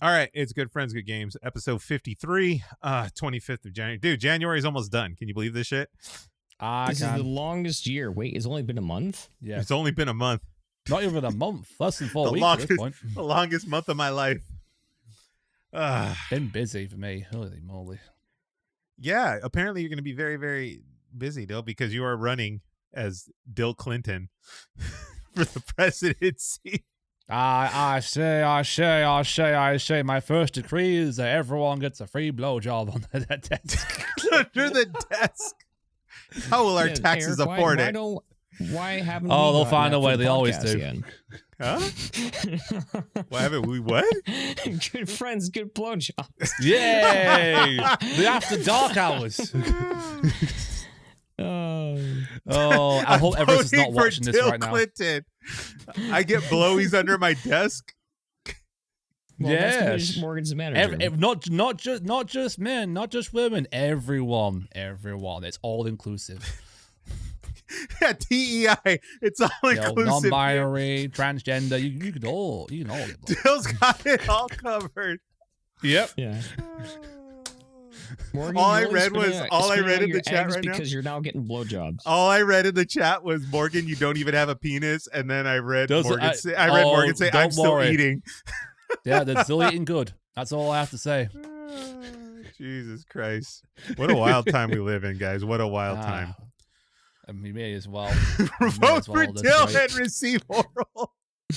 All right, it's Good Friends, Good Games, episode 53, 25th of January. Dude, January is almost done. Can you believe this shit? This is the longest year. Wait, it's only been a month? Yeah. It's only been a month. Not even a month. Less than 4 The weeks at this point. The longest month of my life. Been busy for me. Holy moly. Yeah, apparently you're going to be very, very busy, Dill, because you are running as Dil Clinton for the presidency. I say. My first decree is that everyone gets a free blowjob on the desk. Under the desk. How will our taxes Eric, afford it? Why haven't Oh, we they'll gotten find that a for way. the They always podcast do. yet? Huh? Why haven't we? What? Good friends, good blowjobs. Yay! The after dark hours. I hope Everest is not watching this right now. Clinton. I get blowies under my desk. Well, that's because Morgan's manager. Not just men, not just women. Everyone. It's all inclusive. Yeah, TEI. It's all inclusive. Non-binary, transgender. You can all get blown. Dill's got it all covered. Yep. Yeah. Morgan, all I read in the chat right now, because you're now getting blowjobs. all I read in the chat was, Morgan, you don't even have a penis. And then I read Morgan say, I'm still eating. Yeah, they're still eating good. That's all I have to say. Jesus Christ. What a wild time we live in, guys. What a wild time. I mean, me as well. Vote for Dill and receive oral.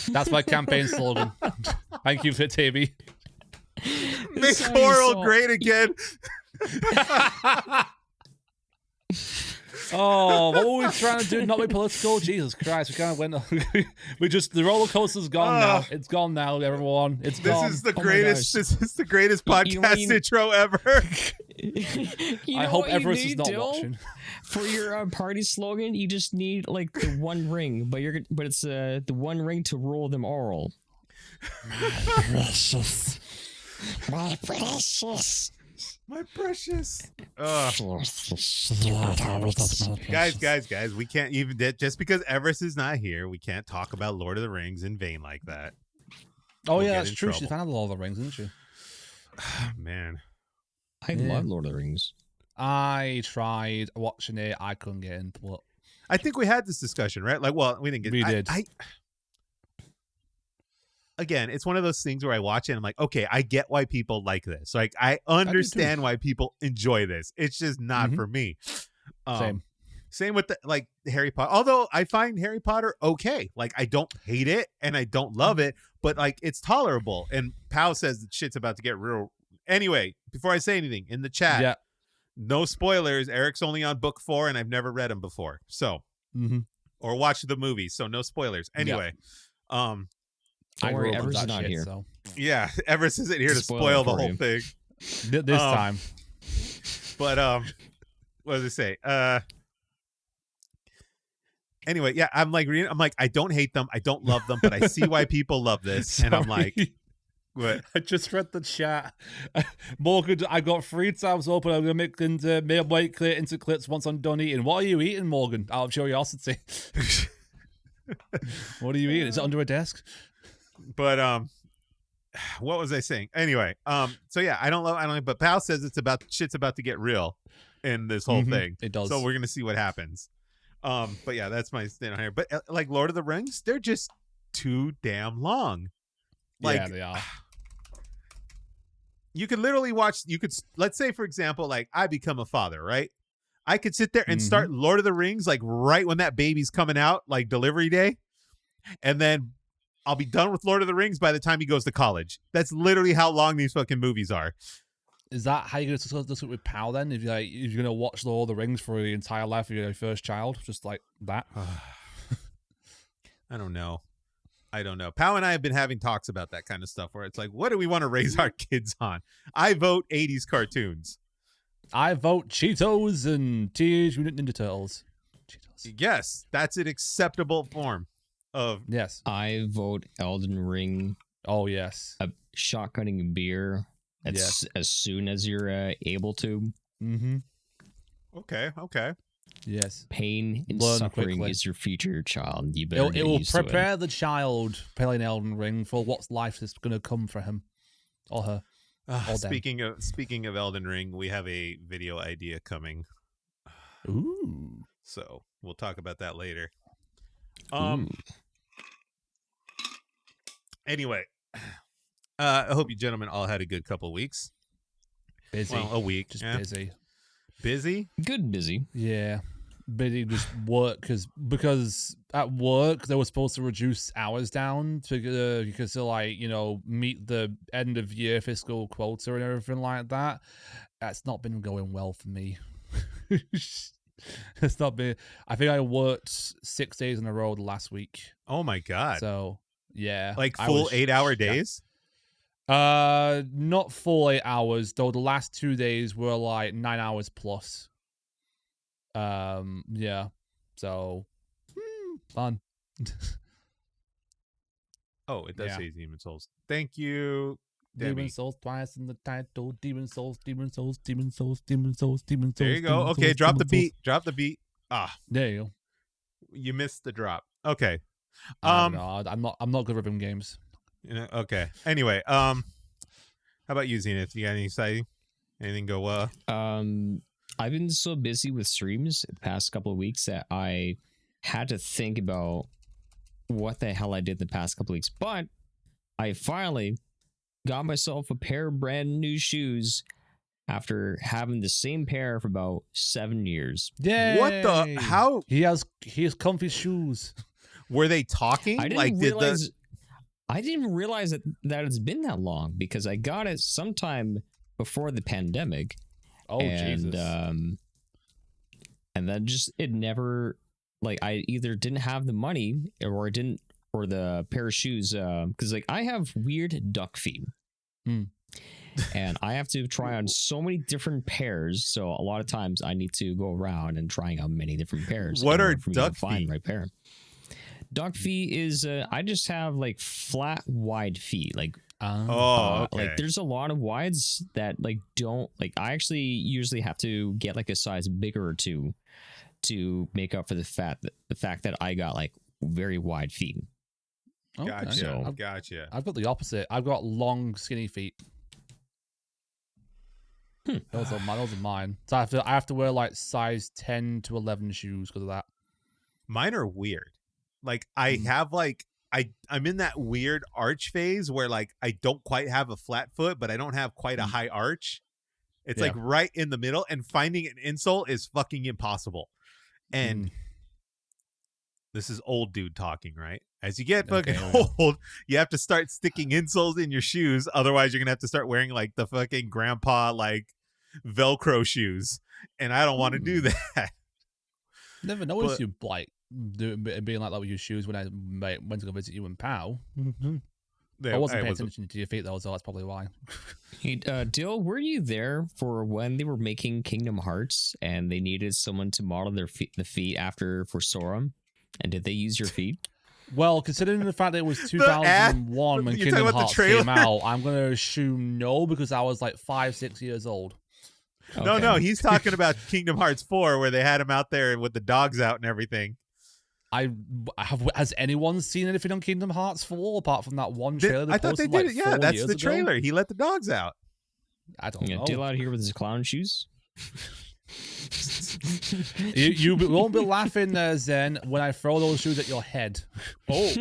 That's my campaign slogan. Thank you for TV. Make oral great again. Oh, what were we trying to do? Not be political? Jesus Christ, we kind of went. The roller coaster's gone now. It's gone now, everyone. It's gone. This is the greatest. This is the greatest podcast intro ever. I hope Everest is not watching. For your party slogan, you just need like the one ring, but it's the one ring to rule them oral. My precious. My precious. My precious. Guys, we can't even, just because Everest is not here, we can't talk about Lord of the Rings in vain like that. Oh, yeah, that's true. She's found Lord of the Rings, isn't she? Man. I love Lord of the Rings. I tried watching it. I couldn't get into it. I think we had this discussion, right? Like, well, we didn't get. We did. Again, it's one of those things where I watch it and I'm like, okay, I get why people like this. Like, I understand why people enjoy this. It's just not for me. Same with the Harry Potter. Although I find Harry Potter okay. Like, I don't hate it and I don't love it, but like, it's tolerable. And Pow says that shit's about to get real. Anyway, before I say anything, in the chat, no spoilers. Eric's only on book 4 and I've never read him before. So, or watched the movie. So no spoilers. Anyway, Don't worry, Everest is not here. So. Yeah, Everest isn't here to spoil the whole thing. This time. But what does it say? Anyway, yeah, I'm like, I don't hate them, I don't love them, but I see why people love this. And I'm like, what? I just read the chat. Morgan, I got 3 tabs open. I'm gonna make white clear into clips once I'm done eating. What are you eating, Morgan? Out of curiosity. What are you eating? Is it under a desk? But what was I saying? Anyway, so yeah, I don't, but Pal says shit's about to get real in this whole thing. It does. So we're gonna see what happens. But yeah, that's my stand on here. But like Lord of the Rings, they're just too damn long. Like, yeah, they are. You could literally watch. Let's say, for example, like I become a father, right? I could sit there and start Lord of the Rings like right when that baby's coming out, like delivery day, and then I'll be done with Lord of the Rings by the time he goes to college. That's literally how long these fucking movies are. Is that how you're going to discuss it with Pal then? If you're going to watch Lord of the Rings for the entire life of your first child, just like that? I don't know. Pal and I have been having talks about that kind of stuff where it's like, what do we want to raise our kids on? I vote 80s cartoons. I vote Cheetos and Teenage Mutant Ninja Turtles. Cheetos. Yes, that's an acceptable form of. Yes. I vote Elden Ring. Oh, yes. Shotgunning beer as soon as you're able to. Okay. Yes. Pain and Learn suffering quickly. is your future child. You better it will prepare the child playing Elden Ring for what life is going to come for him. Or her. Or them. Speaking of Elden Ring, we have a video idea coming. Ooh. So we'll talk about that later. Anyway, I hope you gentlemen all had a good couple weeks. Busy. Well, a week. Just busy. Busy? Good busy. Yeah. Busy just work because at work they were supposed to reduce hours down because to like, you know, meet the end of year fiscal quota and everything like that. That's not been going well for me. It's not been. I think I worked 6 days in a row last week. Oh my god. So yeah. Like full 8-hour days? Not full 8 hours, though the last 2 days were like 9 hours plus. Yeah. So fun. Oh, it does say Demon Souls. Thank you, Demi. Demon Souls twice in the title. Demon Souls, Demon Souls, Demon Souls, Demon Souls, Demon Souls. There you go. Okay, drop the beat. Drop the beat. Ah, there you go. You missed the drop. Okay. No, I'm not good at rhythm games. Okay. Anyway, how about you, Zenith? You got any exciting? Anything go well? I've been so busy with streams the past couple of weeks that I had to think about what the hell I did the past couple of weeks. But I finally got myself a pair of brand new shoes after having the same pair for about 7 years. Yeah. What the? How? He has comfy shoes. Were they talking? I didn't realize that it's been that long because I got it sometime before the pandemic. Oh, Jesus. And then just it never, like, I either didn't have the money or the pair of shoes, because like I have weird duck feet. And I have to try on so many different pairs, so a lot of times I need to go around and trying out many different pairs. What are duck feet? Find the right pair. Duck feet is I just have like flat, wide feet, like. Okay. Like there's a lot of wides that like don't like. I actually usually have to get like a size bigger or two to make up for the fact that I got like very wide feet. Gotcha. So, Gotcha. I've got the opposite. I've got long, skinny feet. Those are mine. So I have to wear like size 10 to 11 shoes because of that. Mine are weird. Like I have like I'm in that weird arch phase where like I don't quite have a flat foot, but I don't have quite a high arch. It's like right in the middle, and finding an insole is fucking impossible. And this is old dude talking, right? As you get fucking old, you have to start sticking insoles in your shoes. Otherwise, you're gonna have to start wearing like the fucking grandpa like Velcro shoes, and I don't want to do that. Never noticed you like being like that with your shoes when I went to go visit you in POW. I wasn't paying attention to your feet though, so that's probably why. Hey, Dil, were you there for when they were making Kingdom Hearts and they needed someone to model the feet for Sora? And did they use your feet? Well, considering the fact that it was 2001 when Kingdom Hearts came out, I'm going to assume no, because I was like 5-6 years old. Okay. No, he's talking about Kingdom Hearts 4 where they had him out there with the dogs out and everything. Has anyone seen anything on Kingdom Hearts 4 apart from that one trailer? I thought they did it. Yeah, that's the trailer. He let the dogs out. I don't know. Dil out here with his clown shoes. you won't be laughing, Zen, when I throw those shoes at your head. Oh,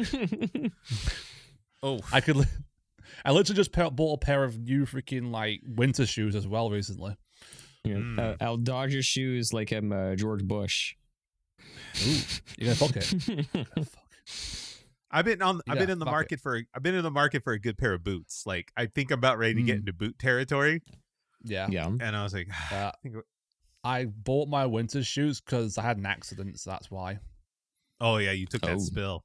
I literally just bought a pair of new freaking like winter shoes as well recently. I'll dodge your shoes like I'm George Bush. Ooh, you're gonna fuck it. I've been in the market for a good pair of boots. Like I think I'm about ready to get into boot territory. Yeah. And I was like, I bought my winter shoes because I had an accident, so that's why. Oh yeah, you took that spill.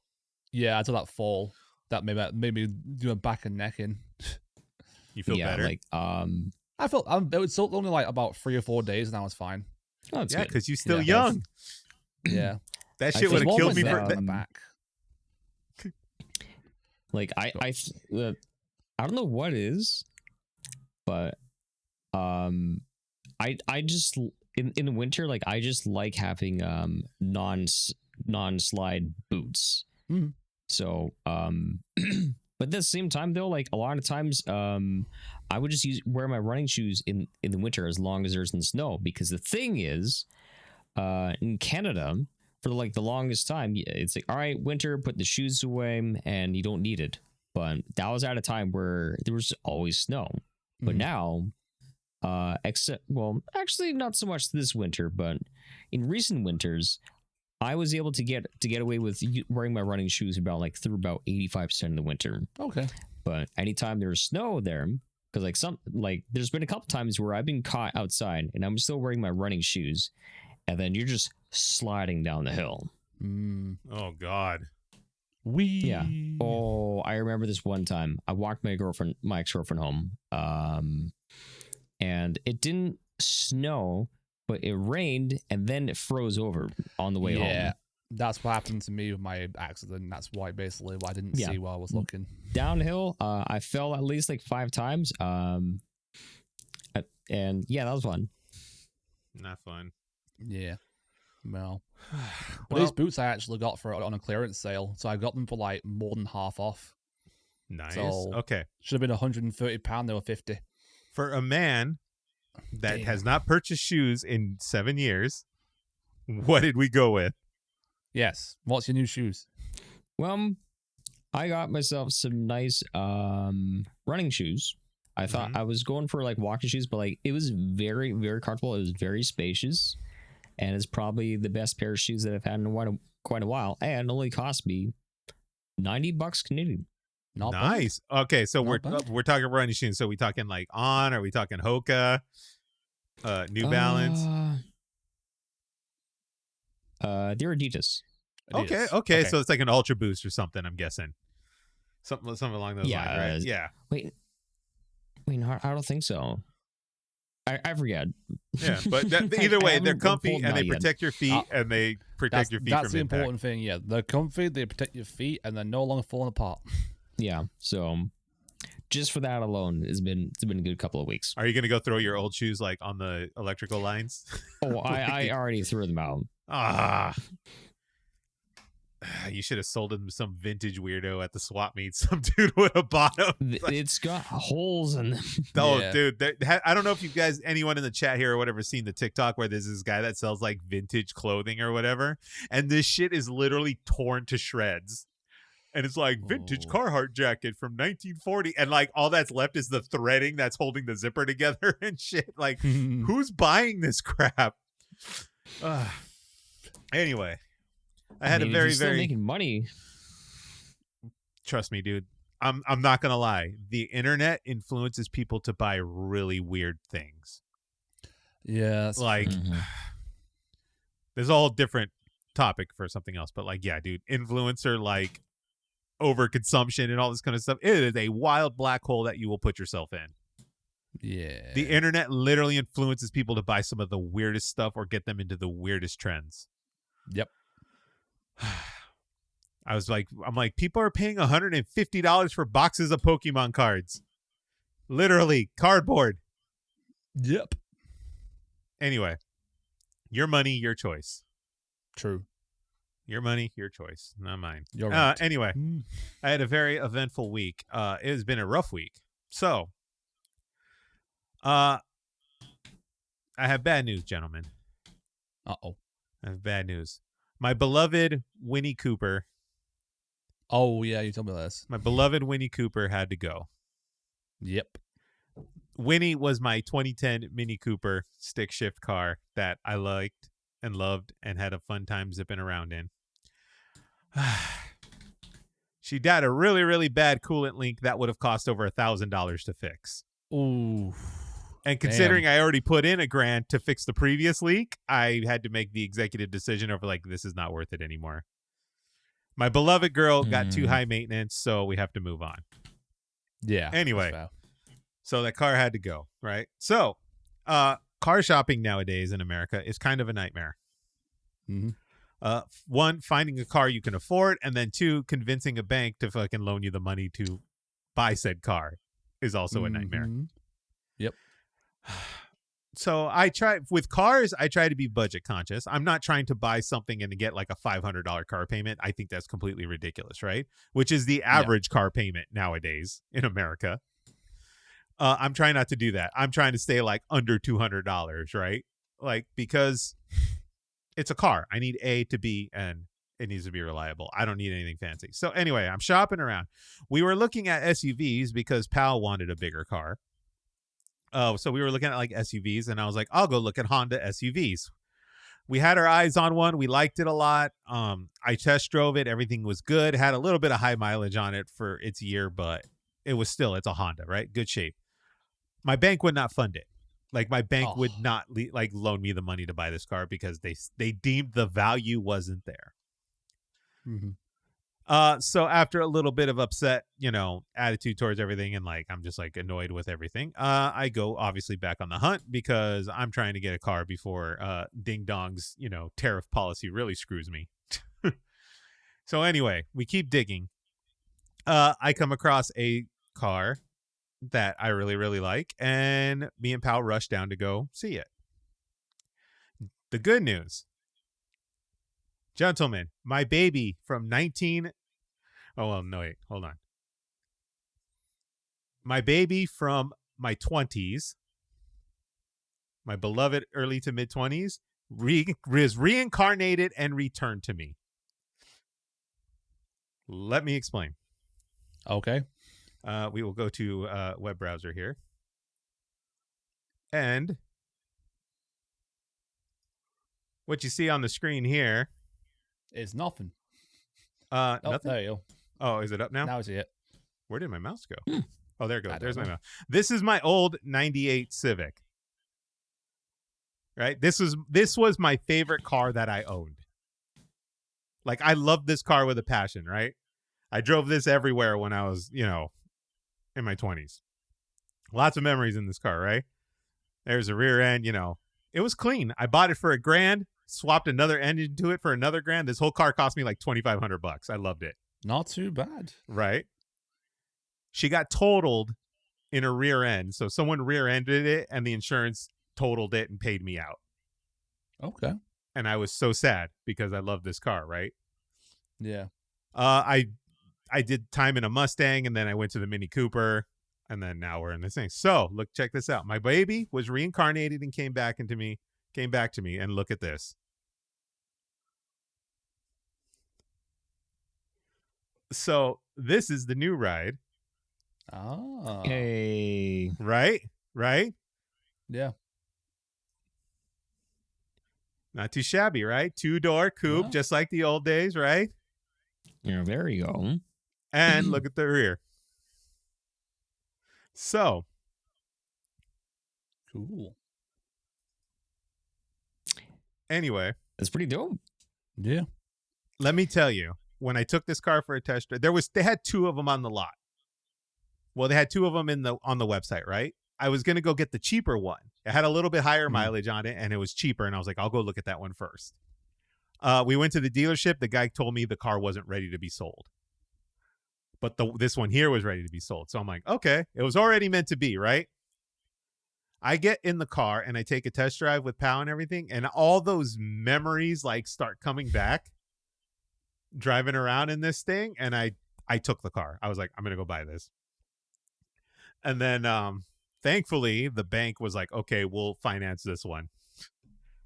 Yeah, I took that fall. That made me do a back and neck in. You feel better? Like I felt it was still only like about 3 or 4 days, and I was fine. Oh, that's good. Because you're still young. Yeah, that shit would have killed me for back. Like I don't know what it is, but I just in the winter, like I just like having non-slide boots. Mm-hmm. So But at the same time, though, like a lot of times, I would just wear my running shoes in the winter as long as there's no snow. Because the thing is, in Canada, for like the longest time, it's like, all right, winter, put the shoes away, and you don't need it. But that was at a time where there was always snow. But now, actually not so much this winter, but in recent winters, I was able to get away with wearing my running shoes through about 85% of the winter. Okay. But anytime there's snow there, because there's been a couple times where I've been caught outside and I'm still wearing my running shoes, and then you're just sliding down the hill. Oh God. Yeah. Oh, I remember this one time. I walked my ex-girlfriend home. And it didn't snow, but it rained and then it froze over on the way home. Yeah. That's what happened to me with my accident. That's why basically I didn't see while I was looking. Downhill, I fell at least like 5 times. And yeah, that was fun. Not fun. Yeah. Well, these boots I actually got on a clearance sale, so I got them for like more than half off. Nice. So okay. Should have been £130. They were $50. For a man that has not purchased shoes in 7 years, what did we go with? Yes. What's your new shoes? Well, I got myself some nice running shoes. I thought I was going for like walking shoes, but like it was very, very comfortable. It was very spacious. And it's probably the best pair of shoes that I've had in quite a while. And only cost me $90 Canadian. Not nice. Bad. Okay, so we're talking running shoes. So we talking like On? Are we talking Hoka? New Balance? They're Adidas. Okay. So it's like an Ultra Boost or something. I'm guessing something along those lines, right? Yeah. Wait, no, I don't think so. I forget. Yeah, but either way, they're comfy and they protect your feet and they protect your feet from impact. That's the important thing. Yeah, they're comfy, they protect your feet, and they're no longer falling apart. Yeah, so just for that alone, it's been a good couple of weeks. Are you gonna go throw your old shoes like on the electrical lines? Oh, I already threw them out. You should have sold them to some vintage weirdo at the swap meet. Some dude would have bought them. It's got holes in them. Oh, yeah. Dude. I don't know if you guys, anyone in the chat here or whatever, seen the TikTok where there's this guy that sells like vintage clothing or whatever. And this shit is literally torn to shreds. And it's like vintage Carhartt jacket from 1940. And like all that's left is the threading that's holding the zipper together and shit. Like who's buying this crap? Anyway. I had a very making money. Trust me, dude. I'm not gonna lie. The internet influences people to buy really weird things. Yeah, like there's a whole different topic for something else, but like, yeah, dude, influencer like overconsumption and all this kind of stuff. It is a wild black hole that you will put yourself in. Yeah, the internet literally influences people to buy some of the weirdest stuff or get them into the weirdest trends. Yep. I'm like, people are paying $150 for boxes of Pokemon cards. Literally, cardboard. Yep. Anyway, your money, your choice. True. Your money, your choice. Not mine. You're right. Anyway, I had a very eventful week. It has been a rough week. So, I have bad news, gentlemen. Uh-oh. I have bad news. My beloved Winnie Cooper. Oh, yeah, you told me this. My beloved Winnie Cooper had to go. Yep. Winnie was my 2010 Mini Cooper stick shift car that I liked and loved and had a fun time zipping around in. She died a really, really bad coolant leak that would have cost over $1,000 to fix. Ooh. And considering I already put in $1,000 to fix the previous leak, I had to make the executive decision over like, this is not worth it anymore. My beloved girl got too high maintenance, so we have to move on. Yeah. Anyway, so that car had to go, right? So, car shopping nowadays in America is kind of a nightmare. One, finding a car you can afford, and then 2, convincing a bank to fucking loan you the money to buy said car is also a nightmare. Yep. So I try with cars, I try to be budget conscious. I'm not trying to buy something and to get like a $500 car payment. I think that's completely ridiculous, right? Which is the average car payment nowadays in America. I'm trying not to do that. I'm trying to stay like under $200, right? Like, because it's a car. I need A to B and it needs to be reliable. I don't need anything fancy. So anyway, I'm shopping around. We were looking at SUVs because Pal wanted a bigger car. So we were looking at like SUVs and I was like, I'll go look at Honda SUVs. We had our eyes on one. We liked it a lot. I test drove it. Everything was good. Had a little bit of high mileage on it for its year, but it's a Honda, right? Good shape. My bank would not fund it. Like my bank would not loan me the money to buy this car because they deemed the value wasn't there. Mm-hmm. So after a little bit of upset, attitude towards everything and like I'm just like annoyed with everything, I go obviously back on the hunt because I'm trying to get a car before Ding Dong's, tariff policy really screws me. So anyway, we keep digging. I come across a car that I really, really like, and me and Pal rush down to go see it. The good news, gentlemen, my baby from hold on. My baby from my 20s, my beloved early to mid 20s, is reincarnated and returned to me. Let me explain. Okay. We will go to web browser here. And what you see on the screen here is nothing. Nothing? There you go. Oh, is it up now? Now I see it. Where did my mouse go? Oh, there it goes. There's my mouse. This is my old 98 Civic. Right? This was my favorite car that I owned. Like, I loved this car with a passion, right? I drove this everywhere when I was, in my 20s. Lots of memories in this car, right? There's a rear end, it was clean. I bought it for $1,000, swapped another engine to it for another $1,000. This whole car cost me like $2,500. I loved it. Not too bad. Right? She got totaled in her rear end. So someone rear-ended it and the insurance totaled it and paid me out. Okay. And I was so sad because I love this car, right? Yeah. I did time in a Mustang and then I went to the Mini Cooper and then now we're in this thing. So check this out. My baby was reincarnated and came back to me and look at this. So this is the new ride. Oh. Hey. Right? Yeah. Not too shabby, right? 2-door coupe, just like the old days, right? Yeah, there you go. And look at the rear. So. Cool. Anyway. That's pretty dope. Yeah. Let me tell you, when I took this car for a test drive, they had 2 of them on the lot. Well, they had 2 of them on the website, right? I was going to go get the cheaper one. It had a little bit higher mileage on it, and it was cheaper. And I was like, I'll go look at that one first. We went to the dealership. The guy told me the car wasn't ready to be sold. But this one here was ready to be sold. So I'm like, okay, it was already meant to be, right? I get in the car, and I take a test drive with Pal and everything, and all those memories like start coming back driving around in this thing. And I took the car. I was like, I'm going to go buy this. And then thankfully, the bank was like, okay, we'll finance this one.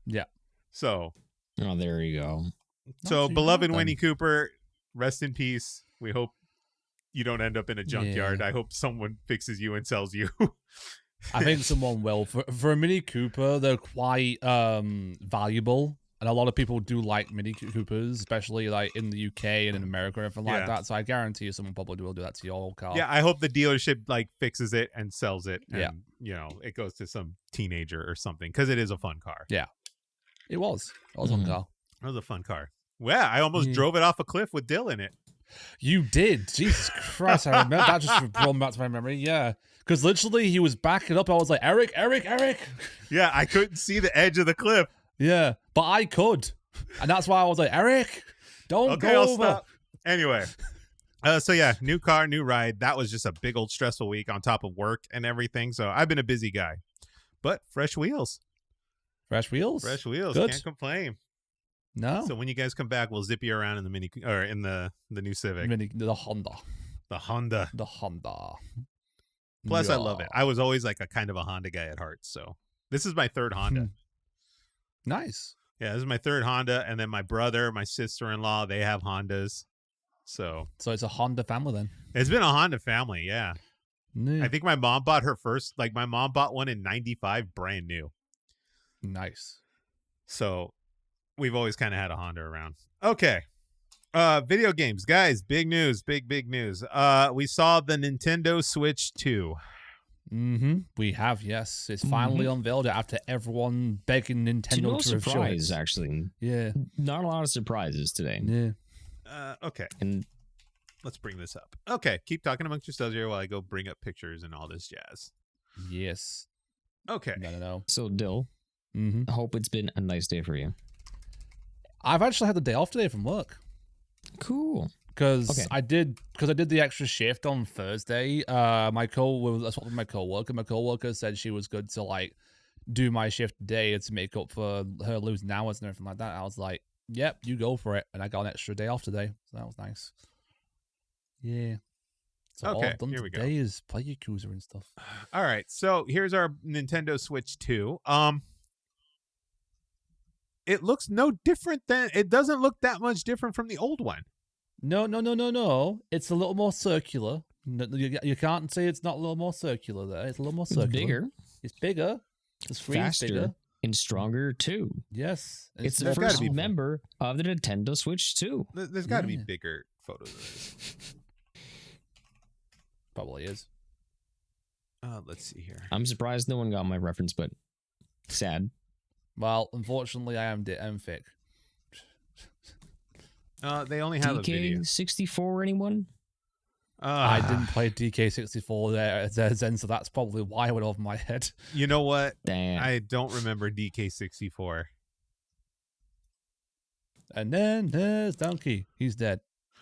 Yeah. So. Oh, there you go. So, beloved Winnie Cooper, rest in peace. We hope you don't end up in a junkyard. I hope someone fixes you and sells you. I think someone will. For a Mini Cooper, they're quite valuable. And a lot of people do like Mini Coopers, especially like in the UK and in America and everything like that. So I guarantee you someone probably will do that to your car. Yeah, I hope the dealership like fixes it and sells it. And, it goes to some teenager or something because it is a fun car. Yeah. It was. It was a fun car. It was a fun car. Well, I almost drove it off a cliff with Dil in it. You did? Jesus Christ. I remember that just brought back to my memory. Yeah. Because literally he was backing up. I was like, Eric. Yeah, I couldn't see the edge of the cliff. Yeah, but I could. And that's why I was like, Eric, don't go over. Stop. Anyway. So yeah, new car, new ride. That was just a big old stressful week on top of work and everything. So I've been a busy guy. but fresh wheels. Fresh wheels. Good. Can't complain. No. So when you guys come back, we'll zip you around in the mini or in the new Civic. The Honda. The Honda. Plus, I love it. I was always like a kind of a Honda guy at heart. So this is my third Honda. Nice. Yeah, this is my third Honda, and then my brother, my sister-in-law, they have Hondas. So it's a Honda family then. It's been a Honda family, yeah. Yeah. I think my mom bought her first. Like my mom bought one in '95, brand new. Nice. So we've always kind of had a Honda around. Okay. Video games, guys, big news. We saw the Nintendo Switch 2. We have, yes. It's finally unveiled after everyone begging Nintendo to surprise, actually. Yeah. Not a lot of surprises today. Yeah. Okay. And let's bring this up. Okay, keep talking amongst yourselves here while I go bring up pictures and all this jazz. Yes. Okay. No. So, Dil, I hope it's been a nice day for you. I've actually had the day off today from work. Cool. Because I did the extra shift on Thursday. I swapped with my coworker. My coworker said she was good to like do my shift day to make up for her losing hours and everything like that. I was like, "Yep, you go for it." And I got an extra day off today, so that was nice. Yeah. So all I've done today is play Yakuza and stuff. All right, so here's our Nintendo Switch 2. It looks no different than it doesn't look that much different from the old one. No. It's a little more circular. No, you can't say it's not a little more circular there. It's a little more circular. It's bigger. The screen's faster, bigger. And stronger, too. Yes. It's the first member of the Nintendo Switch 2. There's got to be bigger photos of this. Probably is. Let's see here. I'm surprised no one got my reference, but sad. Well, unfortunately, I am thick. They only have a video. DK64, anyone? I didn't play DK64 there, Zen, so that's probably why I went over my head. You know what? Damn. I don't remember DK64. And then there's Donkey. He's dead.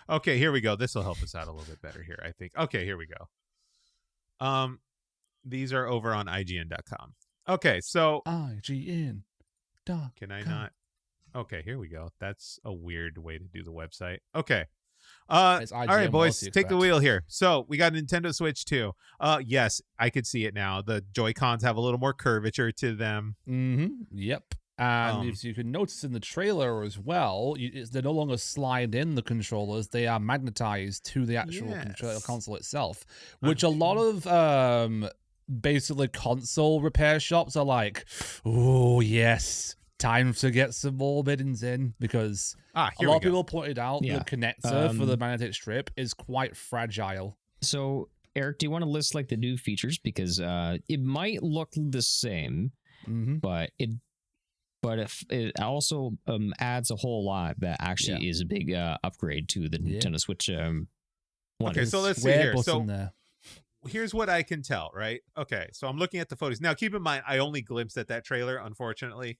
Okay, here we go. This will help us out a little bit better here, I think. Okay, here we go. These are over on IGN.com. Okay, so IGN. Can I not? Okay, here we go. That's a weird way to do the website. Okay. All right, boys, take the wheel here. So we got Nintendo Switch 2. Yes, I could see it now. The Joy-Cons have a little more curvature to them. Yep. And if you can notice in the trailer as well, they're no longer slide in the controllers. They are magnetized to the actual console itself, which a lot of basically console repair shops are like, oh, yes, time to get some more biddings in, because a lot of people pointed out the connector for the magnetic strip is quite fragile. So, Eric, do you want to list like the new features? Because it might look the same, but if it also adds a whole lot that actually is a big upgrade to the Nintendo Switch one. Okay, so let's see here. So here's what I can tell, right? Okay, so I'm looking at the photos. Now, keep in mind, I only glimpsed at that trailer, unfortunately.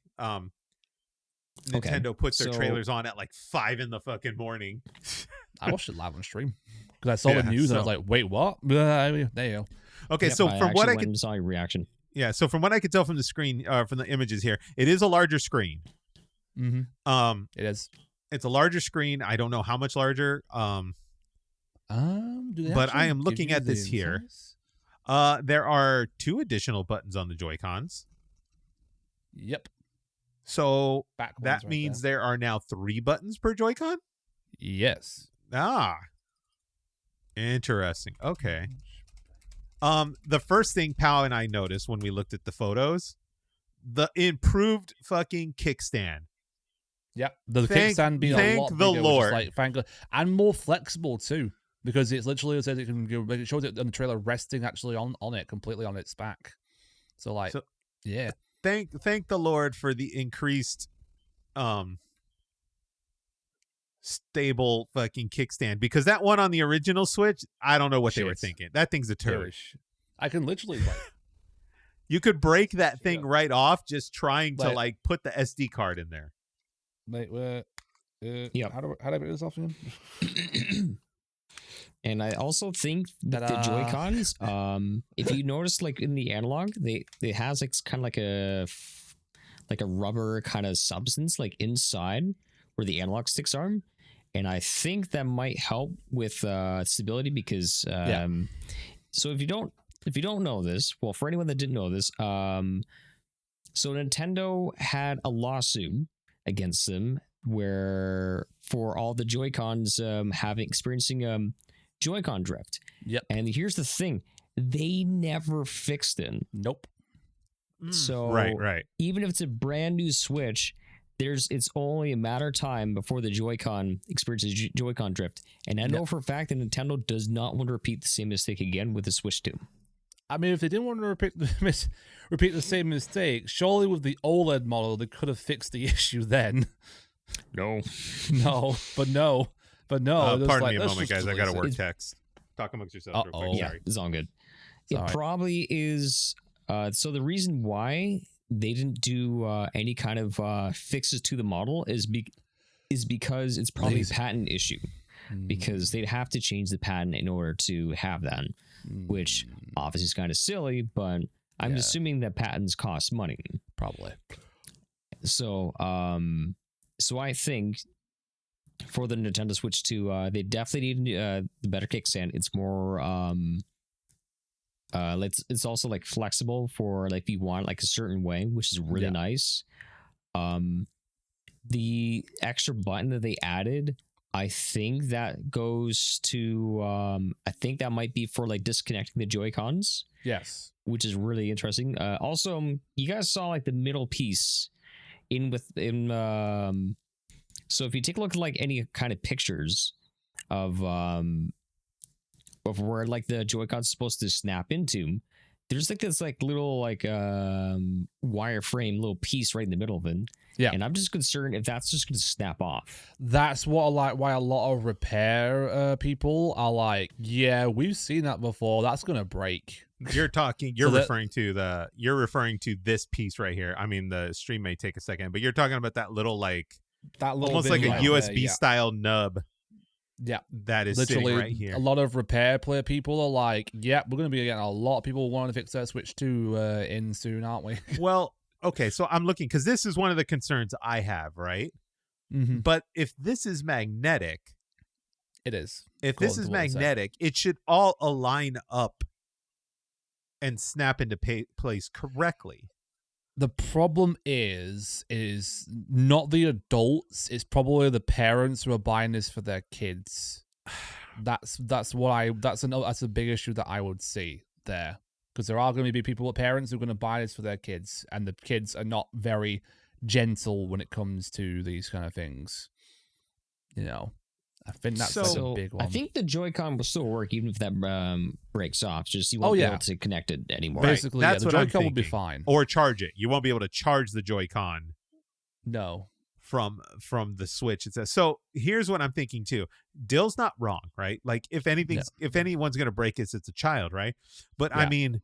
Nintendo puts their trailers on at like 5 in the fucking morning. I watched it live on stream because I saw the news and I was like, wait, what? There you go. Okay, so from what I can... saw your reaction. Yeah, so from what I could tell from the screen, from the images here, it is a larger screen. It is. It's a larger screen. I don't know how much larger. But I am looking at this here. There are 2 additional buttons on the Joy-Cons. Yep. So that means there are now 3 buttons per Joy-Con? Yes. Interesting. Okay. The first thing Pal and I noticed when we looked at the photos, the improved fucking kickstand. Yep. The kickstand being a lot bigger, Lord. And more flexible too, because it's literally says it can go. It shows it on the trailer resting actually on it, completely on its back. So yeah. Thank the Lord for the increased stable fucking kickstand, because that one on the original Switch, I don't know what they were thinking. That thing's a turd. I can literally you could break that thing right off just trying to like put the SD card in there. Wait, how do I put this off again? And I also think that the Joy-Cons, if you notice, like in the analog, they has like kind of like a rubber kind of substance like inside where the analog sticks are, and I think that might help with stability because so if you don't know this, well, for anyone that didn't know this, so Nintendo had a lawsuit against them where for all the Joy-Cons experiencing Joy-Con drift. Yep. And here's the thing, they never fixed it. Nope. So right. Even if it's a brand new Switch, it's only a matter of time before the Joy-Con experiences Joy-Con drift. And I know for a fact that Nintendo does not want to repeat the same mistake again with the Switch 2. I mean, if they didn't want to repeat the same mistake, surely with the OLED model, they could have fixed the issue then. No. Pardon me a moment, guys. I got to work text. Talk amongst yourselves real quick. Yeah, Sorry. it's all good. Probably is... so the reason why they didn't do any kind of fixes to the model is because it's probably a patent issue. Because they'd have to change the patent in order to have that, which obviously is kind of silly, but I'm assuming that patents cost money. Probably. So, so I think for the Nintendo Switch 2, they definitely need the better kickstand. It's more, it's also like flexible for like if you want like a certain way, which is really nice. The extra button that they added, I think that goes to I think that might be for like disconnecting the Joy-Cons. Yes. Which is really interesting. Also, you guys saw like the middle piece so if you take a look at like any kind of pictures of where like the Joy-Con's supposed to snap into, there's like this like little like wireframe little piece right in the middle of it. Yeah. And I'm just concerned if that's just going to snap off. That's why a lot of repair people are like, yeah, we've seen that before. That's going to break. You're referring to this piece right here. I mean, the stream may take a second, but you're talking about that little almost like a USB style nub. Yeah, that is literally sitting right here. A lot of repair player people are like, yeah, we're going to be getting a lot of people wanting to fix their Switch 2 in soon, aren't we? Well, okay, so I'm looking because this is one of the concerns I have, right? Mm-hmm. But if this is magnetic, it is. If this is magnetic, it should all align up and snap into place correctly. The problem is not the adults. It's probably the parents who are buying this for their kids. That's a big issue that I would see there, because there are going to be people, parents, who are going to buy this for their kids, and the kids are not very gentle when it comes to these kind of things. You know, I think that's a big one. I think the Joy-Con will still work even if that breaks off. Just you won't be able to connect it anymore. Basically, that's the Joy-Con will be fine. Or charge it. You won't be able to charge the Joy-Con. No. From the Switch. It says. So here's what I'm thinking too. Dil's not wrong, right? Like if anyone's gonna break this, it's a child, right? But I mean,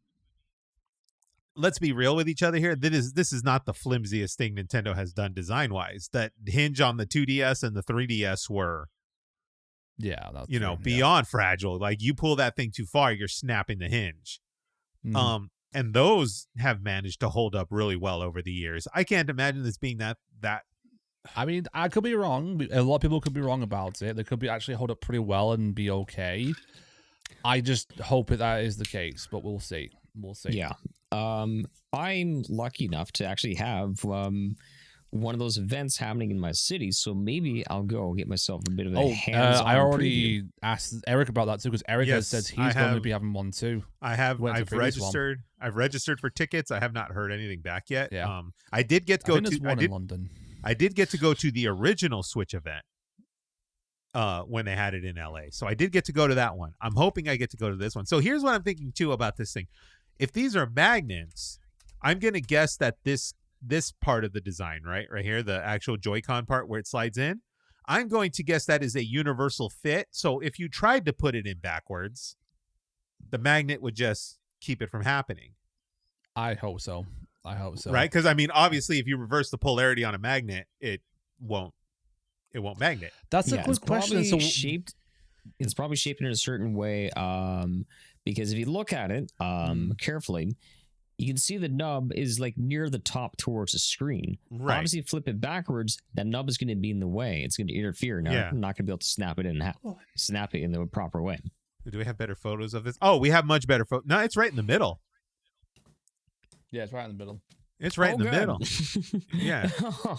let's be real with each other here. This is not the flimsiest thing Nintendo has done design wise. That hinge on the 2DS and the 3DS were. Yeah, that's beyond fragile. Like you pull that thing too far, you're snapping the hinge. And those have managed to hold up really well over the years. I can't imagine this being that. I mean, I could be wrong. A lot of people could be wrong about it. They could be actually hold up pretty well and be okay. I just hope that is the case, but we'll see. Yeah. I'm lucky enough to actually have one of those events happening in my city, so maybe I'll go get myself a bit of a hands-on I already preview. Asked Eric about that too, because Eric has said he's going to be having one too. I've registered. I've registered for tickets. I have not heard anything back yet. Yeah. I did get to go to in London. I did get to go to the original Switch event when they had it in LA. So I did get to go to that one. I'm hoping I get to go to this one. So here's what I'm thinking too about this thing. If these are magnets, I'm going to guess that this part of the design, right here, the actual Joy-Con part where it slides in, I'm going to guess that is a universal fit. So if you tried to put it in backwards, the magnet would just keep it from happening. I hope so. Right? Because I mean, obviously, if you reverse the polarity on a magnet, it won't magnet. That's a good question. So shaped. It's probably shaped in a certain way. Because if you look at it carefully, you can see the nub is like near the top towards the screen. Right. Obviously, flip it backwards, that nub is going to be in the way. It's going to interfere. Now, I'm not going to be able to snap it in, snap it in the proper way. Do we have better photos of this? Oh, we have much better photos. No, it's right in the middle. Yeah, it's right in the middle. It's right in the middle. Yeah.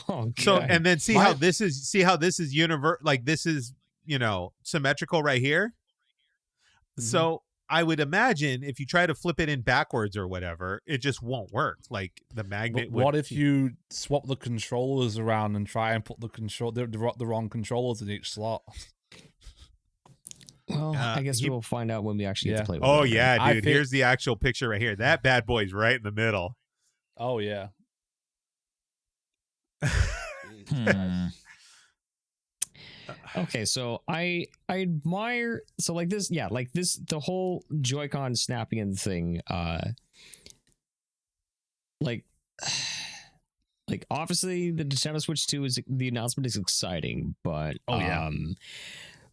Oh, so, and then see how this is like this is, symmetrical right here. So I would imagine if you try to flip it in backwards or whatever, it just won't work. Like the magnet. What if you swap the controllers around and try and put the wrong controllers in each slot? Well, I guess we'll find out when we actually get to play with it. Oh, yeah, dude. Here's the actual picture right here. That bad boy's right in the middle. Oh, yeah. Okay, so I admire like this, the whole Joy-Con snapping in thing, like obviously the Nintendo Switch 2 the announcement is exciting, but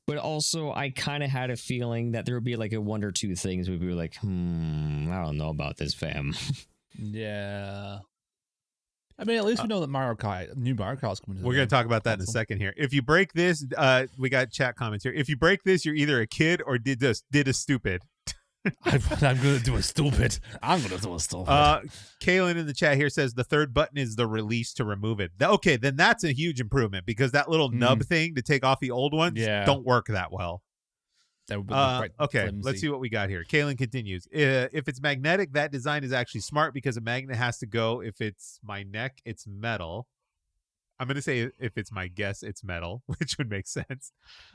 but also I kind of had a feeling that there would be like a one or two things we'd be like, I don't know about this, fam. Yeah. I mean, at least we know that new Mario Kart's coming. We're going to talk about that in a second here. If you break this, we got chat comments here. If you break this, you're either a kid or did a stupid. I'm going to do a stupid. I'm going to do a stupid. Kaylin in the chat here says the third button is the release to remove it. Okay, then that's a huge improvement because that little nub thing to take off the old ones don't work that well. That would be okay, flimsy. Let's see what we got here. Kaylin continues. If it's magnetic, that design is actually smart because a magnet has to go. If it's my neck, it's metal. I'm going to say if it's my guess, it's metal, which would make sense.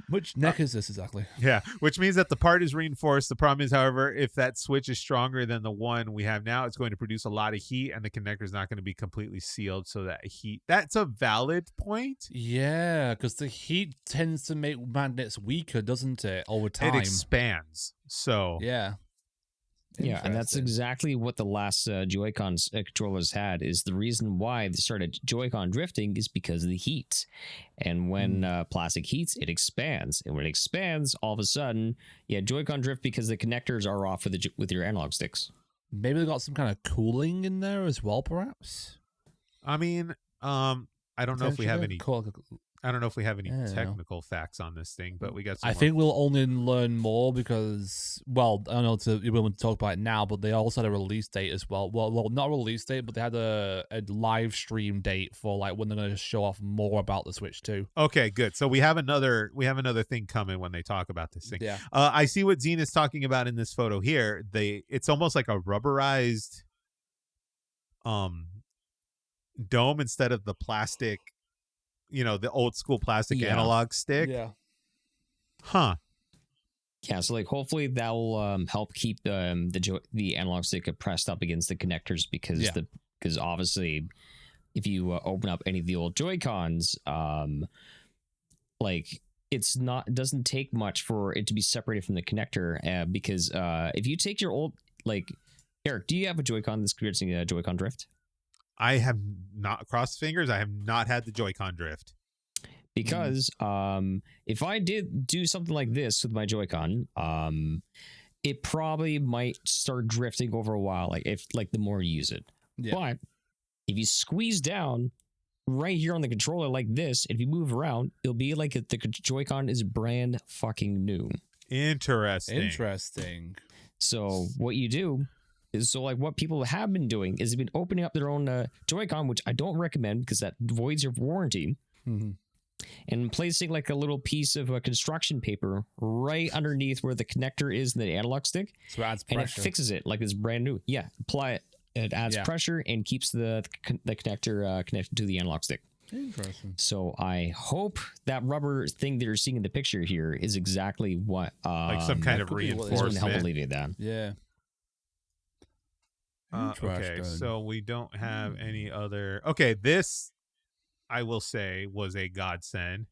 Which neck is this exactly? Yeah, which means that the part is reinforced. The problem is, however, if that switch is stronger than the one we have now, it's going to produce a lot of heat and the connector is not going to be completely sealed. So that's a valid point. Yeah, because the heat tends to make magnets weaker, doesn't it, over time? It expands. So yeah. Yeah, and that's exactly what the last Joy-Con controllers had. Is the reason why they started Joy-Con drifting is because of the heat. And when plastic heats, it expands. And when it expands, all of a sudden, Joy-Con drift because the connectors are off with your analog sticks. Maybe they got some kind of cooling in there as well, perhaps. I mean, I don't know if we have any. I don't know if we have any technical facts on this thing, but we got some. I think we'll only learn more because, well, I don't know we won't talk about it now, but they also had a release date as well. Well, not a release date, but they had a live stream date for like when they're going to show off more about the Switch 2. Okay, good. So we have another thing coming when they talk about this thing. Yeah. I see what Zenith's talking about in this photo here. It's almost like a rubberized dome instead of the plastic. The old school plastic analog stick. Yeah. Huh. Yeah, so like hopefully that will help keep the analog stick pressed up against the connectors because obviously if you open up any of the old Joy-Cons, like it doesn't take much for it to be separated from the connector because if you take your old, like, Eric, do you have a Joy-Con that's experiencing a Joy-Con drift? I have not, crossed fingers, I have not had the Joy-Con drift. Because if I did do something like this with my Joy-Con, it probably might start drifting over a while, the more you use it. Yeah. But if you squeeze down right here on the controller like this, if you move around, it'll be like the Joy-Con is brand fucking new. Interesting. So what you do is, what people have been doing is they've been opening up their own Joy-Con, which I don't recommend because that voids your warranty, and placing like a little piece of construction paper right underneath where the connector is in the analog stick, so it adds pressure. And it fixes it like it's brand new. Yeah, apply it. It adds pressure and keeps the connector connected to the analog stick. Interesting. So I hope that rubber thing that you're seeing in the picture here is exactly what like some kind of reinforcement. Help alleviate that. Yeah. Okay, so we don't have any other. Okay, this I will say was a godsend.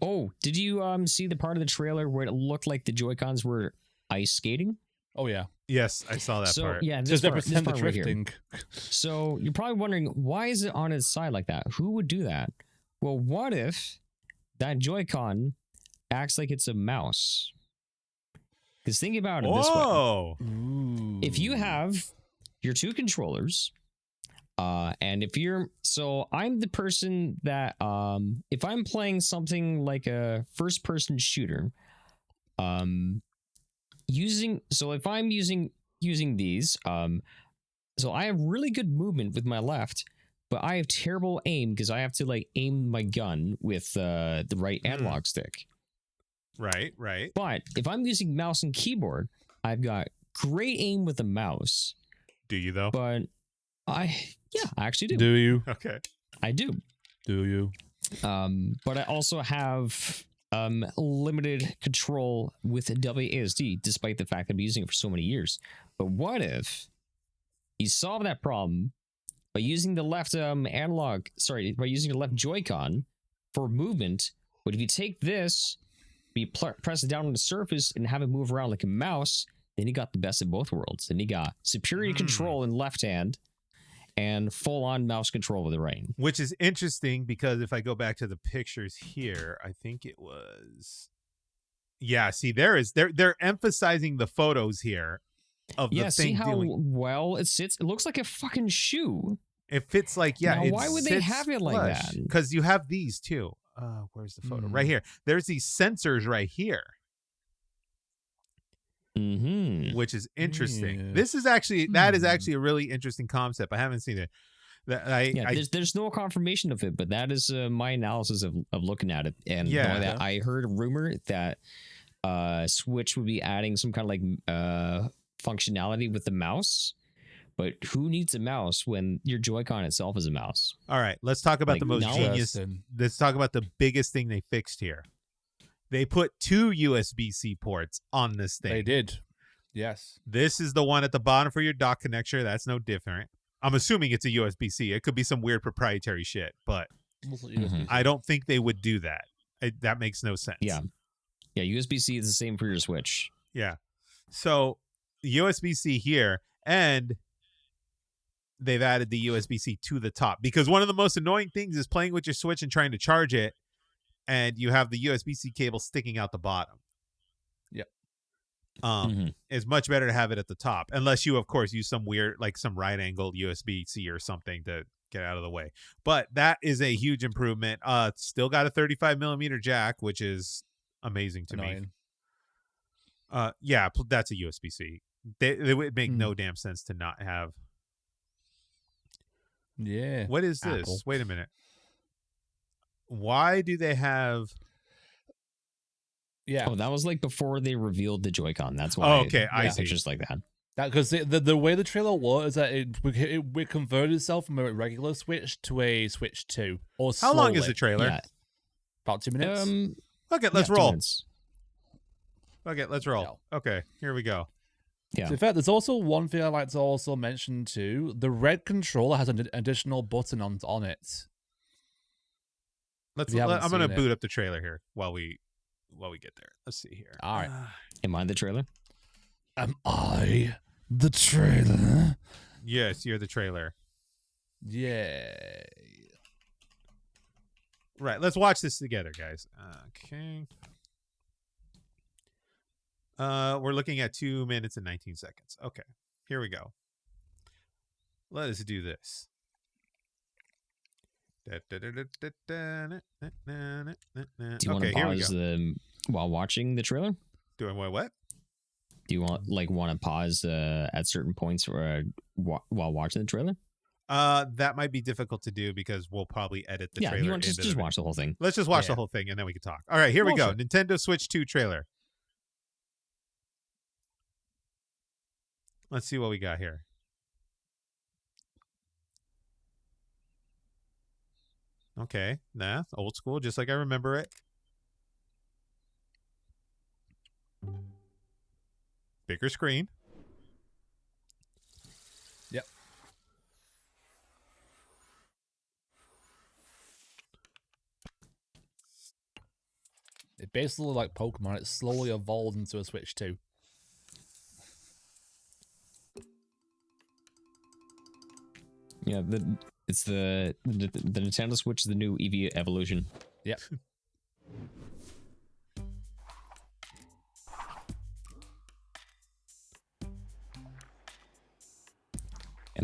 Oh, did you see the part of the trailer where it looked like the Joy-Cons were ice skating? Oh yeah. Yes, I saw that part. Yeah, this part drifting. Right. So you're probably wondering, why is it on its side like that? Who would do that? Well, what if that Joy-Con acts like it's a mouse. Because think about it this way. If you have your two controllers, and if you're, so I'm the person that, if I'm playing something like a first person shooter, if I'm using these, so I have really good movement with my left, but I have terrible aim because I have to like aim my gun with the right analog stick. Right. But if I'm using mouse and keyboard, I've got great aim with the mouse. Do you though? But I actually do. Do you? Okay. I do. Do you? But I also have limited control with WASD, despite the fact that I've been using it for so many years. But what if you solve that problem by using the left by using the left Joy-Con for movement? But if you take this, you press it down on the surface and have it move around like a mouse, then you got the best of both worlds. Then you got superior control in left hand and full-on mouse control with the right. Which is interesting because if I go back to the pictures here, I think it was, see, they're emphasizing the photos here of the thing. See how well it sits? It looks like a fucking shoe. It fits like, now, why would they have it like that? Because you have these too. Where's the photo? Right here. There's these sensors right here. Which is interesting. Yeah. This is actually that is actually a really interesting concept. I haven't seen it. There's no confirmation of it, but that is my analysis of looking at it. And that I heard a rumor that Switch would be adding some kind of like functionality with the mouse. But who needs a mouse when your Joy-Con itself is a mouse? All right, let's talk about the most genius. Let's talk about the biggest thing they fixed here. They put 2 USB-C ports on this thing. They did. Yes. This is the one at the bottom for your dock connector. That's no different. I'm assuming it's a USB-C. It could be some weird proprietary shit, but I don't think they would do that. That makes no sense. Yeah, USB-C is the same for your Switch. Yeah. So USB-C here, and they've added the USB-C to the top, because one of the most annoying things is playing with your Switch and trying to charge it, and you have the USB-C cable sticking out the bottom. Yep. It's much better to have it at the top, unless you, of course, use some weird, like some right-angled USB-C or something to get out of the way. But that is a huge improvement. Still got a 35mm jack, which is amazing to me. That's a USB-C. It would make no damn sense to not have. Yeah. What is this? Apple. Wait a minute. Why do they have? Yeah. Oh, that was like before they revealed the Joy-Con. That's why. Oh, okay, I see. Pictures like that. Because the way the trailer was is that it converted itself from a regular Switch to a Switch 2. Or how long is the trailer? Yeah. About 2 minutes. Okay, let's roll. 2 minutes. Okay, let's roll. Yeah. Okay, here we go. Yeah. So in fact, there's also one thing I'd like to also mention too. The red controller has an additional button on it. I'm going to boot up the trailer here while we get there. Let's see here. All right. Am I the trailer? Am I the trailer? Yes, you're the trailer. Yay. Right, let's watch this together, guys. Okay. We're looking at 2 minutes and 19 seconds. Okay, here we go. Let us do this. Do you want to pause while watching the trailer? Doing what? Do you want to pause at certain points while watching the trailer? That might be difficult to do because we'll probably edit the trailer. You want to just watch the whole thing. Let's just watch the whole thing and then we can talk. All right, here we go. Sure. Nintendo Switch 2 trailer. Let's see what we got here. Okay, old school, just like I remember it. Bigger screen. Yep. It basically like Pokemon. It slowly evolved into a Switch 2. Yeah, it's the Nintendo Switch is the new Eevee evolution. Yep.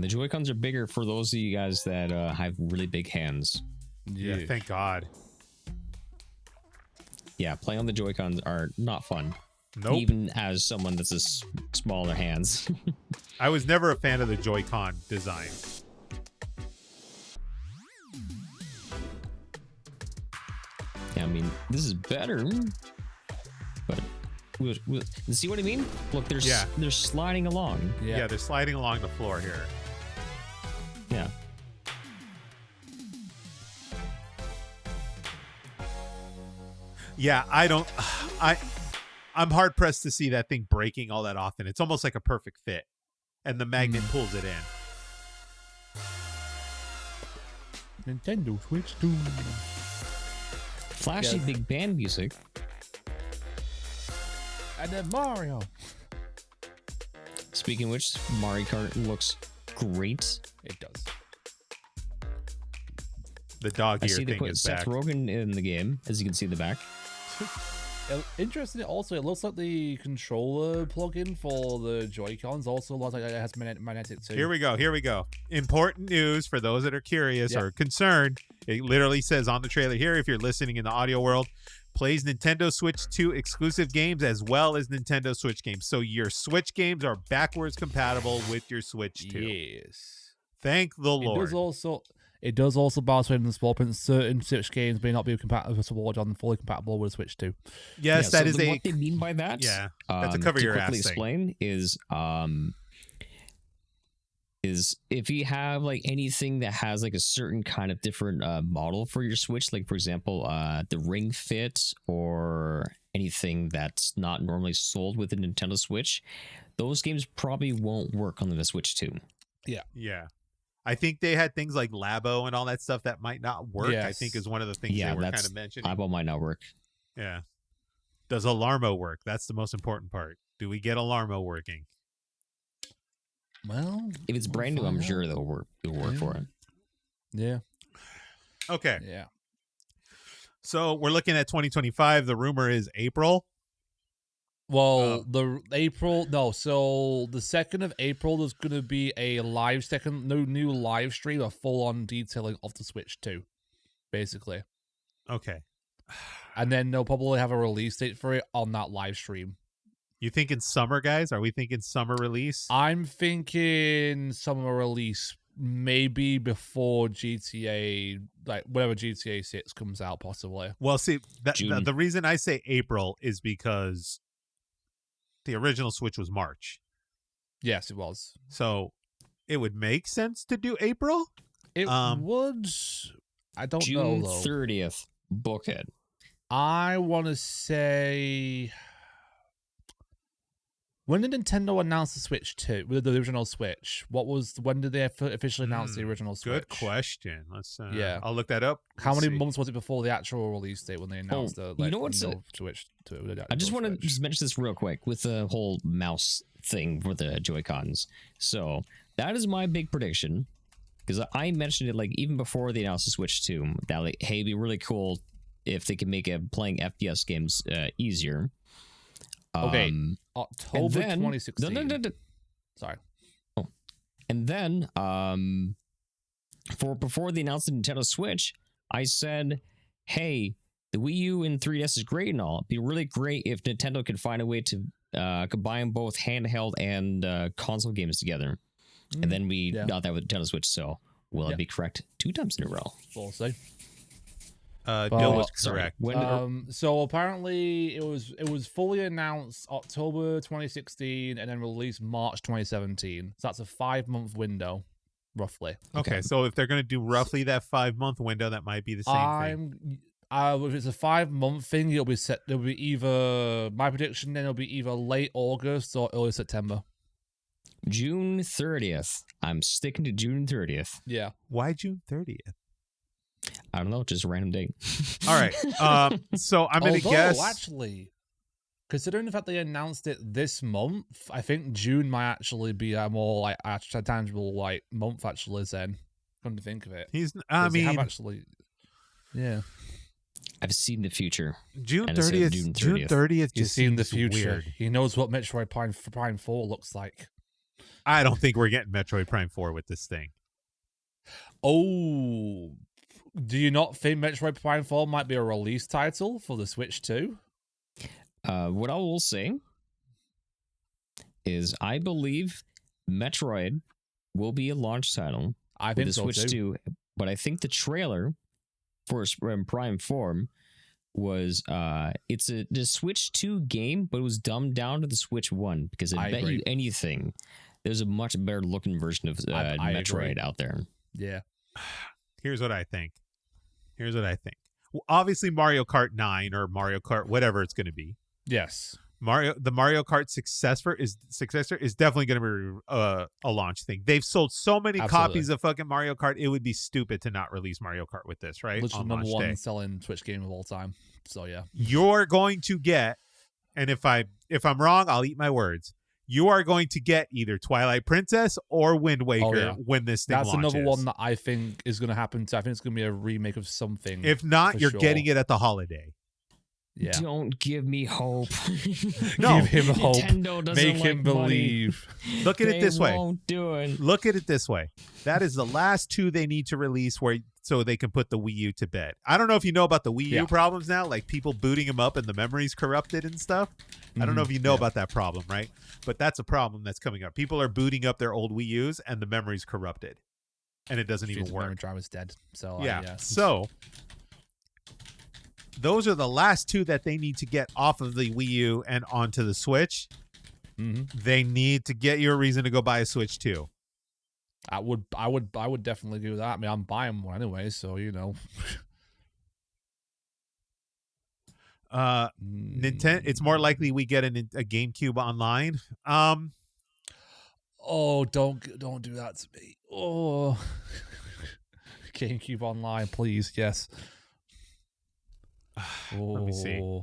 And the Joy-Cons are bigger for those of you guys that have really big hands. Yeah, thank God. Yeah, playing on the Joy-Cons are not fun. Nope. Even as someone that's smaller hands. I was never a fan of the Joy-Con design. Yeah, I mean, this is better. But we'll see what I mean? Look, they're sliding along. Yeah, they're sliding along the floor here. Yeah. Yeah, I'm hard pressed to see that thing breaking all that often. It's almost like a perfect fit, and the magnet pulls it in. Nintendo Switch 2. Flashy big band music. And then Mario. Speaking of which, Mario Kart looks great. It does. The dog ear I see they thing put is Seth back. Rogen in the game, as you can see in the back. Interesting. Also, it looks like the controller plugin for the Joy-Cons also looks like it has magnetic too. Here we go. Important news for those that are curious or concerned. It literally says on the trailer here, if you're listening in the audio world, plays Nintendo Switch 2 exclusive games as well as Nintendo Switch games. So your Switch games are backwards compatible with your Switch 2. Yes. Thank the Lord. It does also balance the small print. Certain Switch games may not be fully compatible with Switch 2. Yes, that is what they mean by that. Yeah, that's a cover your ass thing. Explain is if you have like anything that has like a certain kind of different model for your Switch, like for example, the Ring Fit or anything that's not normally sold with the Nintendo Switch, those games probably won't work on the Switch 2. Yeah. I think they had things like Labo and all that stuff that might not work. Yes. I think is one of the things they were kind of mentioning. Labo might not work. Yeah. Does Alarmo work? That's the most important part. Do we get Alarmo working? Well, if it's brand new, I'm sure it'll work for it. Yeah. Okay. Yeah. So we're looking at 2025. The rumor is April. Well, so the 2nd of April, there's going to be a new live stream, a full-on detailing of the Switch 2, basically. Okay. And then they'll probably have a release date for it on that live stream. You thinking summer, guys? Are we thinking summer release? I'm thinking summer release, maybe before GTA, like whenever GTA 6 comes out, possibly. Well, see, the reason I say April is because the original Switch was March. Yes, it was. So it would make sense to do April. It would. I don't know, though. June 30th. Book it. I want to say... When did Nintendo announce the Switch 2, the original Switch? When did they officially announce the original Switch? Good question. Let's I'll look that up. How many months was it before the actual release date when they announced the Switch 2? I just want to just mention this real quick with the whole mouse thing for the Joy-Cons. So that is my big prediction, because I mentioned it like even before they announced the Switch 2 that like, hey, it'd be really cool if they could make playing FPS games easier. Okay, October 2016. No. Sorry. Oh. And then, before they announced the Nintendo Switch, I said, hey, the Wii U and 3DS is great and all. It'd be really great if Nintendo could find a way to combine both handheld and console games together. And then we got that with Nintendo Switch. So will it be correct 2 times in a row? We'll see. Dill was correct. So apparently it was fully announced October 2016 and then released March 2017. So that's a 5-month window, roughly. Okay, so if they're going to do roughly that 5-month window, that might be the same thing. If it's a 5-month thing, it'll be either, my prediction then it'll be either late August or early September. June 30th. I'm sticking to June 30th. Yeah. Why June 30th? I don't know, just a random date. All right. So I'm going to guess. Actually, considering the fact they announced it this month, I think June might actually be a more like a tangible like month. Actually, then come to think of it, I've seen the future. June 30th. June 30th. He's seen the future. Weird. He knows what Metroid Prime 4 looks like. I don't think we're getting Metroid Prime 4 with this thing. Oh, do you not think Metroid Prime 4 might be a release title for the Switch too? What I will say is I believe Metroid will be a launch title I with think the so Switch too. 2, but I think the trailer for Prime form was it's the Switch 2 game, but it was dumbed down to the Switch 1 because I bet agree. you anything there's a much better looking version of Metroid out there. Yeah. Here's what I think. Well, obviously Mario Kart 9 or Mario Kart whatever it's going to be. Yes. The Mario Kart successor is definitely going to be a launch thing. They've sold so many copies of fucking Mario Kart. It would be stupid to not release Mario Kart with this, right? Literally number one day. selling Switch game of all time. So yeah, you're going to get, and if I'm wrong, I'll eat my words. You are going to get either Twilight Princess or Wind Waker when this thing launches. That's another one that I think is going to happen. I think it's going to be a remake of something. If not, you're getting it at the holiday. Yeah. Don't give me hope. No, give him hope. Nintendo doesn't Make him believe. Look at it this way. Won't do it. Look at it this way. That is the last two they need to release so they can put the Wii U to bed. I don't know if you know about the Wii U problems now, like people booting them up and the memory's corrupted and stuff. I don't know if you know about that problem, right? But that's a problem that's coming up. People are booting up their old Wii U's and the memory's corrupted, and it doesn't even work. The driver's dead. So yeah. So those are the last two that they need to get off of the Wii U and onto the Switch. Mm-hmm. They need to get you a reason to go buy a Switch too. I would definitely do that. I mean, I'm buying one anyway, so you know. Nintendo. It's more likely we get a GameCube online. Oh, don't do that to me. Oh, GameCube online, please. Yes. Let me see.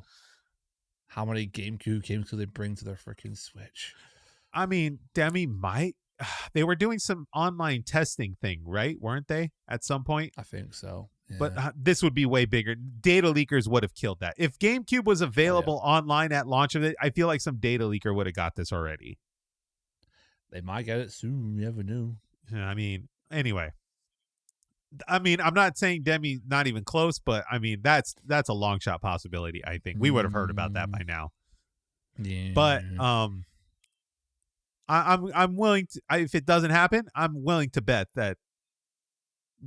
How many GameCube games could they bring to their freaking Switch? I mean, Demi might. They were doing some online testing thing, right? Weren't they at some point? I think so. Yeah. But this would be way bigger. Data leakers would have killed that. If GameCube was available online at launch of it, I feel like some data leaker would have got this already. They might get it soon. You never know. I mean, anyway. I mean, I'm not saying Demi not even close, but I mean that's a long shot possibility. I think we would have heard about that by now. Yeah. But I'm willing to. If it doesn't happen, I'm willing to bet that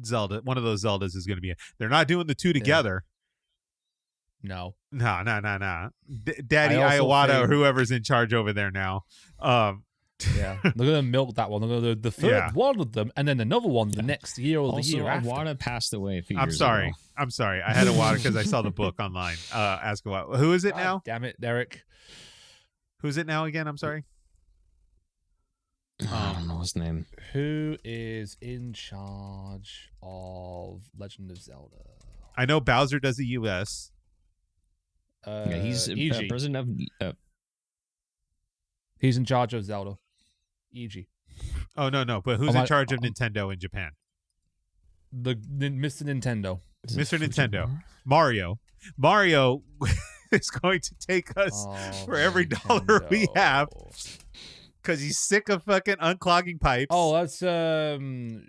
Zelda, one of those Zeldas, is going to be. They're not doing the two together. No. No. Daddy Iwata or whoever's in charge over there now. Yeah, they're gonna milk that one. They're gonna do the third one of them, and then another one the next year or the year after. Iwata passed away a few years ago. I'm sorry. I had Iwata because I saw the book online. Ask Iwata. Who is it now? Damn it, Derek. Who's it now again? I'm sorry. I don't know his name. Who is in charge of Legend of Zelda? I know Bowser does the U.S. He's president of. He's in charge of Zelda. EG. Oh no! But who's in charge of Nintendo in Japan? The Mr. Nintendo. Mr. Nintendo. Mario is going to take us for every dollar we have because he's sick of fucking unclogging pipes. Oh, that's Shuntaro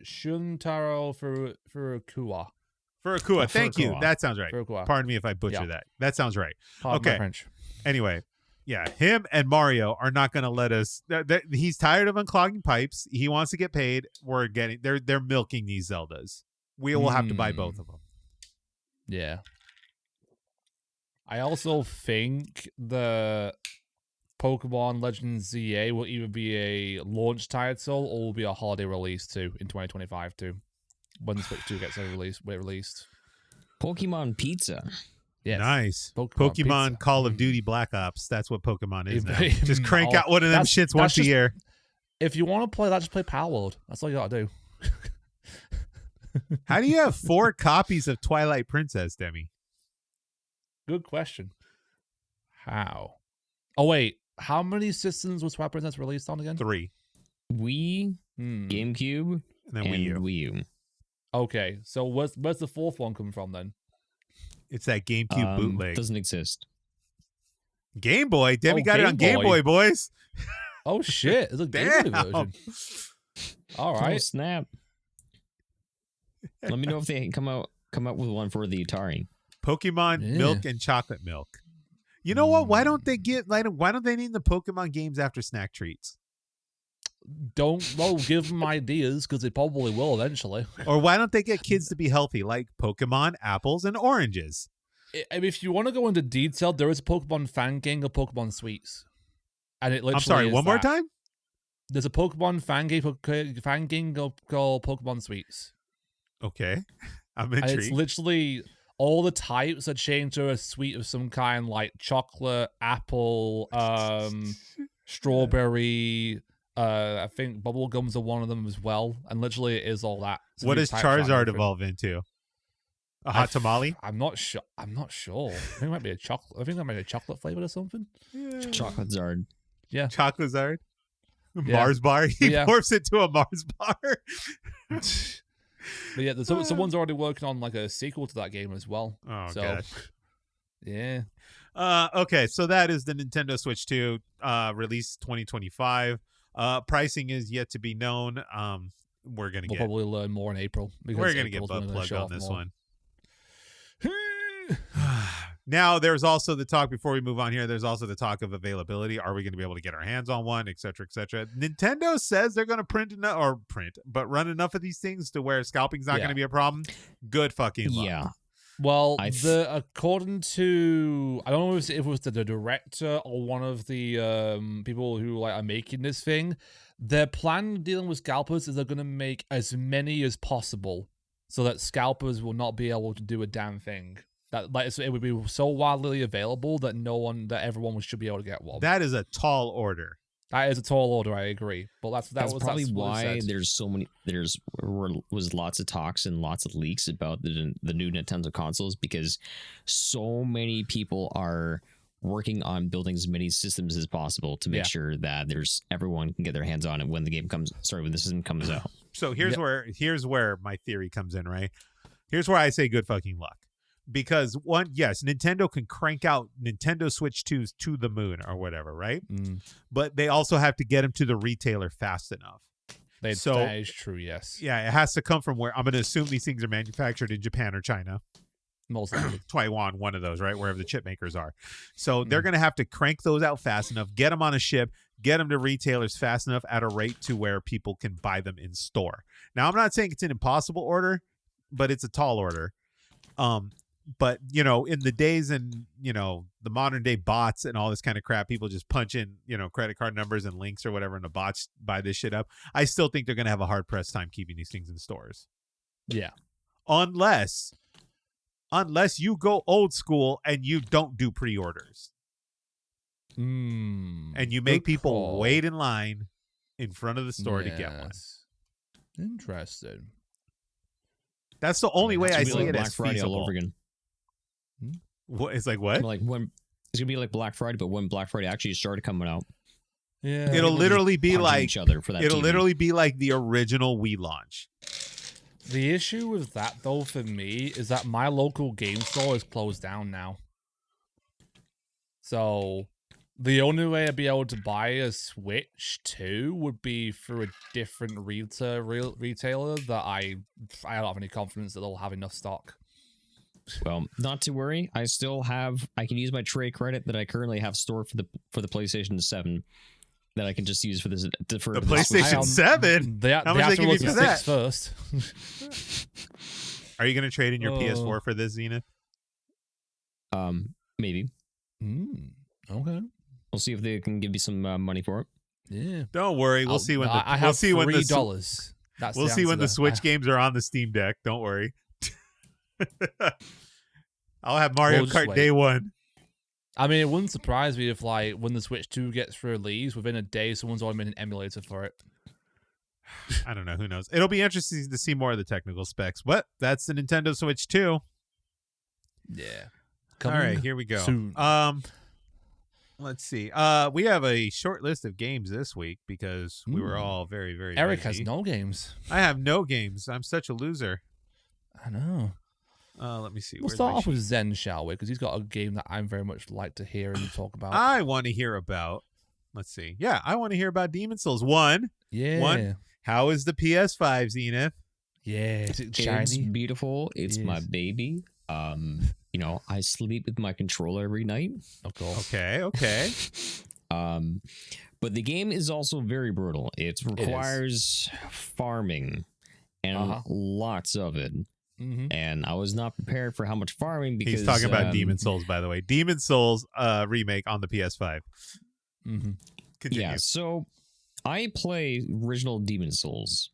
Furukawa. Furukawa. Thank you. That sounds right. Furukawa. Pardon me if I butcher that. That sounds right. Okay. French. Anyway. Yeah, him and Mario are not going to let us. He's tired of unclogging pipes. He wants to get paid. They're milking these Zeldas. We will have to buy both of them. Yeah. I also think the Pokemon Legends ZA will either be a launch title or will be a holiday release too in 2025 too, when the Switch 2 gets released. Pokemon Pizza. Yes. Nice. Pokemon Call of Duty Black Ops. That's what Pokemon is now. Just crank out one of them shits once a year. If you want to play that, just play Power World. That's all you got to do. How do you have 4 copies of Twilight Princess, Demi? Good question. How? Oh, wait. How many systems was Twilight Princess released on again? 3. Wii, GameCube, and then Wii U. Okay. So where's the 4th one come from then? It's that GameCube bootleg. Doesn't exist. Game Boy? Demi got it on Game Boy, boys. Oh shit! There's a Game Boy version. All right. Oh, snap. Let me know if they come out with one for the Atari. Pokemon Milk and Chocolate Milk. You know what? Why don't they name the Pokemon games after snack treats? Well, give them ideas because they probably will eventually. Or why don't they get kids to be healthy, like Pokemon apples and oranges? If you want to go into detail, there is a Pokemon fan game of Pokemon Sweets, and it literally. I'm sorry. One more time. There's a Pokemon fan game called Pokemon Sweets. Okay, I'm intrigued. And it's literally all the types are changed to a sweet of some kind, like chocolate, apple, strawberry. I think bubble gums are one of them as well, and literally it is all that. So what does Charizard evolve into? A hot tamale? I'm not sure. I think it might be a chocolate. I think that might be a chocolate flavored or something. Yeah. Chocolate Zard. Yeah. Chocolate Zard. Yeah. Mars bar. He morphs into a Mars bar. But yeah, someone's already working on like a sequel to that game as well. Oh gosh. Yeah. Okay, so that is the Nintendo Switch 2, release 2025. Pricing is yet to be known. We'll probably learn more in April. We're gonna get butt plug on this one. Now, there's also the talk, before we move on here, there's also the talk of availability. Are we going to be able to get our hands on one, et cetera, et cetera? Nintendo says they're going to but run enough of these things to where scalping's not going to be a problem. Good fucking luck. Yeah. Well, according to, I don't know if it was the director or one of the people who are making this thing, their plan dealing with scalpers is they're going to make as many as possible so that scalpers will not be able to do a damn thing. That it would be so widely available that everyone should be able to get one. That is a tall order. That is a tall order, I agree. But that's probably why there's so many. Was lots of talks and lots of leaks about the new Nintendo consoles, because so many people are working on building as many systems as possible to make sure that everyone can get their hands on it when when the system comes out. So here's where my theory comes in, right? Here's where I say good fucking luck. Because Nintendo can crank out Nintendo Switch 2s to the moon or whatever, right? But they also have to get them to the retailer fast enough. That is true, yes. Yeah, it has to come from where I'm going to assume these things are manufactured in Japan or China. Most likely. Taiwan, one of those, right? Wherever the chip makers are. So they're going to have to crank those out fast enough, get them on a ship, get them to retailers fast enough at a rate to where people can buy them in store. Now, I'm not saying it's an impossible order, but it's a tall order. But, in the days and, the modern day bots and all this kind of crap, people just punch in, credit card numbers and links or whatever, and the bots buy this shit up. I still think they're going to have a hard pressed time keeping these things in stores. Yeah. Unless you go old school and you don't do pre-orders. And you make people wait in line in front of the store to get one. Interesting. That's the only way I see it as Friday feasible. all over again. What? It's like what? Like when it's gonna be like Black Friday, but when Black Friday actually started coming out, it'll literally be like each other for that. It'll TV. literally be like the original Wii launch. The issue with that, though, for me, is that my local game store is closed down now. So the only way I'd be able to buy a Switch 2 would be through a different retailer that I don't have any confidence that they'll have enough stock. Well, not to worry. I can use my trade credit that I currently have stored for the PlayStation 7 that I can just use for this. The PlayStation 7? How much they give you for that? First. Are you going to trade in your PS4 for this, Zenith? Maybe. Okay. We'll see if they can give me some money for it. Yeah. Don't worry. We'll see when we'll see when $3. We'll see when the Switch games are on the Steam Deck. Don't worry. I'll have Mario Kart day one. I mean, it wouldn't surprise me if, when the Switch 2 gets released, within a day, someone's already made an emulator for it. I don't know. Who knows? It'll be interesting to see more of the technical specs. But that's the Nintendo Switch 2. Yeah. All right, here we go. Soon. Let's see. We have a short list of games this week because we were all very, very Eric busy. has no games. I have no games. I'm such a loser. I know. Let me see. We'll start off with Zen, shall we? Because he's got a game that I'm very much like to hear and talk about. I want to hear about let's see. Yeah, I want to hear about Demon Souls. One. How is the PS5, Zenith? Yeah, is it shiny? It's beautiful. It's my baby. I sleep with my controller every night. Of course. Okay. But the game is also very brutal. It requires farming and lots of it. Mm-hmm. And I was not prepared for how much farming because he's talking about Demon Souls, by the way. Demon Souls remake on the PS5. Mm-hmm. Continue. Yeah, so I play original Demon Souls,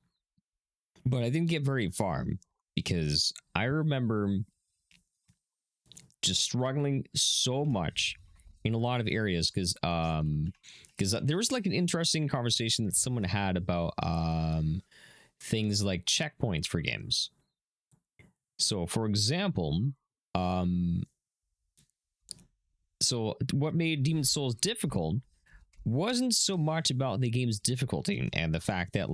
but I didn't get very far because I remember just struggling so much in a lot of areas because there was like an interesting conversation that someone had about things like checkpoints for games. So, for example, so what made Demon Souls difficult wasn't so much about the game's difficulty and the fact that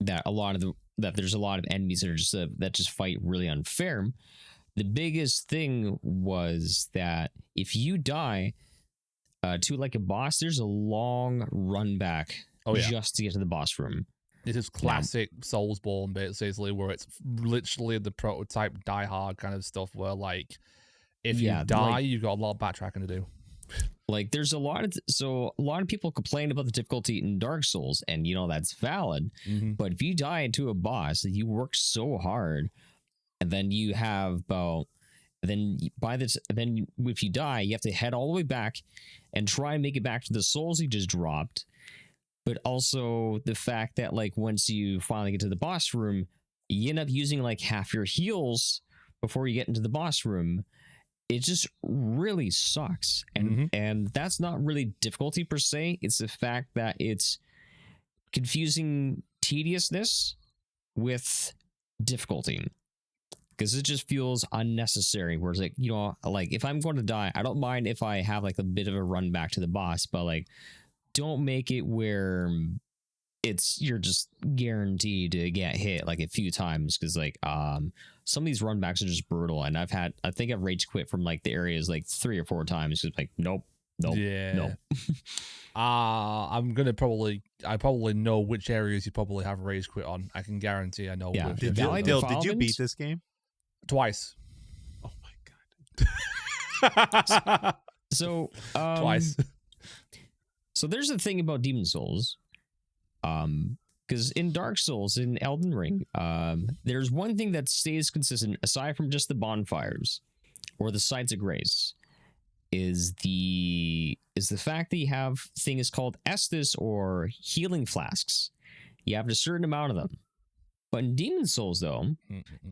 that there's a lot of enemies that are just that just fight really unfair. The biggest thing was that if you die to like a boss, there's a long run back just to get to the boss room. It is classic Soulsborne, basically, where it's literally the prototype Die Hard kind of stuff, where like if you die, you've got a lot of backtracking to do. Like there's a lot of people complain about the difficulty in Dark Souls, and that's valid. Mm-hmm. But if you die to a boss, you work so hard, and then you have if you die, you have to head all the way back and try and make it back to the souls you just dropped. But also the fact that like once you finally get to the boss room, you end up using like half your heals before you get into the boss room. It just really sucks. And that's not really difficulty per se. It's the fact that it's confusing tediousness with difficulty. Because it just feels unnecessary. Whereas like, like if I'm going to die, I don't mind if I have like a bit of a run back to the boss, but like don't make it where you're just guaranteed to get hit like a few times, because like some of these run backs are just brutal, and I think I've rage quit from like the areas like 3 or 4 times because like nope. I probably know which areas you probably have rage quit on. I can guarantee I know. Yeah. Did you beat this game? Twice. Oh my god. So twice. So there's a thing about Demon Souls, because in Dark Souls, in Elden Ring, there's one thing that stays consistent aside from just the bonfires or the sites of grace, is the fact that you have things called Estus or healing flasks. You have a certain amount of them, but in Demon Souls, though,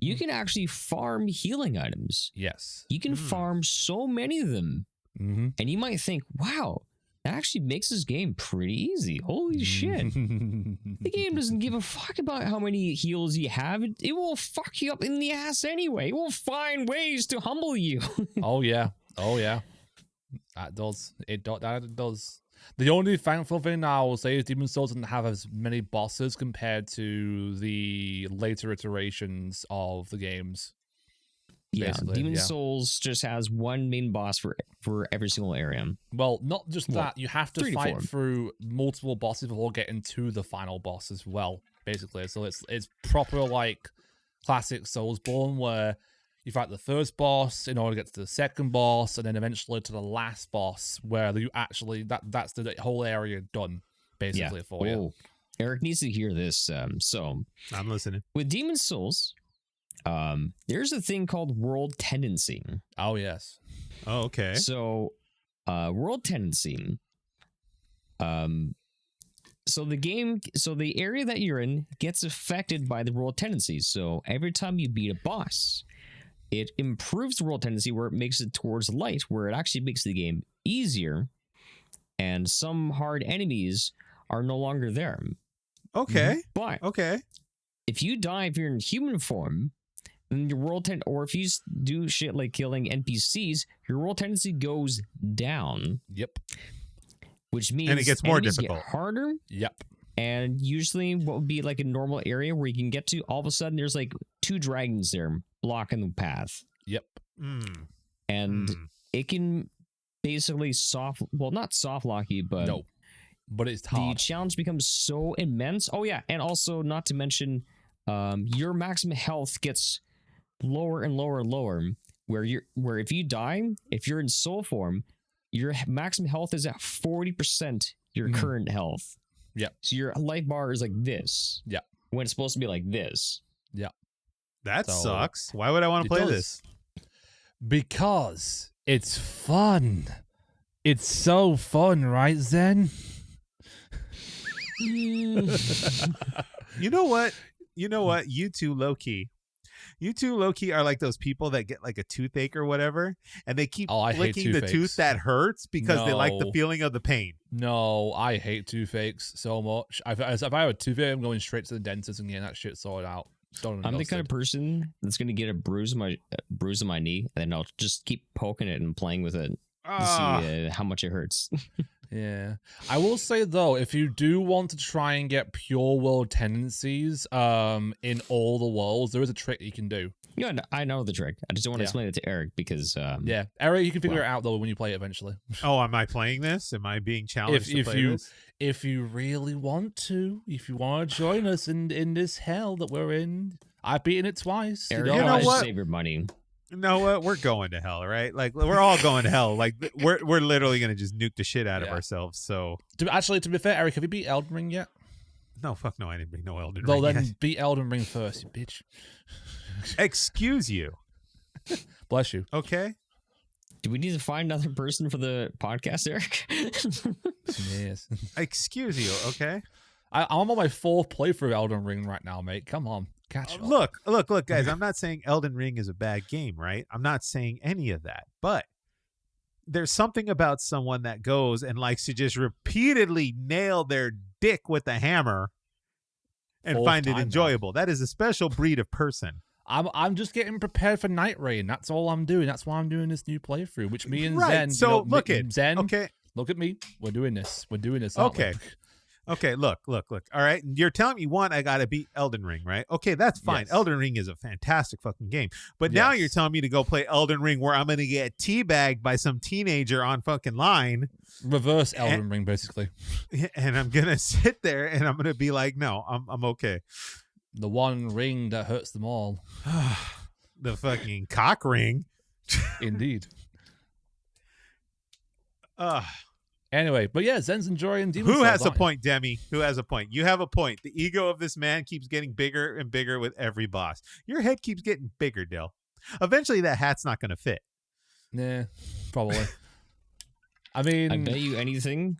you can actually farm healing items. Yes, you can farm so many of them, and you might think, wow. That actually makes this game pretty easy. Holy shit. The game doesn't give a fuck about how many heals you have. It will fuck you up in the ass anyway. It will find ways to humble you. Oh, yeah. That does. That does. The only thankful thing I will say is Demon Souls doesn't have as many bosses compared to the later iterations of the games. Yeah, Demon Souls just has one main boss for every single area. Well, not just that. You have to fight through multiple bosses before getting to the final boss as well, basically. So it's proper like classic Soulsborne, where you fight the first boss in order to get to the second boss, and then eventually to the last boss, where you actually that's the whole area done, basically, for you. Eric needs to hear this. So I'm listening. With Demon Souls, there's a thing called world tendency. Oh yes. Oh, okay. So world tendency, so the area that you're in gets affected by the world tendency. So every time you beat a boss, it improves the world tendency where it makes it towards light, where it actually makes the game easier, and some hard enemies are no longer there. Okay. But if you die, if you're in human form, then your world or if you do shit like killing NPCs, your world tendency goes down. Yep. Which means and it gets more difficult, get harder. Yep. And usually, what would be like a normal area where you can get to, all of a sudden, there's like 2 dragons there blocking the path. Yep. And it can basically soft. Well, not soft locky, but No, but it's the hard. challenge becomes so immense. Oh yeah, and also not to mention, your maximum health gets lower and lower and lower. Where if you die, if you're in soul form, your maximum health is at 40% your current health. Yeah. So your life bar is like this. Yeah. When it's supposed to be like this. Yeah. That sucks. Why would I want to play this? Because it's fun. It's so fun, right, Zen? You know what? You two low-key are like those people that get like a toothache or whatever, and they keep licking the tooth that hurts because they like the feeling of the pain. No, I hate toothaches so much. If I have a toothache, I'm going straight to the dentist and getting that shit sorted out. I'm the kind of person that's going to get a bruise on my knee, and then I'll just keep poking it and playing with it to see how much it hurts. Yeah. I will say, though, if you do want to try and get pure world tendencies in all the worlds, there is a trick you can do. Yeah, I know the trick. I just don't want to explain it to Eric because... yeah, Eric, you can figure it out, though, when you play it eventually. Oh, am I playing this? Am I being challenged to play this? If you really want to, if you want to join us in this hell that we're in, I've beaten it twice. Eric, you know what? Save your money. You know what? We're going to hell, right? Like, we're all going to hell. Like, we're literally going to just nuke the shit out of ourselves, so... To be fair, Eric, have you beat Elden Ring yet? No, fuck no, I didn't beat no Elden Ring Well, then yet. beat Elden Ring first, you bitch. Excuse you. Bless you. Okay. Do we need to find another person for the podcast, Eric? Yes. Excuse you, okay? I'm on my 4th playthrough of Elden Ring right now, mate. Come on. Catch up. Look, guys. I'm not saying Elden Ring is a bad game, right? I'm not saying any of that. But there's something about someone that goes and likes to just repeatedly nail their dick with a hammer and find it enjoyable. That is a special breed of person. I'm just getting prepared for Night Rain. That's all I'm doing. That's why I'm doing this new playthrough, which me and Zen. So Zen. Okay. Look at me. We're doing this. Okay. Okay, look. All right, you're telling me I got to beat Elden Ring, right? Okay, that's fine. Yes. Elden Ring is a fantastic fucking game. But now you're telling me to go play Elden Ring where I'm going to get teabagged by some teenager on fucking line. Reverse Elden Ring, basically. And I'm going to sit there and I'm going to be like, no, I'm okay. The one ring that hurts them all. The fucking cock ring. Indeed. Anyway, but yeah, Zen's enjoying Demon's Who has a point, Demi? Who has a point? You have a point. The ego of this man keeps getting bigger and bigger with every boss. Your head keeps getting bigger, Dil. Eventually, that hat's not going to fit. Nah, probably. I mean... I bet you anything,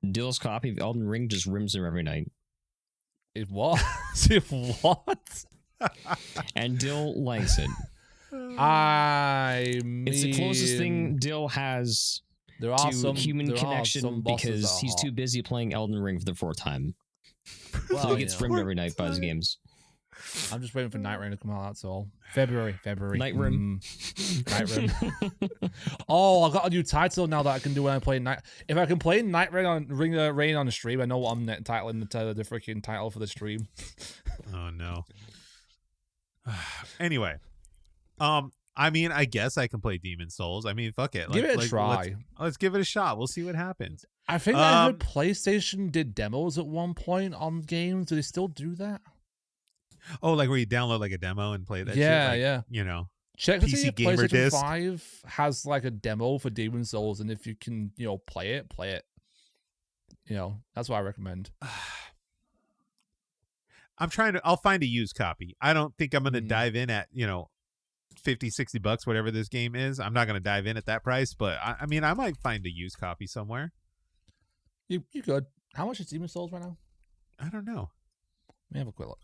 Dil's copy of Elden Ring just rims him every night. It was? It what? And Dil likes it. I mean... It's the closest thing Dil has... There are some human connection because he's too busy playing Elden Ring for the 4th time. Well, so he gets rimmed every night by his games. I'm just waiting for Night Rain to come out, that's all. February. Night Rim. Night Rim. Oh, I got a new title now that I can do when I play Night... If I can play Night Rain on Rain on the stream, I know what I'm titling the freaking title for the stream. Oh, no. Anyway. I mean, I guess I can play Demon Souls. I mean, fuck it. Give it a try. Let's give it a shot. We'll see what happens. I think I heard PlayStation did demos at one point on games. Do they still do that? Oh, like where you download like a demo and play that yeah, shit? Yeah. You know. Check to see PC if Gamer PlayStation Disc 5 has like a demo for Demon Souls, and if you can, play it. That's what I recommend. I'll find a used copy. I don't think I'm going to dive in at, $50-$60, whatever this game is. I'm not going to dive in at that price, but I mean, I might find a used copy somewhere. You could. How much is Demon Souls right now? I don't know. Let me have a quick look.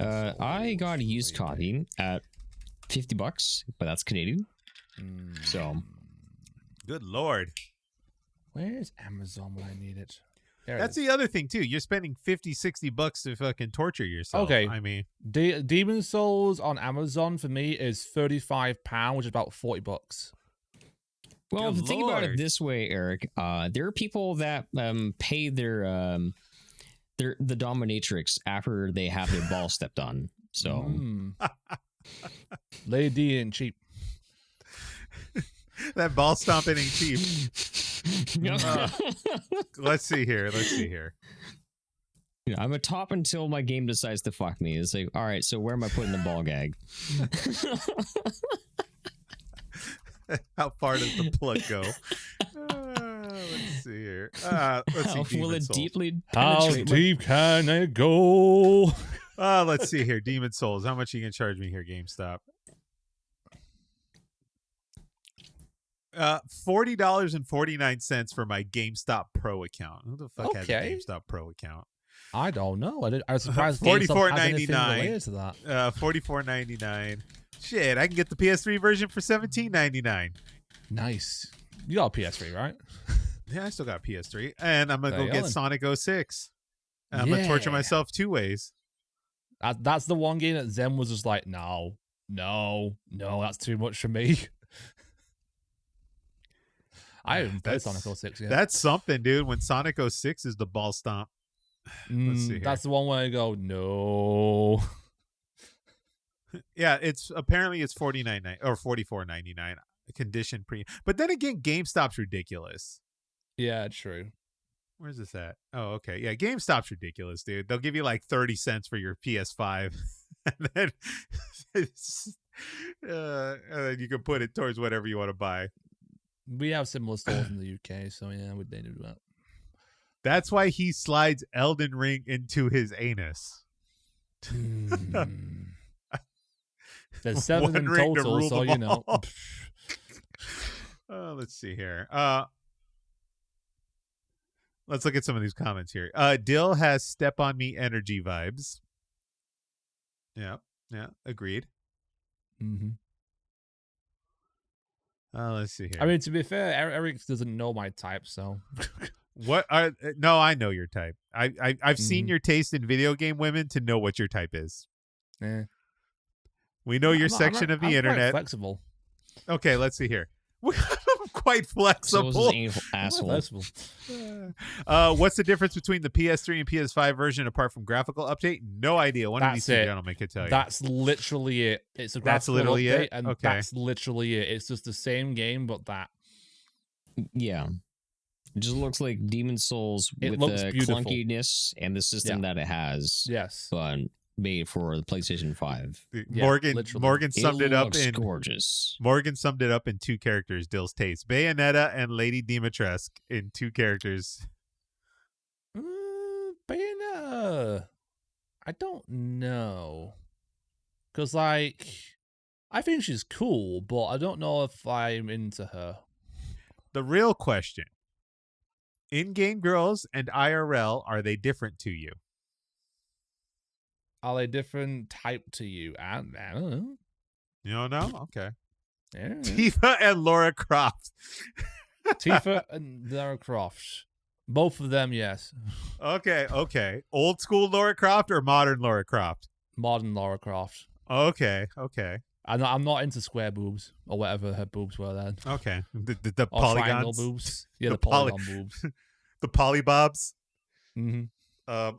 I got a used copy at $50, but that's Canadian. So, good Lord. Where's Amazon when I need it? That's the other thing too. You're spending $50-$60 to fucking torture yourself. Okay. I mean, Demon Souls on Amazon for me is £35, which is about $40. Well, if you think about it this way, Eric, there are people that pay the dominatrix after they have their ball stepped on. So, Lady ain't cheap. That ball stomping ain't cheap. Let's see here. I'm a top until my game decides to fuck me. It's like, all right, so where am I putting the ball gag? How far does the plug go? Let's see here. Let's see. Will it Souls. deeply How penetrate deep can it go? Let's see here. Demon Souls. How much are you gonna charge me here, GameStop? $40.49 for my GameStop Pro account. Who the fuck has a GameStop Pro account? I don't know. I was surprised. $44.99 to that. $44.99. Shit, I can get the PS3 version for $17.99. Nice. You got a PS3, right? Yeah, I still got PS3, and I'm gonna go get Sonic 06. And I'm gonna torture myself 2 ways. That's the one game that Zen was just like, no, that's too much for me. I haven't played Sonic 06 yet. That's something, dude. When Sonic 06 is the ball stomp. Let's see here. That's the one where I go, no. Yeah, it's $49.99 or $44.99 condition pre. But then again, GameStop's ridiculous. Yeah, true. Where's this at? Oh, okay. Yeah, GameStop's ridiculous, dude. They'll give you like 30 cents for your PS5, and then you can put it towards whatever you want to buy. We have similar stores in the UK, so yeah, they do that. That's why he slides Elden Ring into his anus. There's 7 in total, so you know. Let's see here. Let's look at some of these comments here. Dil has step on me energy vibes. Yeah, agreed. Mm-hmm. Let's see here. I mean, to be fair, Eric doesn't know my type, so. No, I know your type. I've seen your taste in video game women to know what your type is. Yeah. We know your section of the internet. Quite flexible. Okay, let's see here. Quite flexible. So asshole. What's the difference between the PS3 and PS5 version apart from graphical update? No idea. One of these two gentlemen could tell you. That's literally it. It's a graphical update, and okay. That's literally it. It's just the same game, but that. Yeah. It just looks like Demon Souls with the beautiful clunkiness and the system that it has. Yes. But made for the PlayStation 5. Morgan summed it up in gorgeous. Morgan summed it up in 2 characters, Dil's taste. Bayonetta and Lady Dimitrescu in 2 characters. Bayonetta. I don't know. Because, like, I think she's cool, but I don't know if I'm into her. The real question. In-game girls and IRL, are they different to you? Are they different type to you? I don't know. You don't know? Okay. Yeah. Tifa and Lara Croft. Tifa and Lara Croft. Both of them, yes. Okay. Old school Lara Croft or modern Lara Croft? Modern Lara Croft. Okay. I'm not into square boobs or whatever her boobs were then. Okay. The polygons. Boobs. Yeah, the polygon boobs. The polybobs. Mm-hmm.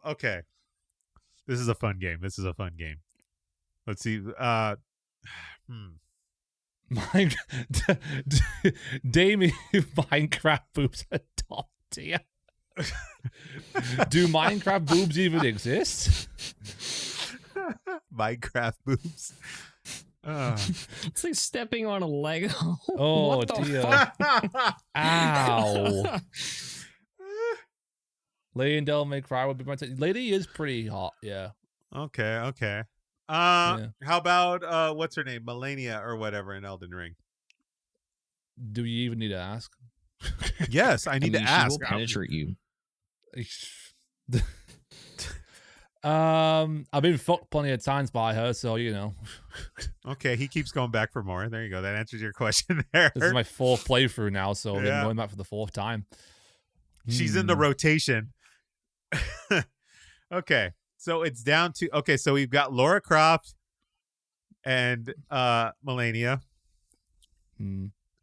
Okay. This is a fun game. Let's see. Damien Minecraft boobs are top tier. Do Minecraft boobs even exist? Minecraft boobs. It's like stepping on a Lego. Oh dear. Ow. Lady and Devil May Cry would be my Lady is pretty hot, yeah. Okay. How about what's her name? Melania or whatever in Elden Ring. Do you even need to ask? Yes, I need to ask. She will penetrate you. I've been fucked plenty of times by her, so you know. Okay, he keeps going back for more. There you go. That answers your question there. This is my 4th playthrough now, so I'm going back for the 4th time. She's in the rotation. Okay, so it's down to so we've got Lara Croft and Melania.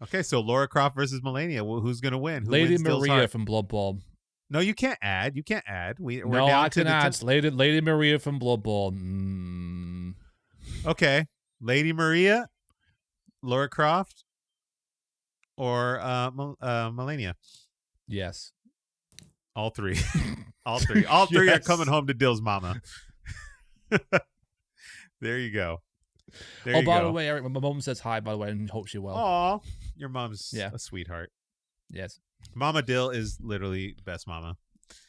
Okay, so Lara Croft versus Melania. Well, who's gonna win? Lady Maria from Bloodborne. No, you can't add. We're no, down I can add Lady Maria from Bloodborne. Okay, Lady Maria, Lara Croft. or Melania? Yes. All three. All three. All three are coming home to Dil's mama. There you go. There you by go. the way, Eric, my mom says hi, by the way, and hopes you're well. Aw, your mom's a sweetheart. Yes. Mama Dil is literally best mama.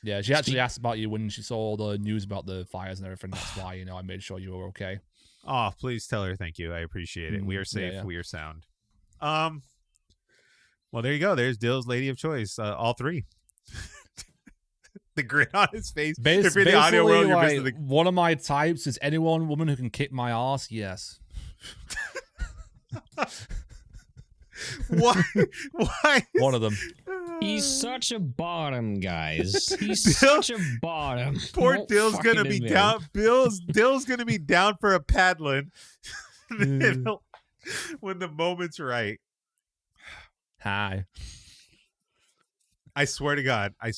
Yeah, she actually asked about you when she saw all the news about the fires and everything. That's why, I made sure you were okay. Oh, please tell her thank you. I appreciate it. We are safe. Yeah. We are sound. Well, there you go. There's Dil's lady of choice. All three. The grin on his face. If you're in the audio world, you're missing the... One of my types is any woman who can kick my ass. Yes. Why? One of them. He's such a bottom, guys. He's such a bottom. Poor Dil's gonna be down. Dil's gonna be down for a paddling when the moment's right. Hi. I swear to God. I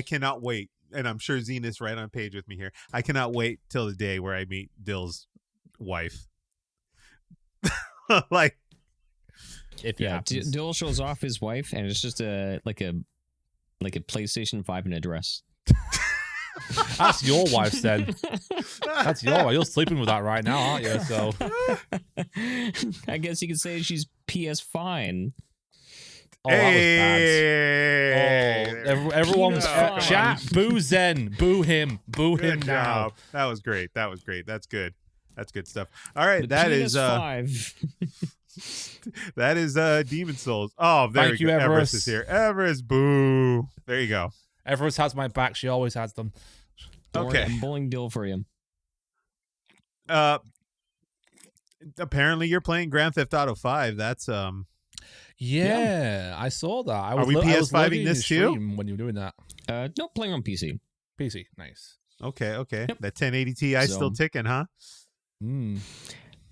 cannot wait. And I'm sure Zenith's right on page with me here. I cannot wait till the day where I meet Dil's wife. Like, Dil shows off his wife, and it's just a PlayStation 5 in a dress. That's your wife, then. That's your wife. You're sleeping with that right now, aren't you? So, I guess you could say she's PS fine. Oh, that was bad. Oh, everyone's chat. Boo Zen. Boo him. Boo him now. That was great. That's good. That's good stuff. All right, that is 5. That is Demon Souls. Oh, there we go. Everest is here. Everest, boo. There you go. Everest has my back. She always has them. Okay. I'm bullying Dil for you. Apparently you're playing Grand Theft Auto 5. That's Yeah, I saw that. Are we PS5ing this too? When you were doing that? No, playing on PC. PC, nice. Okay. Yep. That 1080 Ti still ticking, huh?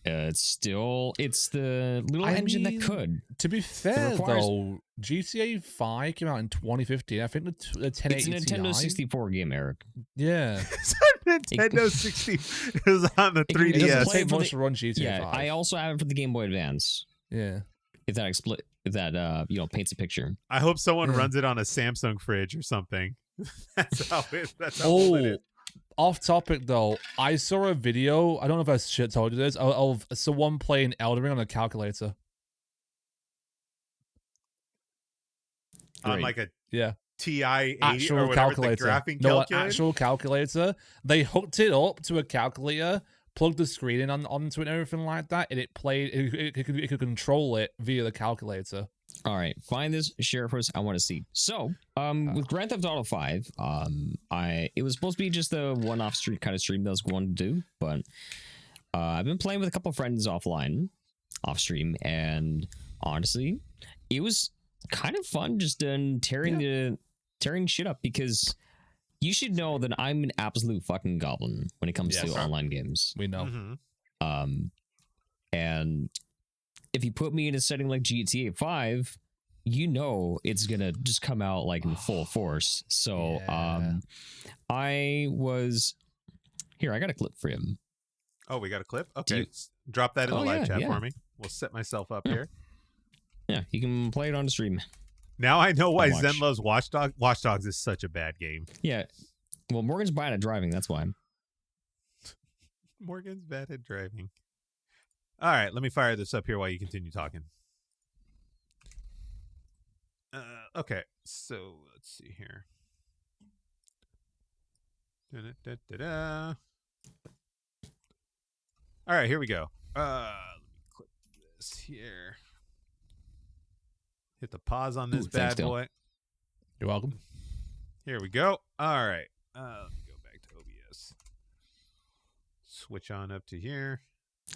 It's the little engine that could. To be fair, though, GTA 5 came out in 2015. I think the 1080 It's a Nintendo 64 game, Eric. Yeah. It's a Nintendo 60. It was on the 3DS. It doesn't take much to run GTA 5. I also have it for the Game Boy Advance. Yeah. If that paints a picture. I hope someone runs it on a Samsung fridge or something. That's how it is. Off topic though, I saw a video. I don't know if I told you this of someone playing Elden Ring on a calculator. On like a TI 80 actual or whatever, calculator. the graphing no, calculator? An actual calculator. They hooked it up to a calculator, plugged the screen in onto it and everything like that, and it played. It could control it via the calculator. All right, find this, share it first. I want to see. So, with Grand Theft Auto 5, it was supposed to be just a one-off stream that I was going to do, but I've been playing with a couple of friends off stream, and honestly, it was kind of fun just tearing shit up, because you should know that I'm an absolute fucking goblin when it comes to online games. We know. Mm-hmm. And if you put me in a setting like GTA 5, it's gonna just come out like in full force. So I got a clip for him. Oh, we got a clip? Okay. Drop that in the live chat for me. We'll set myself up here. Yeah, you can play it on the stream. Now I know why Zen loves Watch Dogs. Watch Dogs is such a bad game. Yeah. Well, Morgan's bad at driving, that's why. Morgan's bad at driving. All right, let me fire this up here while you continue talking. Okay, so let's see here. Da-da-da-da-da. All right, here we go. Let me click this here. Hit the pause on this bad boy. You're welcome. Here we go. All right. Let me go back to OBS. Switch on up to here.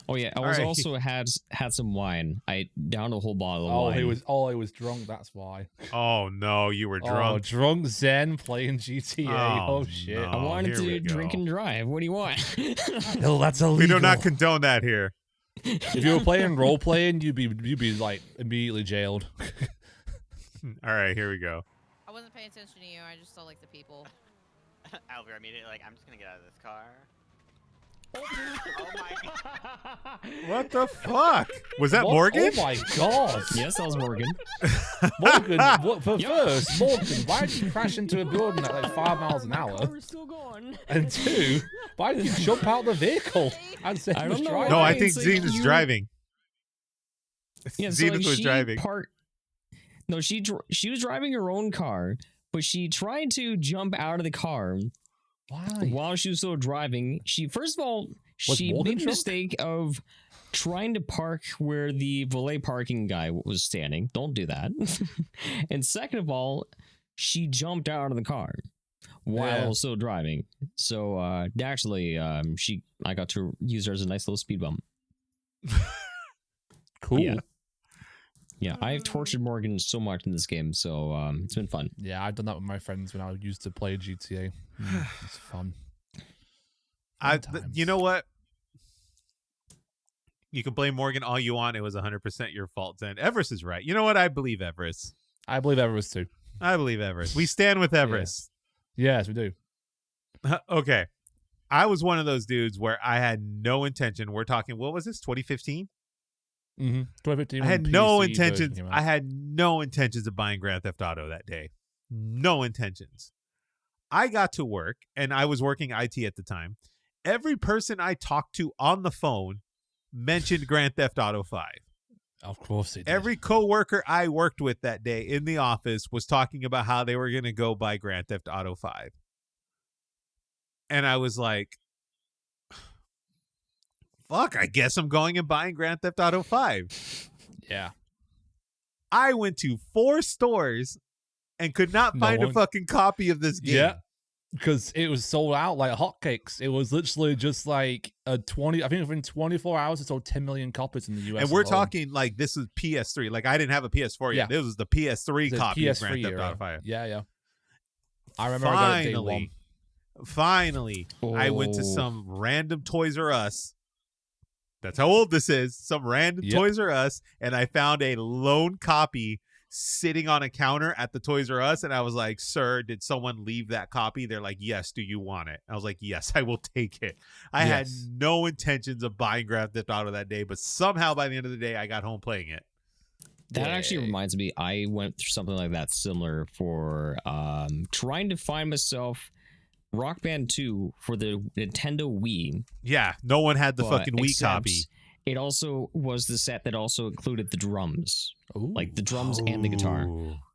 Oh yeah, I also had some wine. I downed a whole bottle of wine. He was drunk. That's why. Oh no, you were drunk. Oh, drunk Zen playing GTA. Oh shit! No. I wanted to drink and drive. What do you want? No, that's illegal. We do not condone that here. If you were playing role playing, you'd be like immediately jailed. All right, here we go. I wasn't paying attention to you. I just saw like the people. Albert immediately I'm just gonna get out of this car. Oh my god. What the fuck? Was that Morgan? Oh my god. Yes, that was Morgan. Morgan, first, Morgan, why did you crash into a building at like 5 miles an hour? We're still going. And 2, why did you jump out of the vehicle? And say I don't know. driving? No, I It's think like Zenith's you- driving. Yeah, so Zenith was driving. No, she was driving her own car, but she tried to jump out of the car Why? while she was still driving. First of all, Was she Morgan made the drunk? mistake of trying to park where the valet parking guy was standing. Don't do that. And second of all, she jumped out of the car while still driving. So actually, I got to use her as a nice little speed bump. Cool. Yeah, I've tortured Morgan so much in this game, so it's been fun. Yeah, I've done that with my friends when I used to play GTA. It's fun. You know what? You can blame Morgan all you want. It was 100% your fault, Zen. Everest is right. You know what? I believe Everest. I believe Everest too. I believe Everest. We stand with Everest. Yes, we do. Okay. I was one of those dudes where I had no intention. We're talking, what was this? 2015? 2015. I had when no PC version intentions. came out. I had no intentions of buying Grand Theft Auto that day. No intentions. I got to work, and I was working IT at the time. Every person I talked to on the phone mentioned Grand Theft Auto 5. Of course they did. Every coworker I worked with that day in the office was talking about how they were going to go buy Grand Theft Auto 5. And I was like, fuck, I guess I'm going and buying Grand Theft Auto 5. Yeah. I went to 4 stores and could not find a fucking copy of this game. Yeah. Because it was sold out like hotcakes. It was literally just like I think within 24 hours it sold 10 million copies in the US. And we're alone. talking like this is PS3. Like I didn't have a PS4 yet. Yeah. This was the PS3 The copy of PS3 Grand Theft era. Auto 5. Yeah. I remember I got it day one. Finally, I went to some random Toys R Us. That's how old this is. Some random Toys R Us, and I found a lone copy sitting on a counter at the Toys R Us, and I was like, "Sir, did someone leave that copy?" They're like, "Yes, do you want it?" I was like, "Yes, I will take it." I had no intentions of buying Grand Theft Auto that day, but somehow by the end of the day, I got home playing it. That actually reminds me, I went through something like that similar for trying to find myself Rock Band 2 for the Nintendo Wii. Yeah, no one had the fucking Wii copy. It also was the set that also included the drums. Like the drums and the guitar.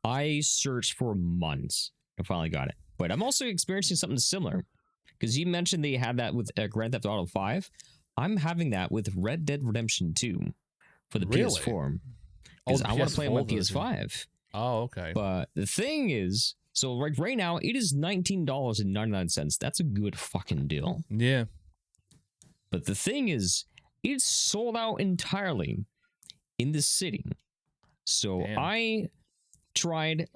I searched for months and finally got it. But I'm also experiencing something similar. Because you mentioned they had that with Grand Theft Auto 5. I'm having that with Red Dead Redemption 2 for the PS4. Because I want to play on my PS5. Oh, okay. But the thing is, so like right now, it is $19.99. That's a good fucking deal. Yeah. But the thing is, it's sold out entirely in the city. So Damn. I went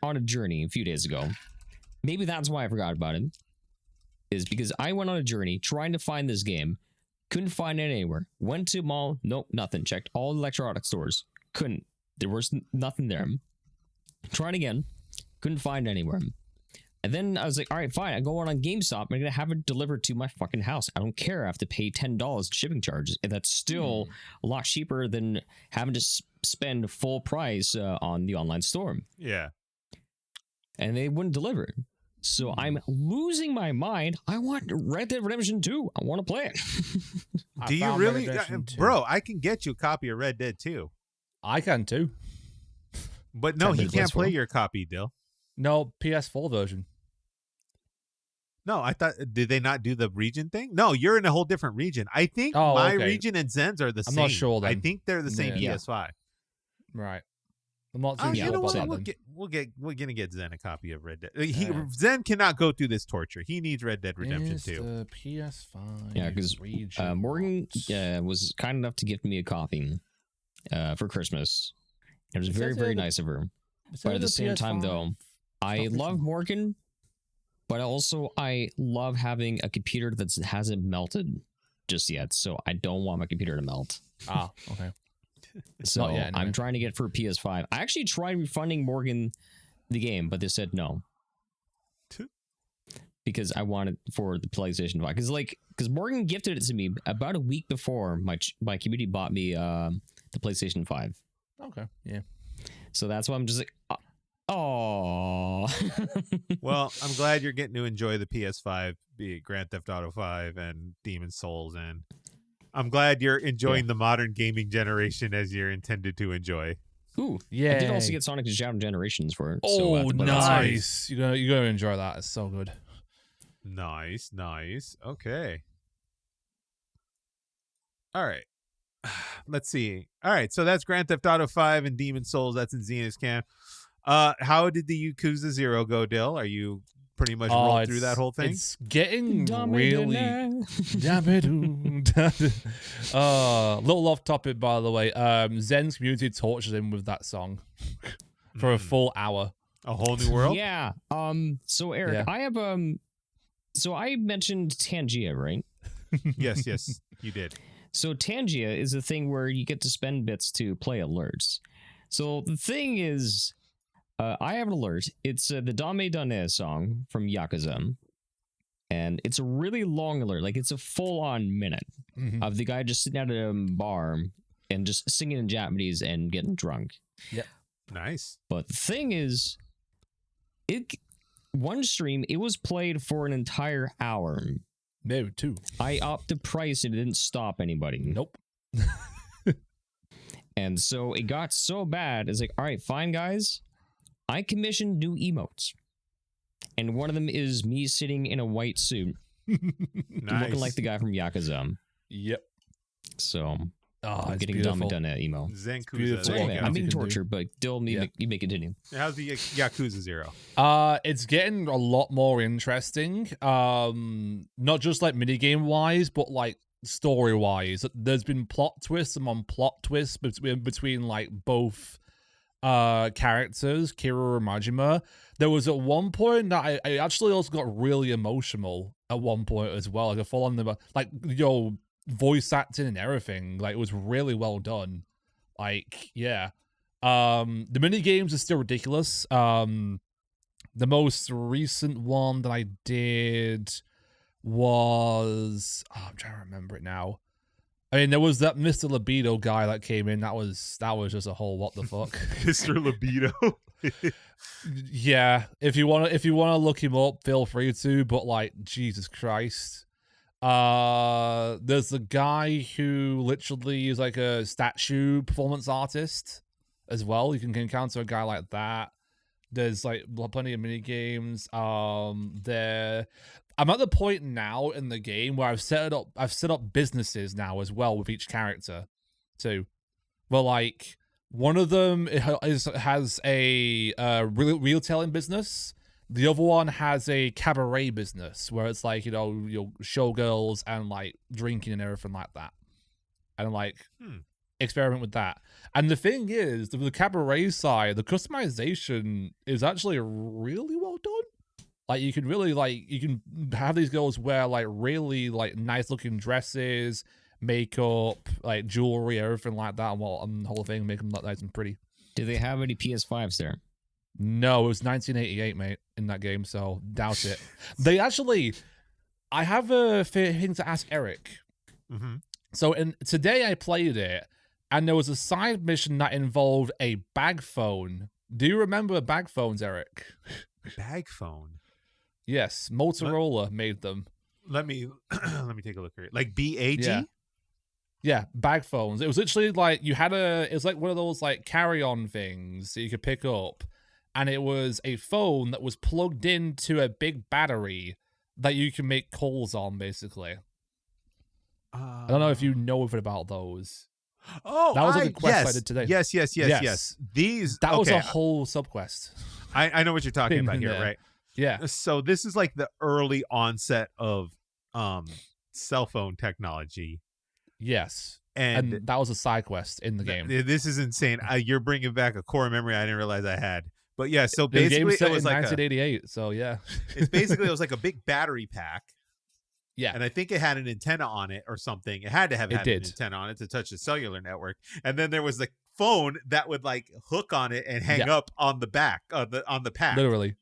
on a journey a few days ago. Maybe that's why I forgot about it. Is because I went on a journey trying to find this game. Couldn't find it anywhere. Went to mall. Nope, nothing. Checked all the electronic stores. Couldn't. There was nothing there. Tried again. Couldn't find it anywhere. And then I was like, all right, fine. I go on GameStop. I'm going to have it delivered to my fucking house. I don't care. I have to pay $10 shipping charges. And that's still a lot cheaper than having to spend full price on the online store. Yeah. And they wouldn't deliver it. So I'm losing my mind. I want Red Dead Redemption 2. I want to play it. Do you really? Bro, I can get you a copy of Red Dead 2. I can too. But no, he can't play your copy, Dil. No, PS4 version. No, I thought, did they not do the region thing? No, you're in a whole different region. I think my region and Zen's are the same. I'm not sure then. I think they're the same PS5. Right. I'm not too sure about that then. We're gonna get Zen a copy of Red Dead. Zen cannot go through this torture. He needs Red Dead Redemption 2. The PS5. Yeah, because Morgan was kind enough to give me a copy for Christmas. It was very, very nice of her. But at the same time, though, I love Morgan, but also I love having a computer that hasn't melted just yet. So I don't want my computer to melt. Ah, okay. So anyway. I'm trying to get for PS5. I actually tried refunding Morgan the game, but they said no. because I want it for the PlayStation 5. Because Morgan gifted it to me about a week before my community bought me the PlayStation 5. Okay, yeah. So that's why I'm just like, oh. Well, I'm glad you're getting to enjoy the PS5, be it Grand Theft Auto 5 and Demon's Souls, and I'm glad you're enjoying the modern gaming generation as you're intended to enjoy. Ooh, yeah. I did also get Sonic Shadow Generations for it. Oh, so nice! You're gonna enjoy that. It's so good. Nice. Okay. All right. Let's see. All right, so that's Grand Theft Auto 5 and Demon's Souls. That's in Zenith's camp. How did the Yakuza 0 go, Dil? Are you pretty much rolled through that whole thing? It's getting really little off topic, by the way. Zen's community tortured him with that song for a full hour. A Whole New World? Yeah. So Eric, I have so I mentioned Tangia, right? Yes, you did. So Tangia is a thing where you get to spend bits to play alerts. So the thing is, I have an alert. It's the Dame Dane song from Yakuza. And it's a really long alert. Like, it's a full-on minute of the guy just sitting at a bar and just singing in Japanese and getting drunk. Yep. Nice. But the thing is, one stream, it was played for an entire hour. No, 2. I upped the price and it didn't stop anybody. Nope. And so it got so bad, it's like, all right, fine, guys. I commissioned new emotes. And one of them is me sitting in a white suit. Looking like the guy from Yakuza. Yep. So, I'm getting dumb and done that emo. Zenkuza. So anyway, I'm being tortured, but Dil, you may continue. How's the Yakuza 0? It's getting a lot more interesting. Not just like minigame wise, but like story wise. There's been plot twists among plot twists between like both characters, Kira and Majima. There was at one point that I actually also got really emotional at one point as well. Like a full on like voice acting and everything. Like, it was really well done. Like, yeah. The mini games are still ridiculous. The most recent one that I did was I'm trying to remember it now. I mean, there was that Mr. Libido guy that came in. That was just a whole what the fuck. Mr. Libido. Yeah, if you wanna look him up, feel free to. But like, Jesus Christ. There's a guy who literally is like a statue performance artist as well. You can encounter a guy like that. There's like plenty of mini games. I'm at the point now in the game where I've set up businesses now as well with each character too. Well, like one of them has a retailing business. The other one has a cabaret business where it's like, showgirls and like drinking and everything like that. And like experiment with that. And the thing is, the cabaret side, the customization is actually really well done. Like, you can really you can have these girls wear like really like nice looking dresses, makeup, like jewelry, everything like that, and the whole thing, make them look nice and pretty. Do they have any PS5s there? No, it was 1988, mate, in that game, so doubt it. They actually, I have a thing to ask Eric. Mm-hmm. So today I played it, and there was a side mission that involved a bag phone. Do you remember bag phones, Eric? Bag phone? Yes, Motorola made them. Let me take a look here. Like BAG? Yeah, bag phones. It was literally like it was like one of those like carry-on things that you could pick up. And it was a phone that was plugged into a big battery that you can make calls on, basically. I don't know if you know anything about those. Oh, that was like a quest I did today. Yes. That was a whole subquest. I know what you're talking about here, right? Yeah. So this is like the early onset of cell phone technology. Yes. And that was a side quest in the game. This is insane. You're bringing back a core memory I didn't realize I had. But yeah, so basically it was like 1988. So yeah, it was like a big battery pack. Yeah, and I think it had an antenna on it or something. It had to have an antenna on it to touch the cellular network. And then there was the phone that would like hook on it and hang up on the back on the pack. Literally.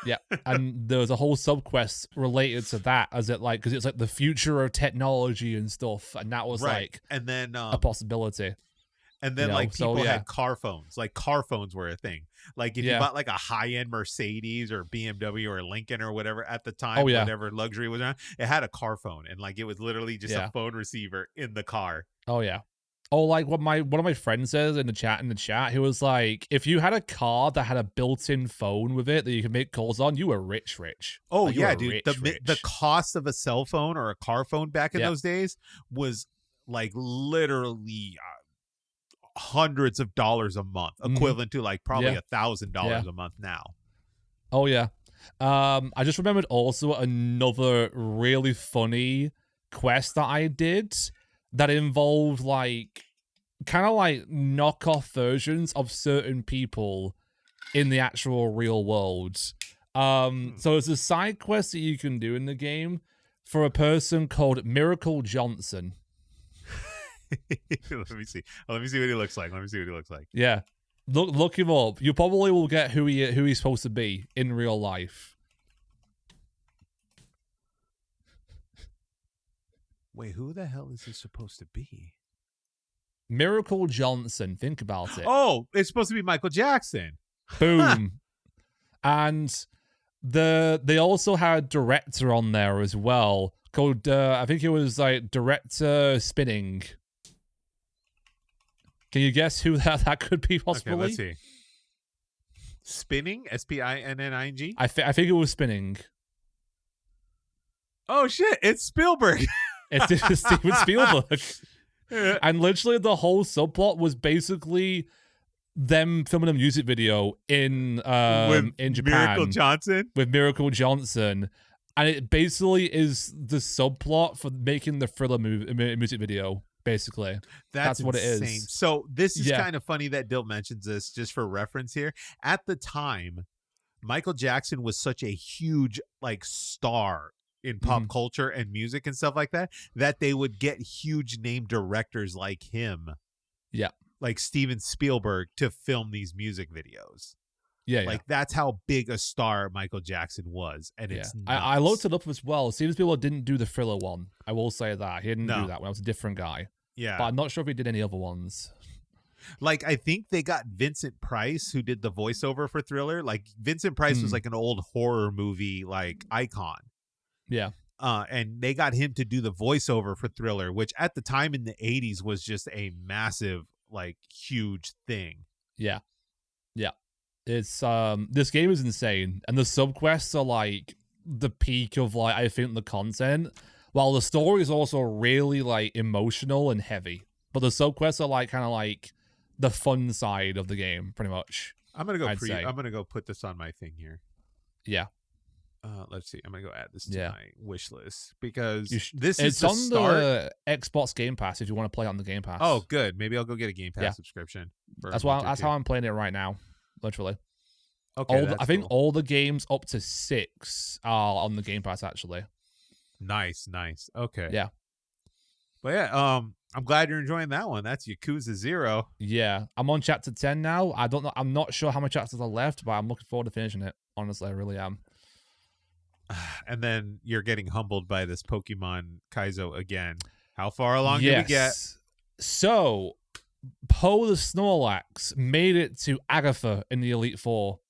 Yeah, and there was a whole subquest related to that, as it like, because it's like the future of technology and stuff, and that was like, and then a possibility. And then like people had car phones. Like car phones were a thing. Like if you bought like a high-end Mercedes or BMW or Lincoln or whatever at the time, whatever luxury was around, it had a car phone, and like it was literally just a phone receiver in the car. Oh yeah. Oh, like what one of my friends says in the chat, he was like, if you had a car that had a built-in phone with it that you could make calls on, you were rich. Oh like, yeah, dude. The cost of a cell phone or a car phone back in those days was like literally hundreds of dollars a month, equivalent to like probably $1,000 a month now. Oh yeah. I just remembered also another really funny quest that I did that involved like kind of like knockoff versions of certain people in the actual real world. So it's a side quest that you can do in the game for a person called Miracle Johnson. Let me see what he looks like. Yeah. Look him up. You probably will get who he's supposed to be in real life. Wait, who the hell is he supposed to be? Miracle Johnson. Think about it. Oh, it's supposed to be Michael Jackson. Boom. And they also had a director on there as well called, I think it was like Director Spinning. Can you guess who that could be possibly? Okay, let's see. Spinning? Spinning? I think it was Spinning. Oh shit, it's Spielberg. It's Steven Spielberg. And literally the whole subplot was basically them filming a music video in Japan. With Miracle Johnson. And it basically is the subplot for making the Thriller music video, basically. That's what it is. So this is kind of funny that Dil mentions this just for reference here. At the time, Michael Jackson was such a huge like star in pop culture and music and stuff like that, that they would get huge name directors like him. Yeah. Like Steven Spielberg to film these music videos. Yeah. Like that's how big a star Michael Jackson was. And it's nuts. I looked it up as well. Steven Spielberg didn't do the Thriller one. I will say that. He didn't do that one. I was a different guy. Yeah. But I'm not sure if he did any other ones. Like, I think they got Vincent Price, who did the voiceover for Thriller. Like, Vincent Price was like an old horror movie, like, icon. Yeah. And they got him to do the voiceover for Thriller, which at the time in the 80s was just a massive, like, huge thing. Yeah. Yeah. It's, this game is insane. And the subquests are, like, the peak of, like, I think the content. While the story is also really, like, emotional and heavy. But the subquests are, like, kind of, like, the fun side of the game, pretty much. I'm gonna go put this on my thing here. Yeah. Let's see. I'm gonna go add this to my wish list because this is the start. The Xbox Game Pass if you want to play on the Game Pass. Oh, good. Maybe I'll go get a Game Pass subscription. That's how I'm playing it right now, literally. Okay. I think all the games up to 6 are on the Game Pass actually. Nice. Okay. Yeah. But yeah, I'm glad you're enjoying that one. That's Yakuza 0. Yeah, I'm on chapter 10 now. I don't know. I'm not sure how many chapters are left, but I'm looking forward to finishing it. Honestly, I really am. And then you're getting humbled by this Pokemon Kaizo again. How far along did we get? So, Poe the Snorlax made it to Agatha in the Elite Four.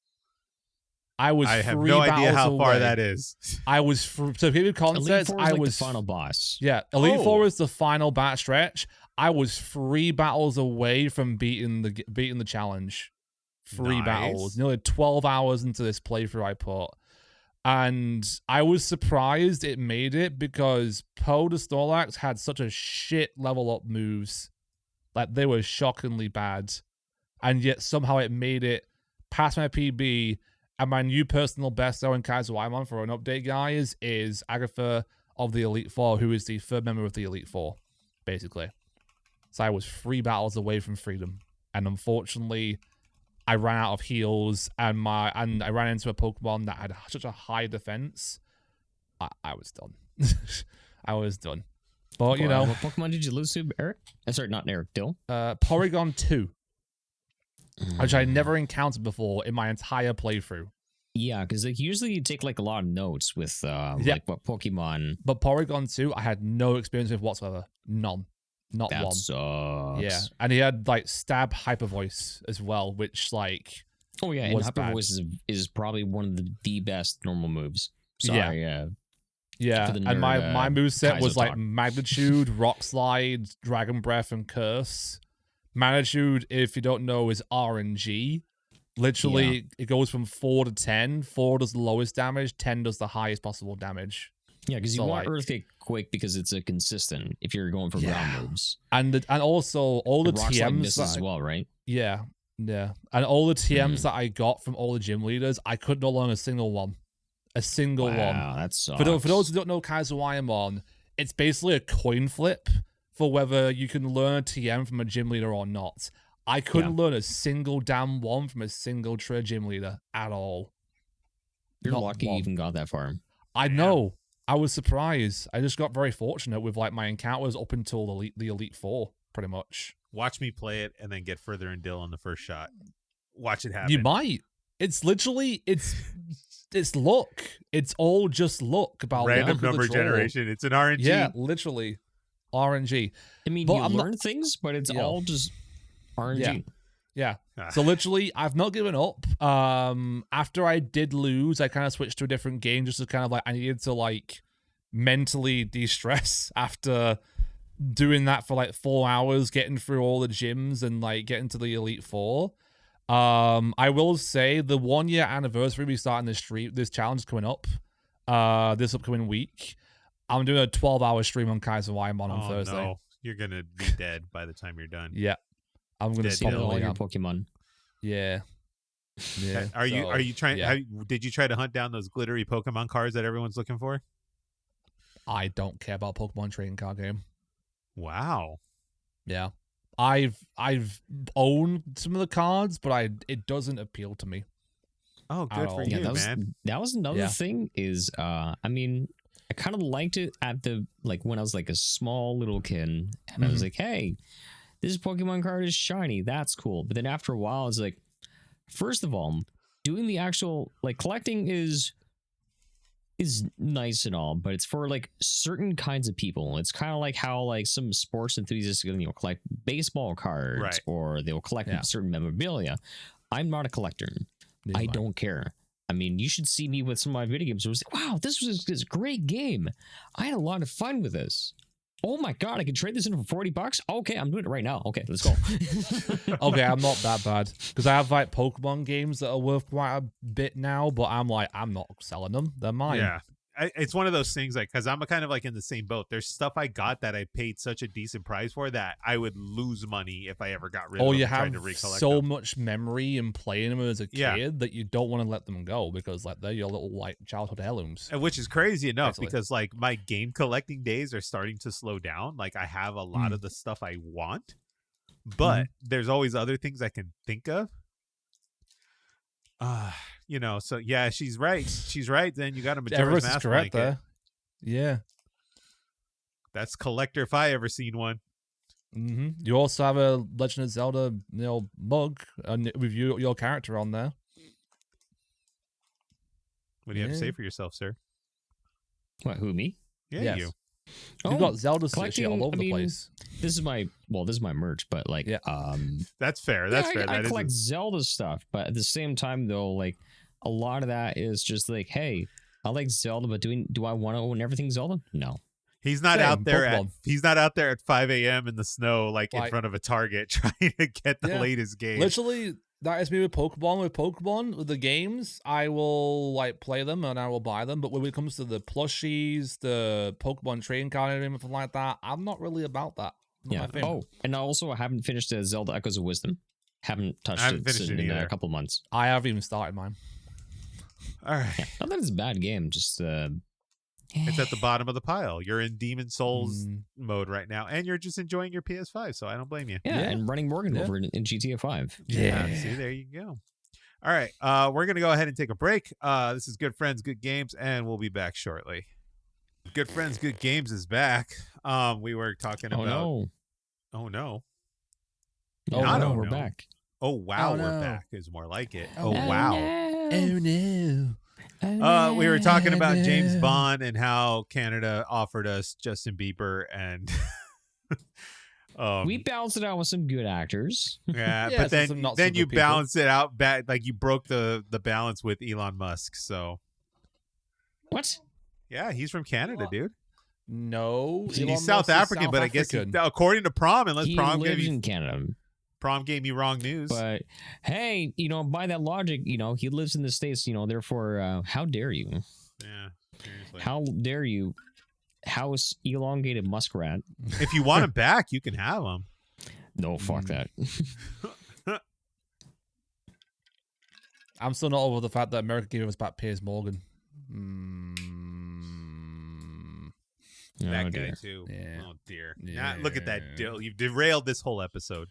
I have no idea how far that is. I was so to give you context, I was the final boss. Yeah, Elite Four is the final backstretch. I was 3 battles away from beating the challenge. 3 battles, nearly 12 hours into this playthrough I put. And I was surprised it made it because Poe the Snorlax had such a shit level up moves. Like, they were shockingly bad. And yet somehow it made it past my PB. And my new personal best though in Kaizo I'm on for an update, guys, is Agatha of the Elite Four, who is the 3rd member of the Elite Four, basically. So I was 3 battles away from freedom. And unfortunately, I ran out of heals, and I ran into a Pokemon that had such a high defense. I was done. I was done. But you know, what Pokemon did you lose to, Eric? Sorry, not Eric. Dill. Porygon 2, which I never encountered before in my entire playthrough. Yeah, because like usually you take like a lot of notes with like what Pokemon. But Porygon 2, I had no experience with whatsoever. None. Not that one. Sucks. Yeah. And he had like stab hyper voice as well, which like Oh yeah, and hyper voice is probably one of the best normal moves. Sorry, yeah. Yeah. And my moveset was like Magnitude, Rock Slide, Dragon Breath, and Curse. Magnitude, if you don't know, is RNG. Literally, it goes from 4 to 10. 4 does the lowest damage, 10 does the highest possible damage. Yeah, because you want Earthquake Quake because it's a consistent if you're going for ground moves. And also all the TMs misses as well, right? Yeah. And all the TMs that I got from all the gym leaders, I couldn't along a single one. A single one. Wow, that sucks. For those who don't know Kaiserwayamon, it's basically a coin flip for whether you can learn a TM from a gym leader or not. I couldn't learn a single damn one from a single gym leader at all. You're lucky you even got that far. I know. I was surprised. I just got very fortunate with like my encounters up until the Elite Four, pretty much. Watch me play it and then get further in Dil on the first shot. Watch it happen. You might. It's literally it's luck. It's all just luck about random number generation. It's an RNG. Yeah, literally RNG. I mean, you learn things, but it's all just RNG. Yeah. So literally, I've not given up. After I did lose, I kind of switched to a different game just to kind of like I needed to like mentally de-stress after doing that for like 4 hours, getting through all the gyms and like getting to the Elite Four. I will say the 1 year anniversary we starting this challenge is coming up. This upcoming week. I'm doing a 12-hour stream on Kaiserwayamon on Thursday. No. You're gonna be dead by the time you're done. Yeah. I'm gonna see all your Pokemon. Yeah. Are you trying? Did you try to hunt down those glittery Pokemon cards that everyone's looking for? I don't care about Pokemon trading card game. Wow. Yeah. I've owned some of the cards, but it doesn't appeal to me. Oh, good for you, man. That was another thing. Is I mean, I kind of liked it at the when I was like a small little kid, and I was like, hey. This Pokemon card is shiny. That's cool. But then after a while, it's like, first of all, doing the actual collecting is nice and all, but it's for certain kinds of people. It's kind of like how some sports enthusiasts collect baseball cards or they'll collect certain memorabilia. I'm not a collector. I don't care. I mean, you should see me with some of my video games. It was like, wow, this was a great game. I had a lot of fun with this. Oh my god, I can trade this in for $40? Okay, I'm doing it right now. Okay, let's go. Okay, I'm not that bad. Because I have Pokemon games that are worth quite a bit now, but I'm not selling them. They're mine. Yeah. It's one of those things because I'm kind of in the same boat. There's stuff I got that I paid such a decent price for that I would lose money if I ever got rid of them. You have so much memory in playing them as a kid that you don't want to let them go because they're your little childhood heirlooms. And which is crazy enough because my game collecting days are starting to slow down. I have a lot of the stuff I want, but there's always other things I can think of. So yeah, she's right. She's right. Then you got a Majora's Mask correct there. Yeah, that's collector if I ever seen one. You also have a Legend of Zelda, mug with your character on there. What do you have to say for yourself, sir? What? Who, me? Yeah, yes. You. You've got Zelda collecting all over the place. This is my merch, but that's fair. That's fair. I collect Zelda stuff, but at the same time though, a lot of that is just hey, I like Zelda, but do I want to own everything Zelda? No. He's not out there. He's not out there at 5 a.m. in the snow, in front of a Target, trying to get the latest game. Literally, that is me with Pokemon. With the games, I will play them and I will buy them. But when it comes to the plushies, the Pokemon trading card, and anything like that, I'm not really about that. Yeah. Oh, and also I haven't finished Zelda Echoes of Wisdom. Haven't touched it in a couple months. I haven't even started mine. All right. Yeah, not that it's a bad game, just it's at the bottom of the pile. You're in Demon Souls mode right now, and you're just enjoying your PS5, so I don't blame you. Yeah, and running Morgan over in GTA 5. Yeah, see, there you go. All right, we're going to go ahead and take a break. This is Good Friends, Good Games, and we'll be back shortly. Good Friends, Good Games is back. We were talking about... Oh, no. We're back. Oh, wow, we're back is more like it. Oh, wow. No. no. Oh no. We were talking about James Bond and how Canada offered us Justin Bieber and we balanced it out with some good actors. yeah, Yeah, but so some then not so you good people. balance it out back, like you broke the balance with Elon Musk. So What? yeah, he's from Canada, dude. No, He's Elon South Musk is African, South but I guess African. according to Prom, unless He Prom lives in Canada. Prom gave me wrong news. But hey, by that logic, he lives in the States, therefore, how dare you? Yeah, seriously. How dare you house elongated muskrat? If you want him back, you can have him. No, fuck that. I'm still not over the fact that America gave us back Piers Morgan. That Oh, guy dear. too. Yeah. Oh dear. Yeah. Look at that, Dill. You've derailed this whole episode.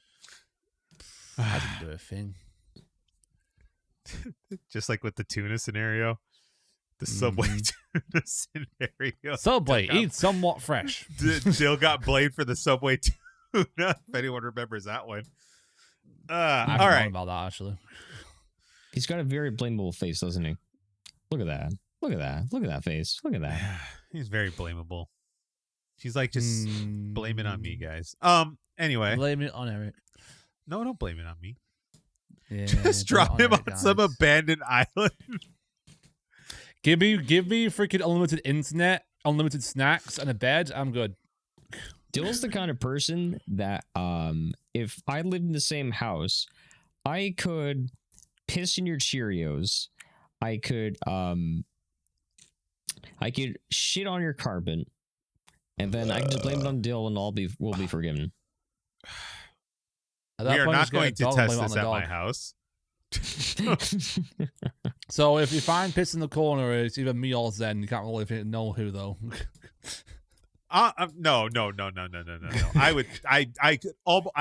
I didn't do a thing. Just like with the tuna scenario. The Subway tuna scenario. Subway, eat somewhat fresh. Dill got blamed for the Subway tuna, if anyone remembers that one. I all right. about that, actually. He's got a very blamable face, doesn't he? Look at that. Look at that. Look at that face. Look at that. He's very blamable. She's like, just blame it on me, guys. Anyway. Blame it on Eric. No, don't blame it on me. Yeah, Just drop him on some abandoned island. Give me freaking unlimited internet, unlimited snacks, and a bed. I'm good. Dill's the kind of person that if I lived in the same house, I could piss in your Cheerios. I could shit on your carpet, and then I can just blame it on Dill, and we'll be forgiven. We are not going to test this at my house. So if you find piss in the corner, it's either me or Zen. You can't really know who though. No. I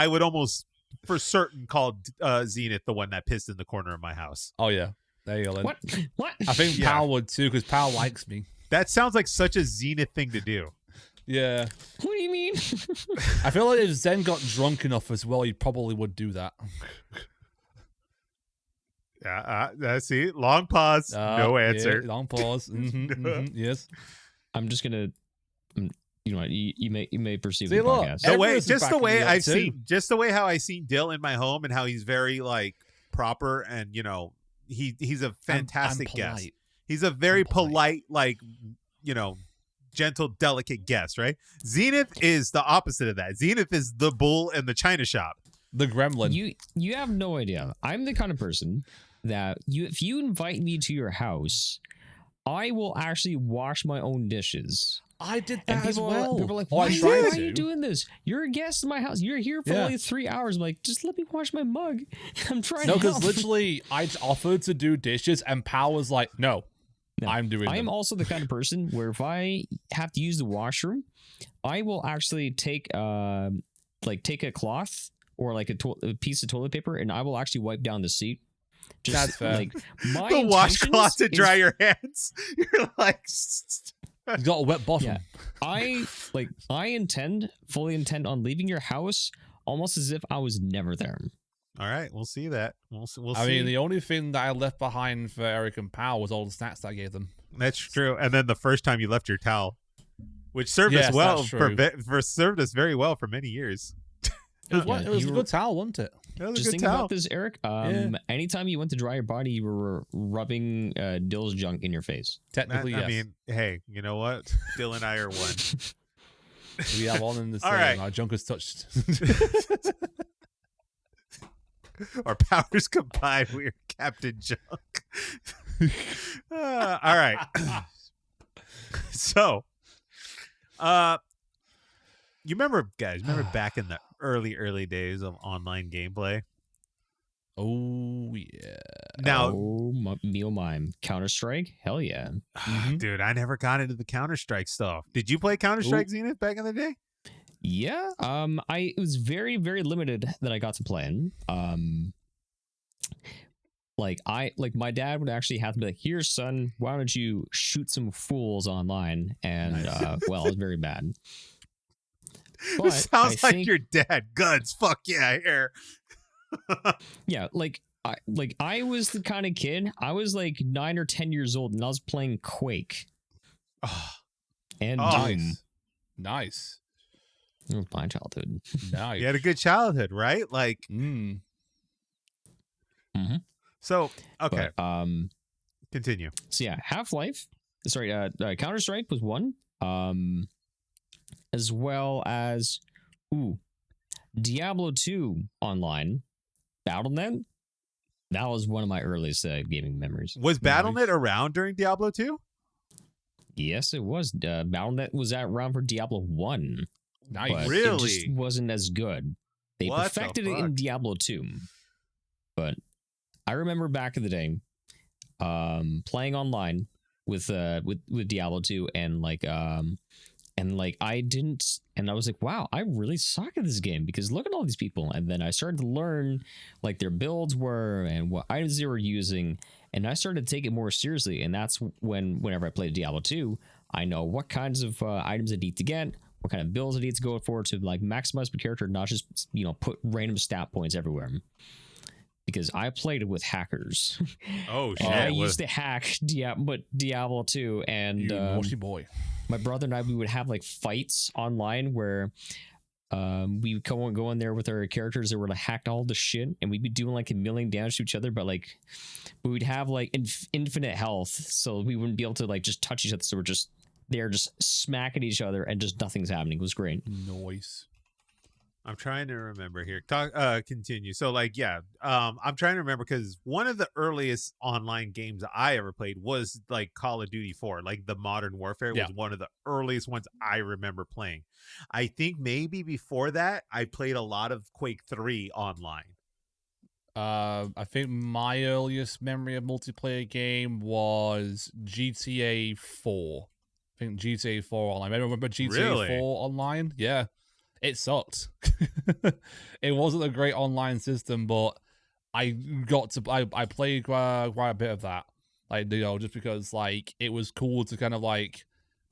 would almost for certain call Zenith the one that pissed in the corner of my house. Oh yeah, there you go. Then. What? I think Pal would too, because Pal likes me. That sounds like such a Zenith thing to do. Yeah. What do you mean? I feel like if Zen got drunk enough as well, he probably would do that. See, long pause, no answer. Yeah, long pause. Yes. I'm just gonna. You know what? You may perceive See, the look, podcast. Just the way how I seen Dill in my home and how he's very like proper and he's a fantastic guest. He's a very polite, like gentle, delicate guest, right? Zenith is the opposite of that. Zenith is the bull in the china shop. The gremlin. You have no idea. I'm the kind of person that if you invite me to your house, I will actually wash my own dishes. I did that as well. People are like, why are you doing this? You're a guest in my house. You're here for only 3 hours. I'm like, just let me wash my mug. I'm trying to help. No, because literally, I offered to do dishes, and Pal was like, no. I'm doing I am them. also the kind of person where if I have to use the washroom, I will actually take a cloth or like a piece of toilet paper, and I will actually wipe down the seat. That's fair. Like the washcloth to dry your hands. You're like, you got a wet bottom. Yeah, I fully intend on leaving your house almost as if I was never there. All right, we'll see that. We'll see. I mean, the only thing that I left behind for Eric and Pal was all the snacks that I gave them. That's true. And then the first time you left your towel, which served us well served us very well for many years. It was a good towel, wasn't it? Just think about this, Eric. Anytime you went to dry your body, you were rubbing Dill's junk in your face. Technically, yes. I mean, hey, you know what? Dill and I are one. We have one in the same. Right. Our junk is touched. Our powers combined, we are Captain Junk. All right. So, you remember back in the early days of online gameplay? Oh, yeah. Now, mime. Counter-Strike? Hell yeah. Dude, I never got into the Counter-Strike stuff. Did you play Counter-Strike Zenith back in the day? Yeah, it was very, very limited that I got to play in. My dad would actually have to be like, "Here, son, why don't you shoot some fools online?" And it was very bad. But sounds like your dad. Guns, fuck yeah, here. Yeah, like I was the kind of kid. I was like 9 or 10 years old, and I was playing Quake and Doom. Nice. It was my childhood. Nice. You had a good childhood, right? Like, So okay, but, continue. So yeah, Half-Life. Sorry, Counter-Strike was one. As well as Diablo 2 online. BattleNet. That was one of my earliest gaming memories. Was BattleNet around during Diablo 2? Yes, it was. BattleNet was around for Diablo 1. Nice. But Really? it just wasn't as good. They perfected it in Diablo 2. But I remember back in the day playing online with Diablo 2 and I was like, wow, I really suck at this game because look at all these people. And then I started to learn like their builds were and what items they were using. And I started to take it more seriously. And that's whenever I played Diablo 2, I know what kinds of items I need to get, what kind of builds I need to go for to like maximize my character, not just, put random stat points everywhere. Because I played it with hackers. Oh shit! I used to hack Diablo 2, and you naughty boy. My brother and I, we would have like fights online where we would go in there with our characters that were like hacked all the shit, and we'd be doing like a million damage to each other, but like we would have like infinite health, so we wouldn't be able to like just touch each other. So they're just smacking each other, and just nothing's happening. It was great. Noise. I'm trying to remember here. Continue. So I'm trying to remember because one of the earliest online games I ever played was like Call of Duty 4, like the Modern Warfare was one of the earliest ones I remember playing. I think maybe before that I played a lot of Quake 3 online. I think my earliest memory of multiplayer game was GTA 4. I think GTA 4 online. I remember GTA 4 online. Yeah. It sucked. It wasn't a great online system, but I played quite a bit of that. Like, just because like it was cool to kind of like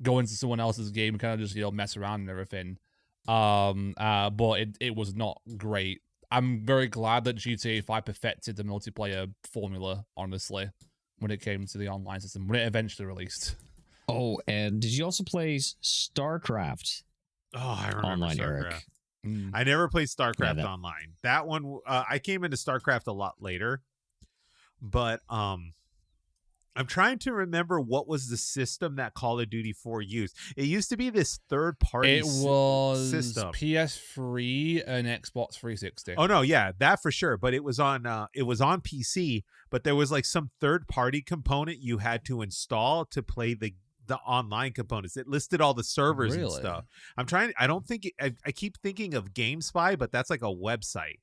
go into someone else's game and kind of just mess around and everything. But it was not great. I'm very glad that GTA 5 perfected the multiplayer formula, honestly, when it came to the online system, when it eventually released. Oh, and did you also play StarCraft? Oh, I remember online, StarCraft. Eric. I never played StarCraft online. That one, I came into StarCraft a lot later, but I'm trying to remember what was the system that Call of Duty 4 used. It used to be this third-party system. PS3 and Xbox 360. Oh no, yeah, that for sure. But it was on PC. But there was like some third-party component you had to install to play the online components. It listed all the servers and stuff. I keep thinking of GameSpy, but that's like a website.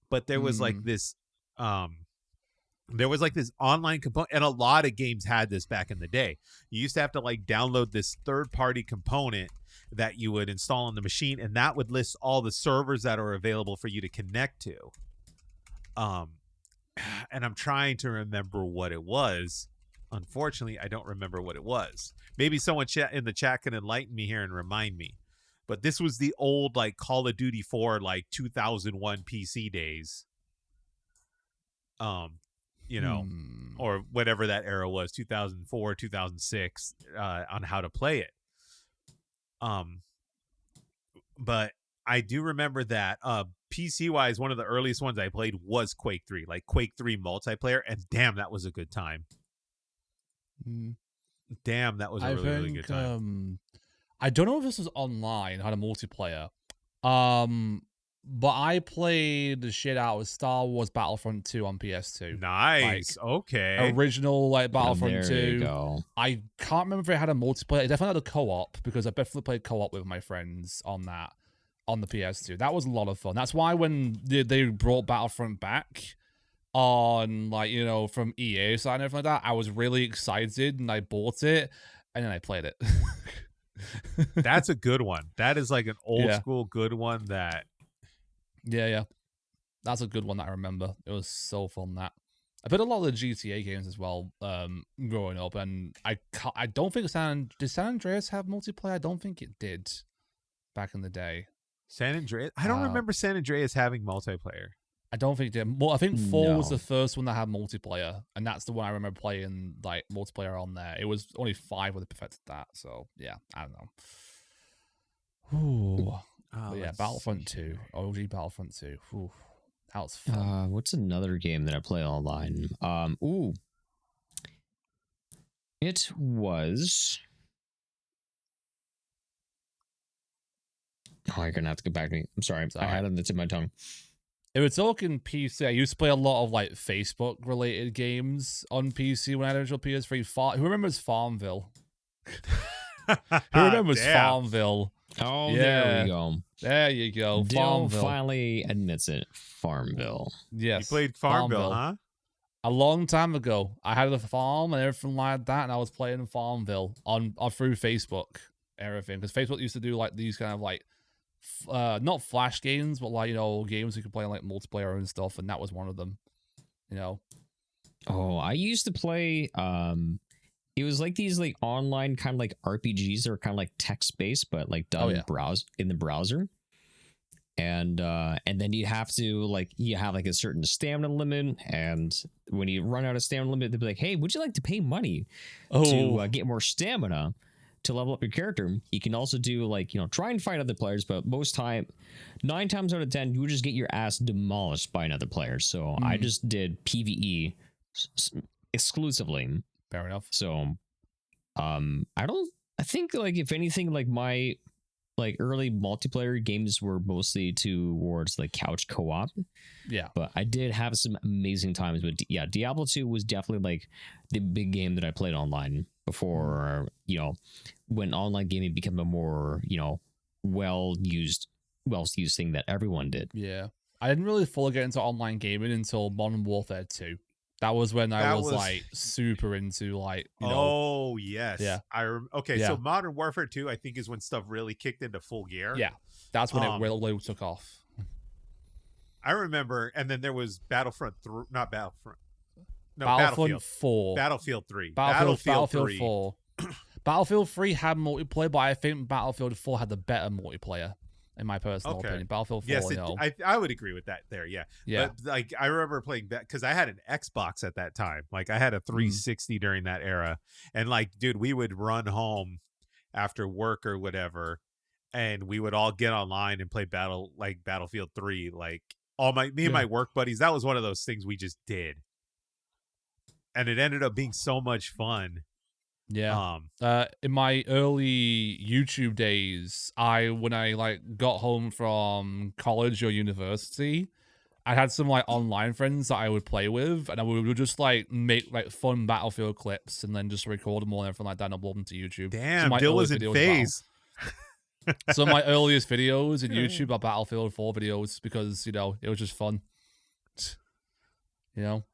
But there was like this online component, and a lot of games had this back in the day. You used to have to like download this third-party component that you would install on the machine, and that would list all the servers that are available for you to connect to. And I'm trying to remember what it was. Unfortunately, I don't remember what it was. Maybe someone in the chat can enlighten me here and remind me. But this was the old like Call of Duty 4 like 2001 PC days. Or whatever that era was, 2004, 2006, on how to play it. But I do remember that PC wise, one of the earliest ones I played was Quake 3, like Quake 3 multiplayer, and damn, that was a good time. Damn, that was a really good time. I don't know if this was online, had a multiplayer. But I played the shit out of Star Wars Battlefront 2 on PS2. Nice. Like, okay. Original like Battlefront 2. You go. I can't remember if it had a multiplayer. It definitely had a co-op because I definitely played co-op with my friends on the PS2. That was a lot of fun. That's why when they brought Battlefront back on from EA side and everything like that, I was really excited and I bought it and then I played it. That's a good one. That is like an old school good one that yeah, that's a good one that I remember. It was so fun. That I played a lot of the GTA games as well growing up, and I don't think did San Andreas have multiplayer? I don't think it did back in the day. San Andreas, I don't remember San Andreas having multiplayer. I don't think it did. Well, I think 4 was No. the first one that had multiplayer, and that's the one I remember playing like multiplayer on there. It was only 5 when they perfected that. So yeah, I don't know. Ooh. But yeah, Battlefront 2, OG Battlefront 2. Ooh, that was fun. What's another game that I play online? It was. Oh, you're gonna have to get back to me. I'm sorry. I had it on the tip of my tongue. If we're talking PC, I used to play a lot of like Facebook related games on PC when I had original PS3. Who remembers Farmville? Who remembers Farmville? Oh, yeah. there we go. There you go. Dil Farmville finally admits it. Farmville. Yes. You played Farmville, huh? A long time ago. I had a farm and everything like that, and I was playing Farmville on through Facebook, everything. Because Facebook used to do like these kind of like not flash games, but like, you know, games you could play like multiplayer and stuff, and that was one of them. You know. Oh, I used to play it was like these like online kind of like RPGs that are kind of like text based, but like done in the browser. And then you have to like you have like a certain stamina limit, and when you run out of stamina limit, they'll be like, "Hey, would you like to pay money to get more stamina to level up your character?" You can also do like, you know, try and fight other players, but 9 times out of 10, you would just get your ass demolished by another player. So I just did PvE exclusively. Fair enough. So, I think like if anything, like my like early multiplayer games were mostly towards like couch co-op. Yeah. But I did have some amazing times. But yeah, Diablo 2 was definitely like the big game that I played online before, you know, when online gaming became a more, you know, well-used thing that everyone did. Yeah. I didn't really fully get into online gaming until Modern Warfare 2. That was when I was like super into like, you know. Oh, yes. Yeah. So Modern Warfare 2, I think, is when stuff really kicked into full gear. Yeah. That's when it really took off. I remember, and then there was Battlefield 3. Battlefield 3. Battlefield 4. Battlefield 3 had multiplayer, but I think Battlefield 4 had the better multiplayer. In my personal opinion, Battlefield 4. Yes, I would agree with that there. Yeah. But like, I remember playing that because I had an Xbox at that time. Like, I had a 360 during that era, and like, dude, we would run home after work or whatever, and we would all get online and play Battlefield 3. Like, me and my work buddies. That was one of those things we just did, and it ended up being so much fun. Yeah. In my early YouTube days, when I like got home from college or university, I had some like online friends that I would play with, and we would just like make like fun Battlefield clips and then just record them all and everything like that and upload them to YouTube. Damn, Dil was in phase. Some of my earliest videos in YouTube are Battlefield 4 videos because, you know, it was just fun. You know?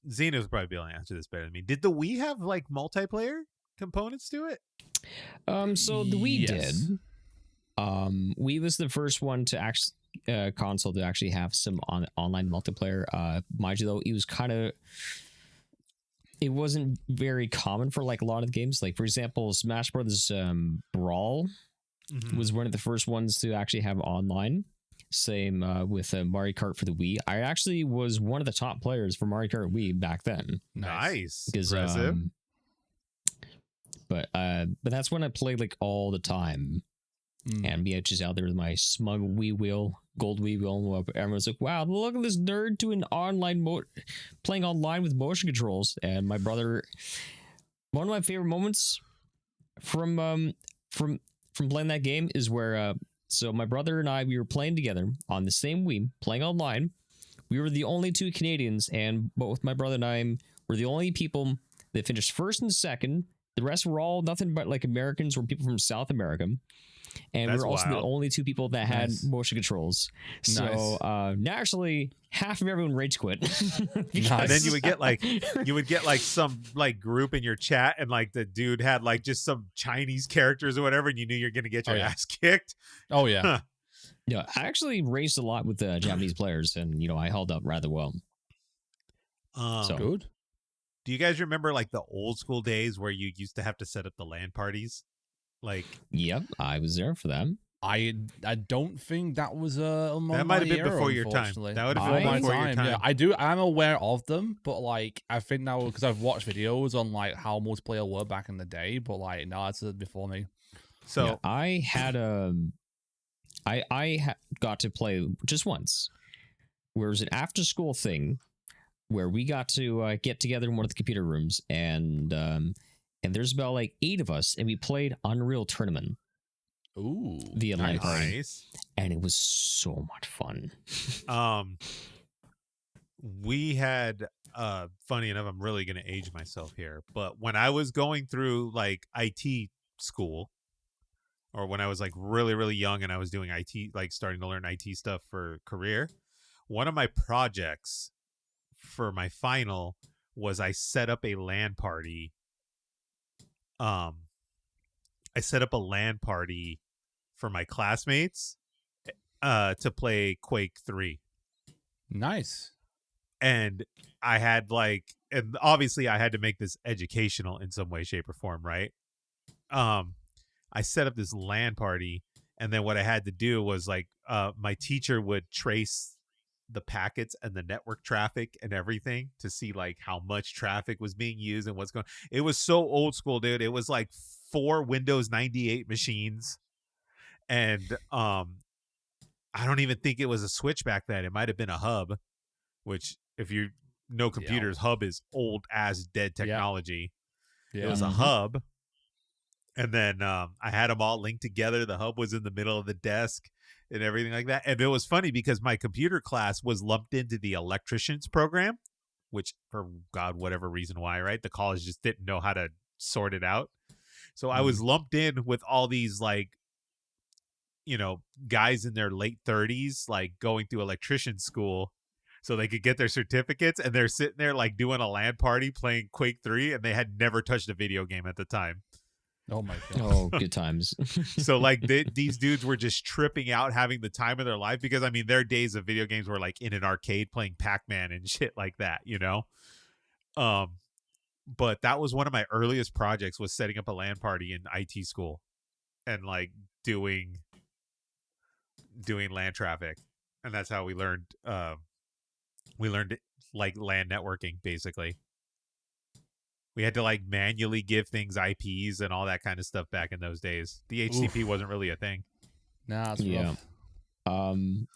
Zenith would probably be able to answer this better than me. Did the Wii have like multiplayer components to it? So the Wii did. Wii was the first one to actually console to actually have some online multiplayer. Mind you, though, it wasn't very common for like a lot of games. Like, for example, Smash Brothers Brawl was one of the first ones to actually have online. Same with Mario Kart for the Wii. I actually was one of the top players for Mario Kart Wii back then. Nice. Impressive. But that's when I played like all the time. And me just out there with my smug Wii wheel, gold Wii wheel. Everyone's like, "Wow, look at this nerd doing playing online with motion controls." And my brother, one of my favorite moments from playing that game is where so my brother and I, we were playing together on the same Wii, playing online. We were the only 2 Canadians, and both my brother and I were the only people that finished first and second. The rest were all nothing but like Americans or people from South America. And we were also the only 2 people that had motion controls. So naturally, half of everyone rage quit. And then you would get like some like group in your chat, and like the dude had like just some Chinese characters or whatever, and you knew you're gonna get your ass kicked. Oh yeah. Yeah, I actually raced a lot with the Japanese players, and you know, I held up rather well. So good. Do you guys remember like the old school days where you used to have to set up the LAN parties? Like, yep, I was there for them. I don't think that was that might have been before your time. That would have been before your time. Yeah, I'm aware of them, but like I think now because I've watched videos on like how multiplayer were back in the day, but like no, it's before me. So yeah, I had got to play just once, where it was an after school thing where we got to get together in one of the computer rooms, and there's about like 8 of us, and we played Unreal Tournament. Ooh, via LAN party, nice. And it was so much fun. We had funny enough, I'm really gonna age myself here, but when I was going through like IT school, or when I was like really, really young and I was doing IT, like starting to learn IT stuff for career, one of my projects for my final was I set up a LAN party. I set up a LAN party for my classmates to play Quake 3. Nice. And I had like, and obviously I had to make this educational in some way, shape, or form, right? I set up this LAN party, and then what I had to do was like, my teacher would trace the packets and the network traffic and everything to see like how much traffic was being used and what's going. It was so old school, dude. It was like 4 Windows 98 machines, and I don't even think it was a switch back then. It might have been a hub, which if you know computers, hub is old as dead technology. Yeah. It was a hub. And then I had them all linked together. The hub was in the middle of the desk and everything like that. And it was funny because my computer class was lumped into the electricians program, which for God, whatever reason why, right? The college just didn't know how to sort it out. So I was lumped in with all these like, you know, guys in their late 30s, like going through electrician school so they could get their certificates. And they're sitting there like doing a LAN party playing Quake 3, and they had never touched a video game at the time. Oh my god! Oh, good times. So like these dudes were just tripping out, having the time of their life, because I mean their days of video games were like in an arcade playing Pac-Man and shit like that, you know. But that was one of my earliest projects, was setting up a LAN party in IT school, and like doing LAN traffic, and that's how we learned like LAN networking basically. We had to like manually give things IPs and all that kind of stuff back in those days. The HTTP wasn't really a thing. Nah, it's rough. I mean,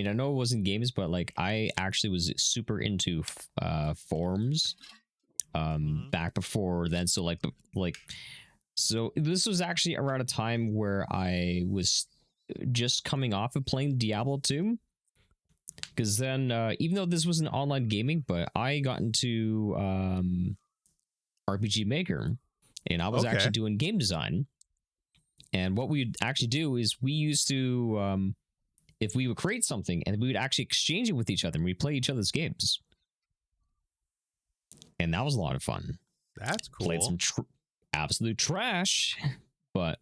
I know it wasn't games, but like I actually was super into forums back before then. So so this was actually around a time where I was just coming off of playing Diablo 2. Because then, even though this wasn't online gaming, but I got into RPG Maker, and I was actually doing game design. And what we'd actually do is we used to, if we would create something, and we would actually exchange it with each other, and we'd play each other's games. And that was a lot of fun. That's cool. Played some absolute trash, but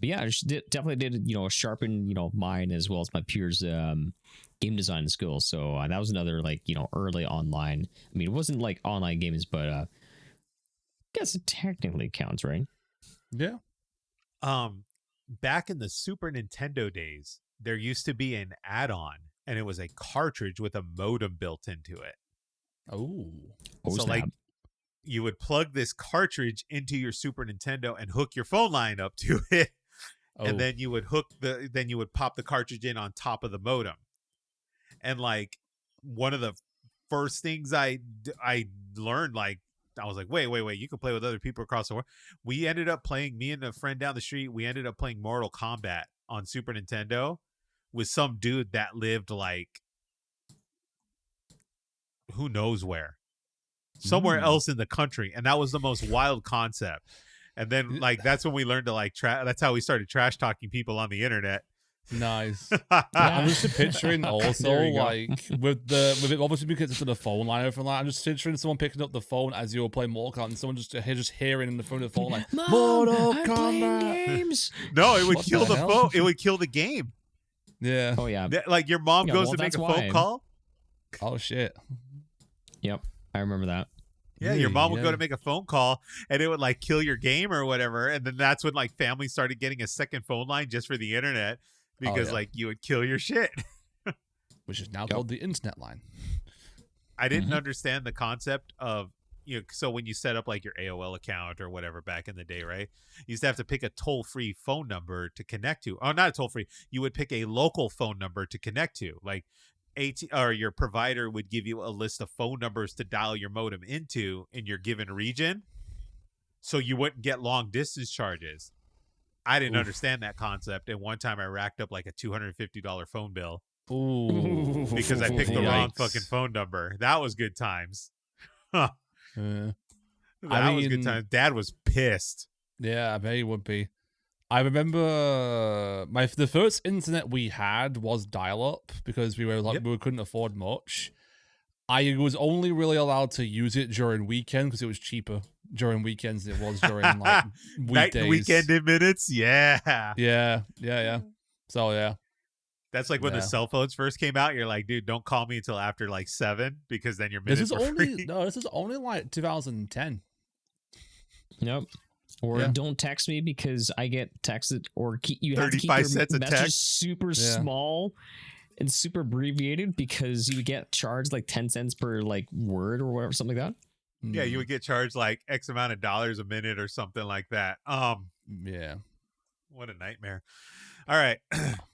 yeah, I definitely did, sharpen, mine as well as my peers' game design skills. So that was another early online. I mean, it wasn't like online games, but I guess it technically counts, right? Yeah. Back in the Super Nintendo days, there used to be an add-on, and it was a cartridge with a modem built into it. Oh, so like you would plug this cartridge into your Super Nintendo and hook your phone line up to it. And then you would pop the cartridge in on top of the modem. And like one of the first things I learned, like I was like, wait, you can play with other people across the world. We ended up playing, me and a friend down the street, we ended up playing Mortal Kombat on Super Nintendo with some dude that lived like who knows where, somewhere else in the country. And that was the most wild concept. And then, like, that's when we learned to, like, that's how we started trash talking people on the internet. Nice. I'm just picturing also, like, with it, obviously because it's on the phone line or everything like that, I'm just picturing someone picking up the phone as you're playing Mortal Kombat, and someone just hearing in the phone of the phone, like, Mom, Mortal I'm Kombat. Games. No, it would kill the phone. It would kill the game. Yeah. Oh, yeah. Like, your mom goes to make a phone call. Oh, shit. Yep. I remember that. Yeah, your mom would go to make a phone call and it would like kill your game or whatever. And then that's when like families started getting a second phone line just for the internet because like you would kill your shit. Which is now called the internet line. I didn't understand the concept of, so when you set up like your AOL account or whatever back in the day, right? You used to have to pick a toll-free phone number to connect to. Oh, not a toll-free. You would pick a local phone number to connect to. Like or your provider would give you a list of phone numbers to dial your modem into in your given region so you wouldn't get long distance charges. I didn't understand that concept. And one time I racked up like a $250 phone bill. Ooh. Because I picked the wrong fucking phone number. That was good times. Huh. That was good times. Dad was pissed. Yeah, I bet he would be. I remember the first internet we had was dial-up because we couldn't afford much. I was only really allowed to use it during weekends because it was cheaper during weekends than it was during like weekdays. Weekend minutes, yeah. So yeah. That's like when the cell phones first came out. You're like, dude, don't call me until after like 7 because then your minutes are free. No, this is only like 2010. Nope. Or don't text me because I get texted, or you have to keep your message super small and super abbreviated because you would get charged like 10 cents per like word or whatever, something like that. Yeah, you would get charged like X amount of dollars a minute or something like that. Yeah. What a nightmare. All right,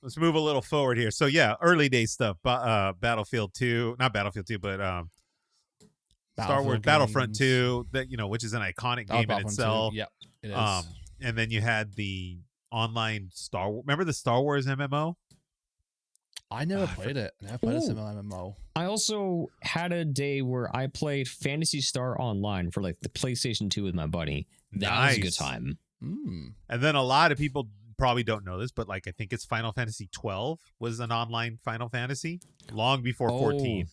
let's move a little forward here. So yeah, early day stuff. Battlefield 2, not Battlefield 2, but Star Wars Battlefront 2. That which is an iconic game in itself. Yep, it is. And then you had the online Star Wars. Remember the Star Wars MMO? I never played it. I never played a similar MMO. I also had a day where I played Phantasy Star Online for like the PlayStation 2 with my buddy. That was a good time. And then a lot of people probably don't know this, but like I think it's Final Fantasy 12 was an online Final Fantasy long before 14.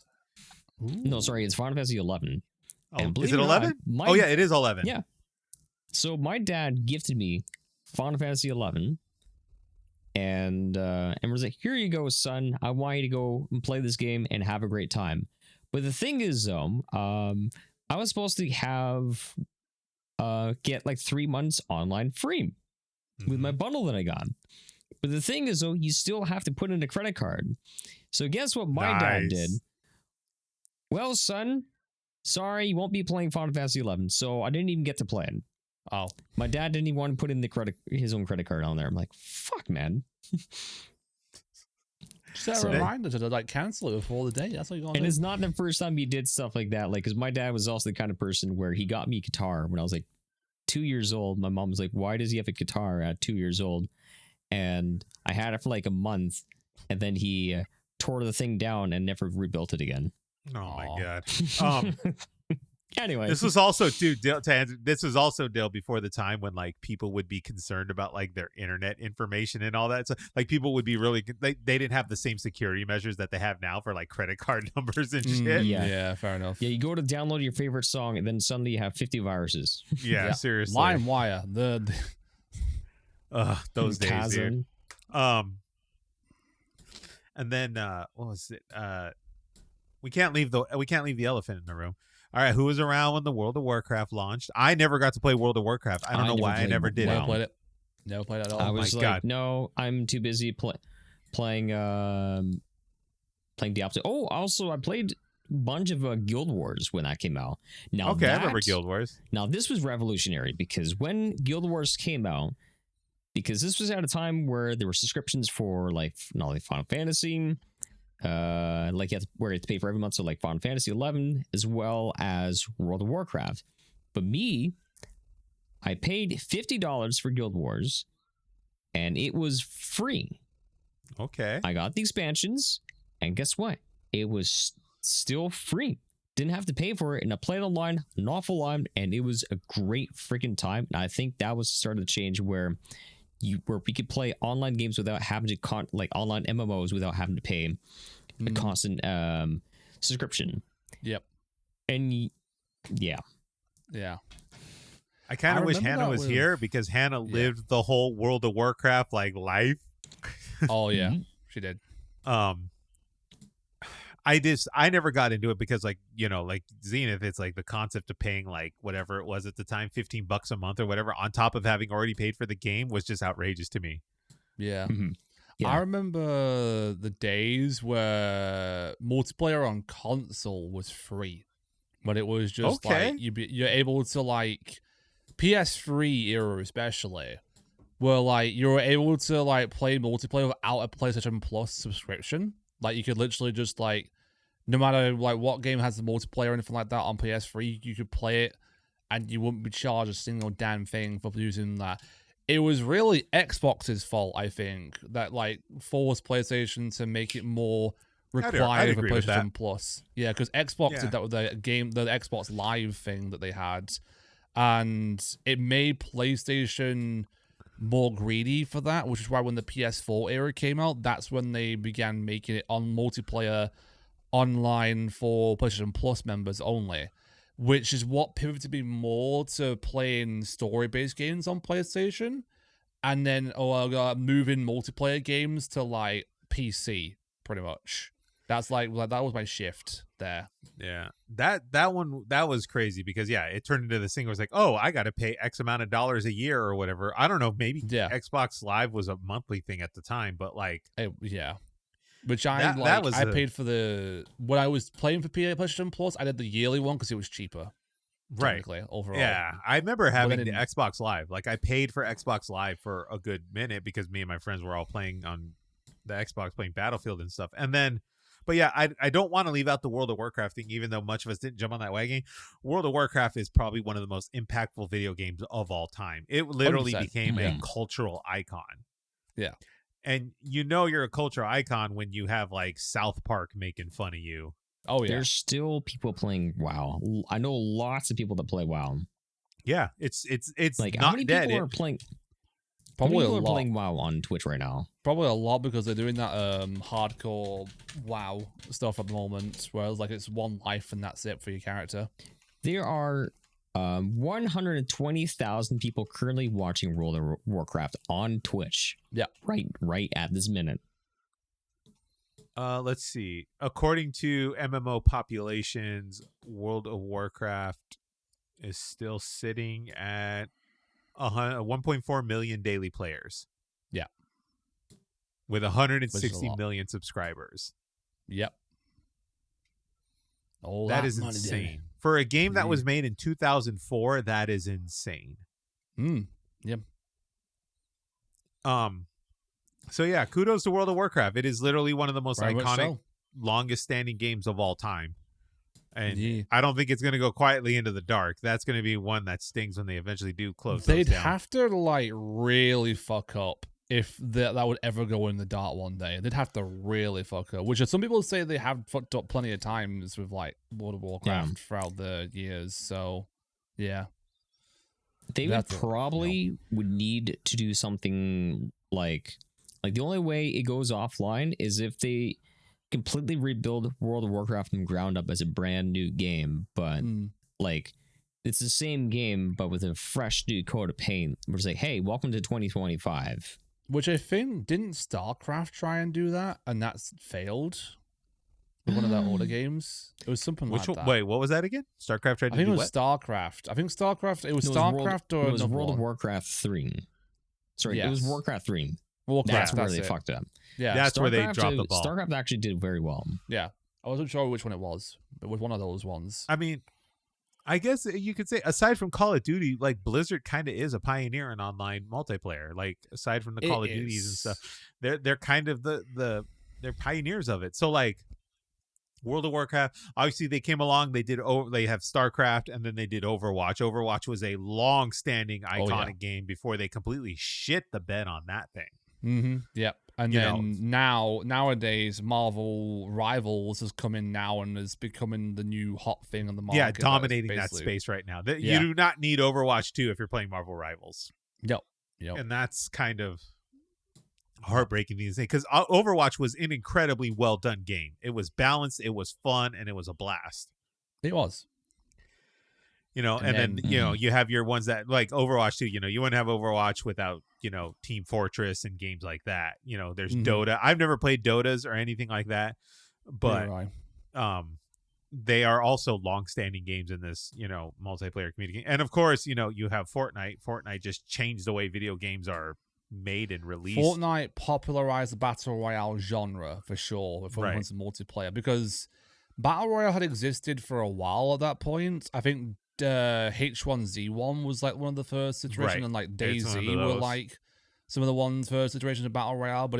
No, sorry, it's Final Fantasy 11. Oh, is it 11? Oh yeah, it is 11. Yeah. So my dad gifted me Final Fantasy 11, and was like, "Here you go, son. I want you to go and play this game and have a great time." But the thing is, though, I was supposed to have get like 3 months online free with my bundle that I got. But the thing is, though, you still have to put in a credit card. So guess what my dad did? Well, son, sorry, you won't be playing Final Fantasy 11. So I didn't even get to play it. Oh, my dad didn't even want to put in his own credit card on there. I'm like, fuck, man. Just a reminder to like cancel it before the day. That's what you're gonna do. And it's not the first time he did stuff like that. Like, because my dad was also the kind of person where he got me a guitar when I was like 2 years old. My mom was like, "Why does he have a guitar at 2 years old?" And I had it for like a month, and then he tore the thing down and never rebuilt it again. Oh my god. Anyway, this was also, dude, this was also, Dale, before the time when like people would be concerned about like their internet information and all that. So like people would be really, they didn't have the same security measures that they have now for like credit card numbers and shit. Yeah, fair enough. Yeah, you go to download your favorite song and then suddenly you have 50 viruses. Yeah, seriously. LimeWire, those days, dude. And then what was it? We can't leave the elephant in the room. All right, who was around when the World of Warcraft launched? I never got to play World of Warcraft. I don't know why I never did. Never played it. Never played it at all. I was like, no, I'm too busy playing Diablo. Oh, also, I played a bunch of Guild Wars when that came out. Now, I remember Guild Wars. Now, this was revolutionary because when Guild Wars came out, because this was at a time where there were subscriptions for like not only Final Fantasy, like you have to pay for every month, so like Final Fantasy 11 as well as World of Warcraft. But me, I paid $50 for Guild Wars, and it was free. Okay. I got the expansions, and guess what? It was still free. Didn't have to pay for it, and I played online an awful lot, and it was a great freaking time. And I think that was the start of the change where we could play online games without having to like online MMOs without having to pay a constant subscription. Yep. And yeah. I kind of wish Hannah was here because Hannah lived the whole World of Warcraft like life. Oh yeah, she did. I never got into it because like, like Zenith, it's like the concept of paying like whatever it was at the time, $15 a month or whatever, on top of having already paid for the game was just outrageous to me. Yeah. Mm-hmm. Yeah. I remember the days where multiplayer on console was free, but it was just like you're able to like PS3 era especially, where like you were able to like play multiplayer without a PlayStation Plus subscription. Like you could literally just like, no matter like what game has the multiplayer or anything like that on PS3, you could play it, and you wouldn't be charged a single damn thing for using that. It was really Xbox's fault, I think, that like forced PlayStation to make it more required for PlayStation Plus. Yeah, because Xbox did that with the Xbox Live thing that they had, and it made PlayStation more greedy for that, which is why when the PS4 era came out, that's when they began making it on multiplayer online for PlayStation Plus members only, which is what pivoted me more to playing story-based games on PlayStation, and then moving multiplayer games to like PC, pretty much. That's like that was my shift there. Yeah, that was crazy because it turned into this thing where it's like, oh, I got to pay X amount of dollars a year or whatever. I don't know, maybe Xbox Live was a monthly thing at the time, but like, which I paid for when I was playing for PlayStation Plus, I did the yearly one because it was cheaper. Right. Overall. Yeah. I remember having the Xbox Live. Like I paid for Xbox Live for a good minute because me and my friends were all playing on the Xbox, playing Battlefield and stuff. And then, but I don't want to leave out the World of Warcraft thing, even though much of us didn't jump on that wagon. World of Warcraft is probably one of the most impactful video games of all time. It literally 100%. became a cultural icon. Yeah. And you're a cultural icon when you have like South Park making fun of you. Oh yeah. There's still people playing WoW. I know lots of people that play WoW. Yeah, it's like not how many dead. people are playing? Probably people are playing WoW on Twitch right now. Probably a lot because they're doing that hardcore WoW stuff at the moment, whereas like it's one life and that's it for your character. There are 120,000 people currently watching World of Warcraft on Twitch. Yeah, right at this minute. Let's see. According to MMO populations, World of Warcraft is still sitting at 1.4 million daily players. Yeah. With 160 million subscribers. Yep. Oh, that is insane. For a game that was made in 2004, that is insane. Yep. So yeah, kudos to World of Warcraft. It is literally one of the most iconic, longest standing games of all time. And I don't think it's going to go quietly into the dark. That's going to be one that stings when they eventually do close those down. They'd have to like really fuck up if that would ever go in the dark one day. They'd have to really fuck up, which some people say they have fucked up plenty of times with like World of Warcraft throughout the years. So yeah. They would probably would need to do something like the only way it goes offline is if they completely rebuild World of Warcraft from ground up as a brand new game, but like it's the same game but with a fresh new coat of paint. We're just like, hey, welcome to 2025. Which I think didn't StarCraft try and do that, and that's failed. One of their older games. It was something like that. Wait, what was that again? StarCraft tried to do what? I think it was StarCraft. I think StarCraft. It was StarCraft or it was World of Warcraft 3. Sorry, it was Warcraft 3. That's where they fucked up. Yeah, that's where they dropped the ball. StarCraft actually did very well. Yeah, I wasn't sure which one it was. It was one of those ones. I mean, I guess you could say aside from Call of Duty, like Blizzard kind of is a pioneer in online multiplayer. Like aside from the Call of Duties and stuff, they're kind of they're pioneers of it. So like World of Warcraft, obviously they came along, they have StarCraft, and then they did Overwatch. Overwatch was a long-standing iconic game before they completely shit the bed on that thing. Mm-hmm. Yep. And then nowadays, Marvel Rivals is coming now and is becoming the new hot thing on the market. Yeah, dominating that space right now. You do not need Overwatch 2 if you're playing Marvel Rivals. Yep. And that's kind of heartbreaking these days because Overwatch was an incredibly well done game. It was balanced, it was fun, and it was a blast. It was. And then you have your ones that like Overwatch 2, you wouldn't have Overwatch without, Team Fortress and games like that. There's Dota. I've never played Dotas or anything like that, but they are also long-standing games in this, multiplayer community. And of course, you have Fortnite. Fortnite just changed the way video games are made and released. Fortnite popularized the battle royale genre for sure if it comes to multiplayer, because battle royale had existed for a while at that point. I think H1Z1 was like one of the first iterations, and like DayZ were like some of the first iterations of battle royale. But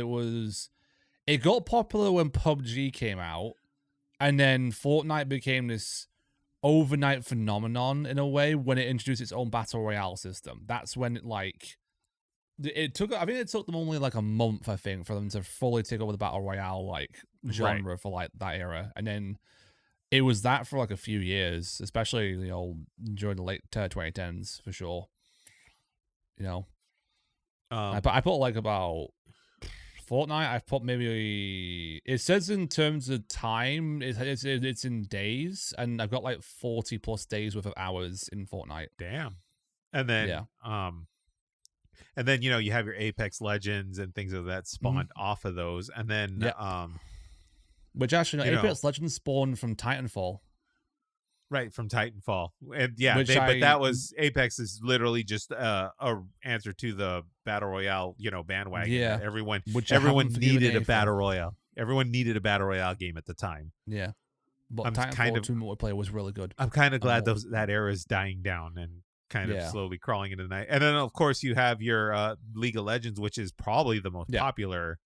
it got popular when PUBG came out, and then Fortnite became this overnight phenomenon in a way when it introduced its own battle royale system. That's when it took them only like a month, I think, for them to fully take over the battle royale like genre for like that era, and then it was that for like a few years, especially during the late 2010s for sure. I put like about Fortnite. I've put maybe, it says in terms of time, it's in days, and I've got like 40 plus days worth of hours in Fortnite. Damn. And then and then you have your Apex Legends and things of that spawned off of those, and then which actually Apex Legends spawned from Titanfall. Right, from Titanfall. And but that was, Apex is literally just a answer to the battle royale, bandwagon. Yeah. Everyone needed a battle royale. Everyone needed a battle royale game at the time. Yeah. But Titanfall 2 multiplayer was really good. I'm kind of glad that era is dying down and kind of slowly crawling into the night. And then of course you have your League of Legends, which is probably the most popular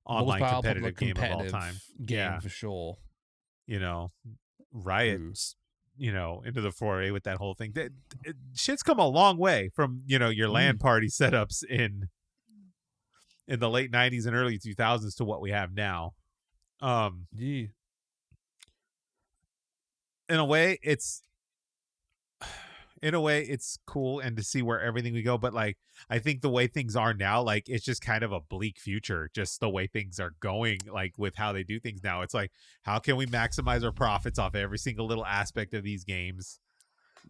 online competitive game of all time. Game for sure. Riot's, into the foray with that whole thing. Shit's come a long way from, your LAN party setups in the late 90s and early 2000s to what we have now. In a way it's cool and to see where everything we go, but like I think the way things are now, like it's just kind of a bleak future, just the way things are going, like with how they do things now. It's like, how can we maximize our profits off every single little aspect of these games?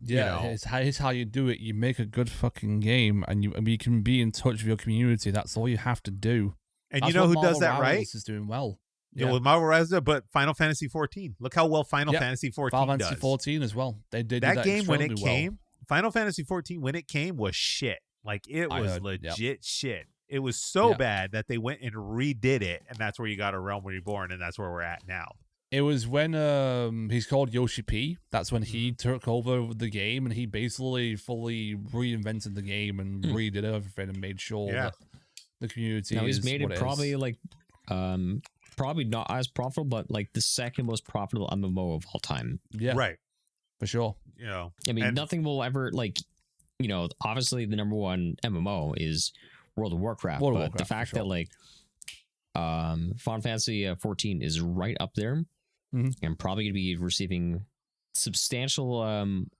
It's how you do it. You make a good fucking game, and you can be in touch with your community. That's all you have to do. And that's who does that right? Is doing well. With Marvel Rise, but Final Fantasy 14. Look how well Final Fantasy 14 Final does. Fantasy 14 as well. They did that game when it came. Well. Final Fantasy 14 when it came was shit. Like it was legit shit. It was so bad that they went and redid it, and that's where you got A Realm Reborn, and that's where we're at now. It was when he's called Yoshi P. That's when he took over the game, and he basically fully reinvented the game and redid everything and made sure that the community. Now he's made it probably like, probably not as profitable, but like the second most profitable MMO of all time. Yeah, right, for sure. I mean, nothing will ever obviously the number one MMO is World of Warcraft, but the fact that like Final Fantasy 14 is right up there and probably going to be receiving substantial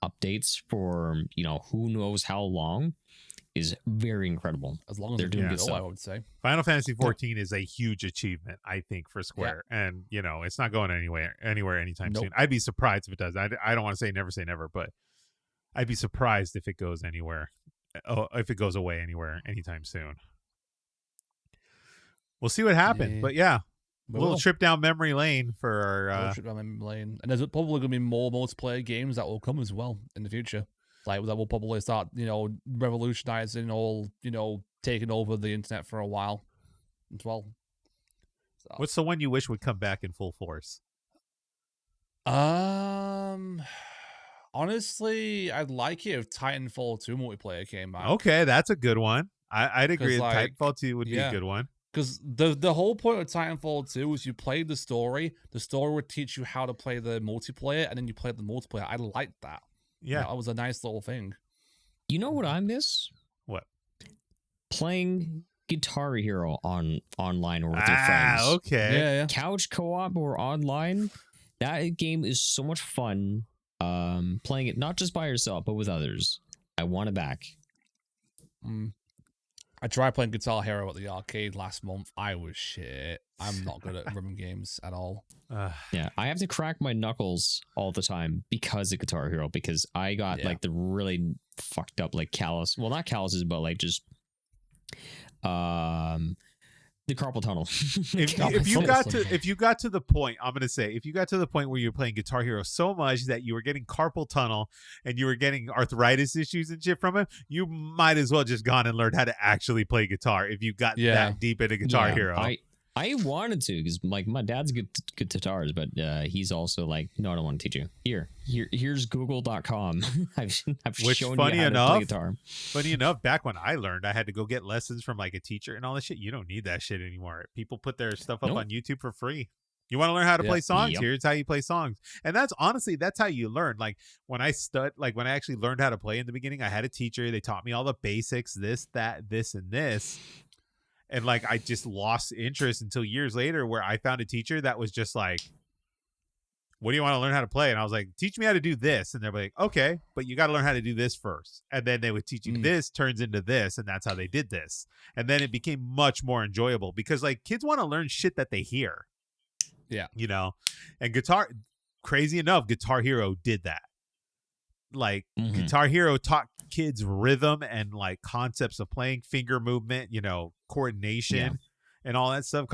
updates for who knows how long is very incredible. As long as they're doing good stuff, I would say Final Fantasy 14 is a huge achievement, I think, for Square, and it's not going anywhere anytime soon. I'd be surprised if it does. I don't want to say never, but I'd be surprised if it goes anywhere, if it goes away anywhere anytime soon. We'll see what happens, but a little trip down memory lane for our trip down memory lane, and there's probably going to be more multiplayer games that will come as well in the future. Like that will probably start, revolutionizing or, taking over the internet for a while as well. So. What's the one you wish would come back in full force? Honestly, I'd like it if Titanfall 2 multiplayer came back. Okay, that's a good one. I'd agree. Titanfall 2 would be a good one. Because the whole point of Titanfall 2 was you played the story would teach you how to play the multiplayer, and then you played the multiplayer. I liked that. Yeah, that was a nice little thing. You know what I miss? What? Playing Guitar Hero online or with your friends. Okay. Yeah. Couch co-op or online. That game is so much fun. Playing it not just by yourself, but with others. I want it back. I tried playing Guitar Hero at the arcade last month. I was shit. I'm not good at rhythm games at all. Yeah, I have to crack my knuckles all the time because of Guitar Hero, because I got like the really fucked up like callus. Well, not calluses, but like just The carpal tunnel. If you got to the point, I'm gonna say, if you got to the point where you're playing Guitar Hero so much that you were getting carpal tunnel and you were getting arthritis issues and shit from it, you might as well just gone and learned how to actually play guitar. If you got that deep into Guitar Hero, I wanted to, because like my dad's good guitars, but he's also like, no, I don't want to teach you. Here's Google.com. I've shown you how to play guitar. Funny enough, back when I learned, I had to go get lessons from like a teacher and all that shit. You don't need that shit anymore. People put their stuff up on YouTube for free. You want to learn how to play songs? Here's how you play songs. And that's honestly, that's how you learn. Like when I actually learned how to play in the beginning, I had a teacher. They taught me all the basics, this, that, this, and this. And like, I just lost interest until years later where I found a teacher that was just like, what do you want to learn how to play? And I was like, teach me how to do this. And they're like, okay, but you got to learn how to do this first. And then they would teach you this turns into this. And that's how they did this. And then it became much more enjoyable because like kids want to learn shit that they hear. Yeah. You know, and crazy enough, Guitar Hero did that. Like Guitar Hero taught kids rhythm and like concepts of playing, finger movement, you know, coordination and all that stuff.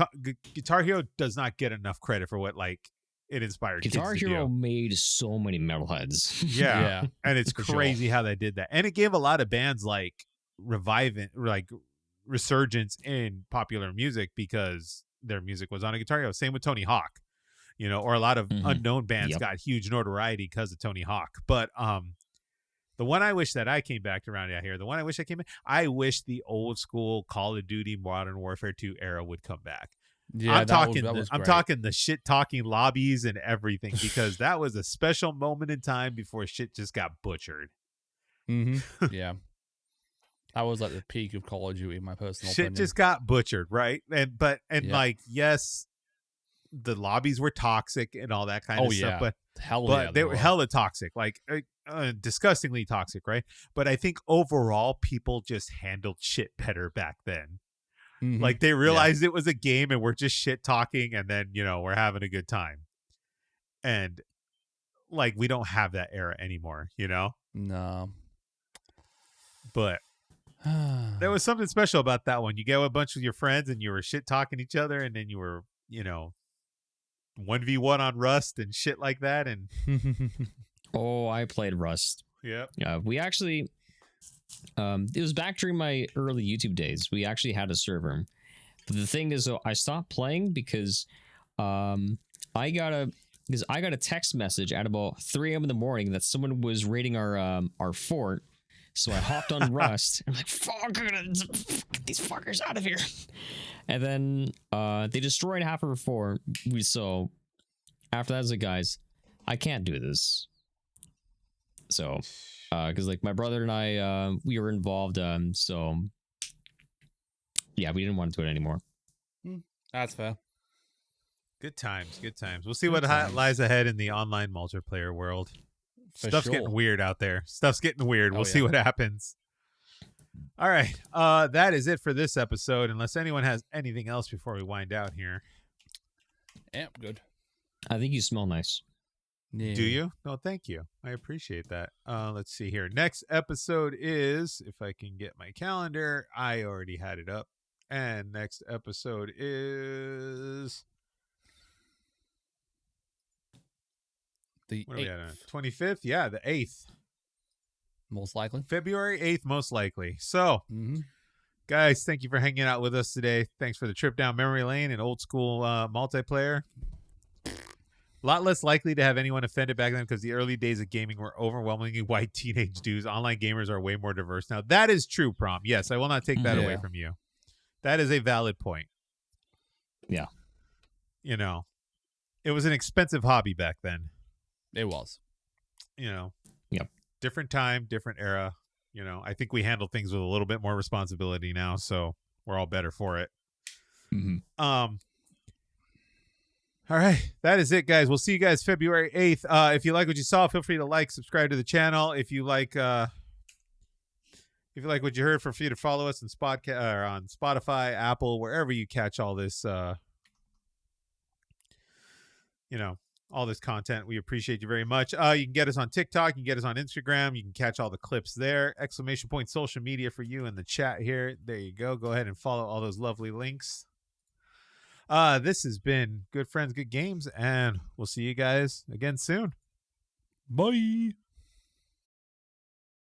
Guitar Hero does not get enough credit for what like it inspired Guitar kids to Hero do. made so many metalheads. Yeah. And it's crazy how they did that. And it gave a lot of bands like resurgence in popular music because their music was on a Guitar Hero. Same with Tony Hawk. You know, or a lot of unknown bands got huge notoriety because of Tony Hawk. But the one I wish that I came back around out here, I wish the old school Call of Duty Modern Warfare 2 era would come back. Yeah, I'm talking the shit talking lobbies and everything because that was a special moment in time before shit just got butchered. Yeah. That was like the peak of Call of Duty in my personal opinion. Shit just got butchered, right? Like, yes, the lobbies were toxic and all that kind of stuff, but they were hella toxic, like disgustingly toxic, right? But I think overall people just handled shit better back then. Like they realized it was a game and we're just shit talking and then, you know, we're having a good time. And like we don't have that era anymore, you know? No. But there was something special about that one. You get a bunch of your friends and you were shit talking each other and then you were, you know, 1v1 on Rust and shit like that. And oh, I played Rust. Yeah. We actually it was back during my early YouTube days. We actually had a server. But the thing is, though, I stopped playing because I got a text message at about 3 a.m. in the morning that someone was raiding our fort. So I hopped on Rust. I'm like, fuck, get these fuckers out of here. And then they destroyed half of our fort. So after that, I was like, guys, I can't do this. So, because like my brother and I, we were involved. So yeah, we didn't want to do it anymore. That's fair. Good times. We'll see what lies ahead in the online multiplayer world. Stuff's getting weird out there. We'll see what happens. All right. That is it for this episode. Unless anyone has anything else before we wind out here. Yeah, good. I think you smell nice. Yeah. Do you? No, thank you. I appreciate that. Let's see here. Next episode is, if I can get my calendar, I already had it up. And next episode is the 25th. Yeah, the 8th. Most likely. February 8th, most likely. So, guys, thank you for hanging out with us today. Thanks for the trip down memory lane and old school multiplayer. A lot less likely to have anyone offended back then because the early days of gaming were overwhelmingly white teenage dudes. Online gamers are way more diverse now. That is true, Prom. Yes, I will not take that away from you. That is a valid point. Yeah. You know, it was an expensive hobby back then. It was. You know. Yep. Different time, different era. You know, I think we handle things with a little bit more responsibility now, so we're all better for it. All right, that is it, guys. We'll see you guys February 8th. If you like what you saw, feel free to like, subscribe to the channel. If you like what you heard, feel free to follow us on Spotify, Apple, wherever you catch all this, all this content. We appreciate you very much. You can get us on TikTok. You can get us on Instagram. You can catch all the clips there. ! Social media for you in the chat here. There you go. Go ahead and follow all those lovely links. This has been Good Friends, Good Games, and we'll see you guys again soon. Bye.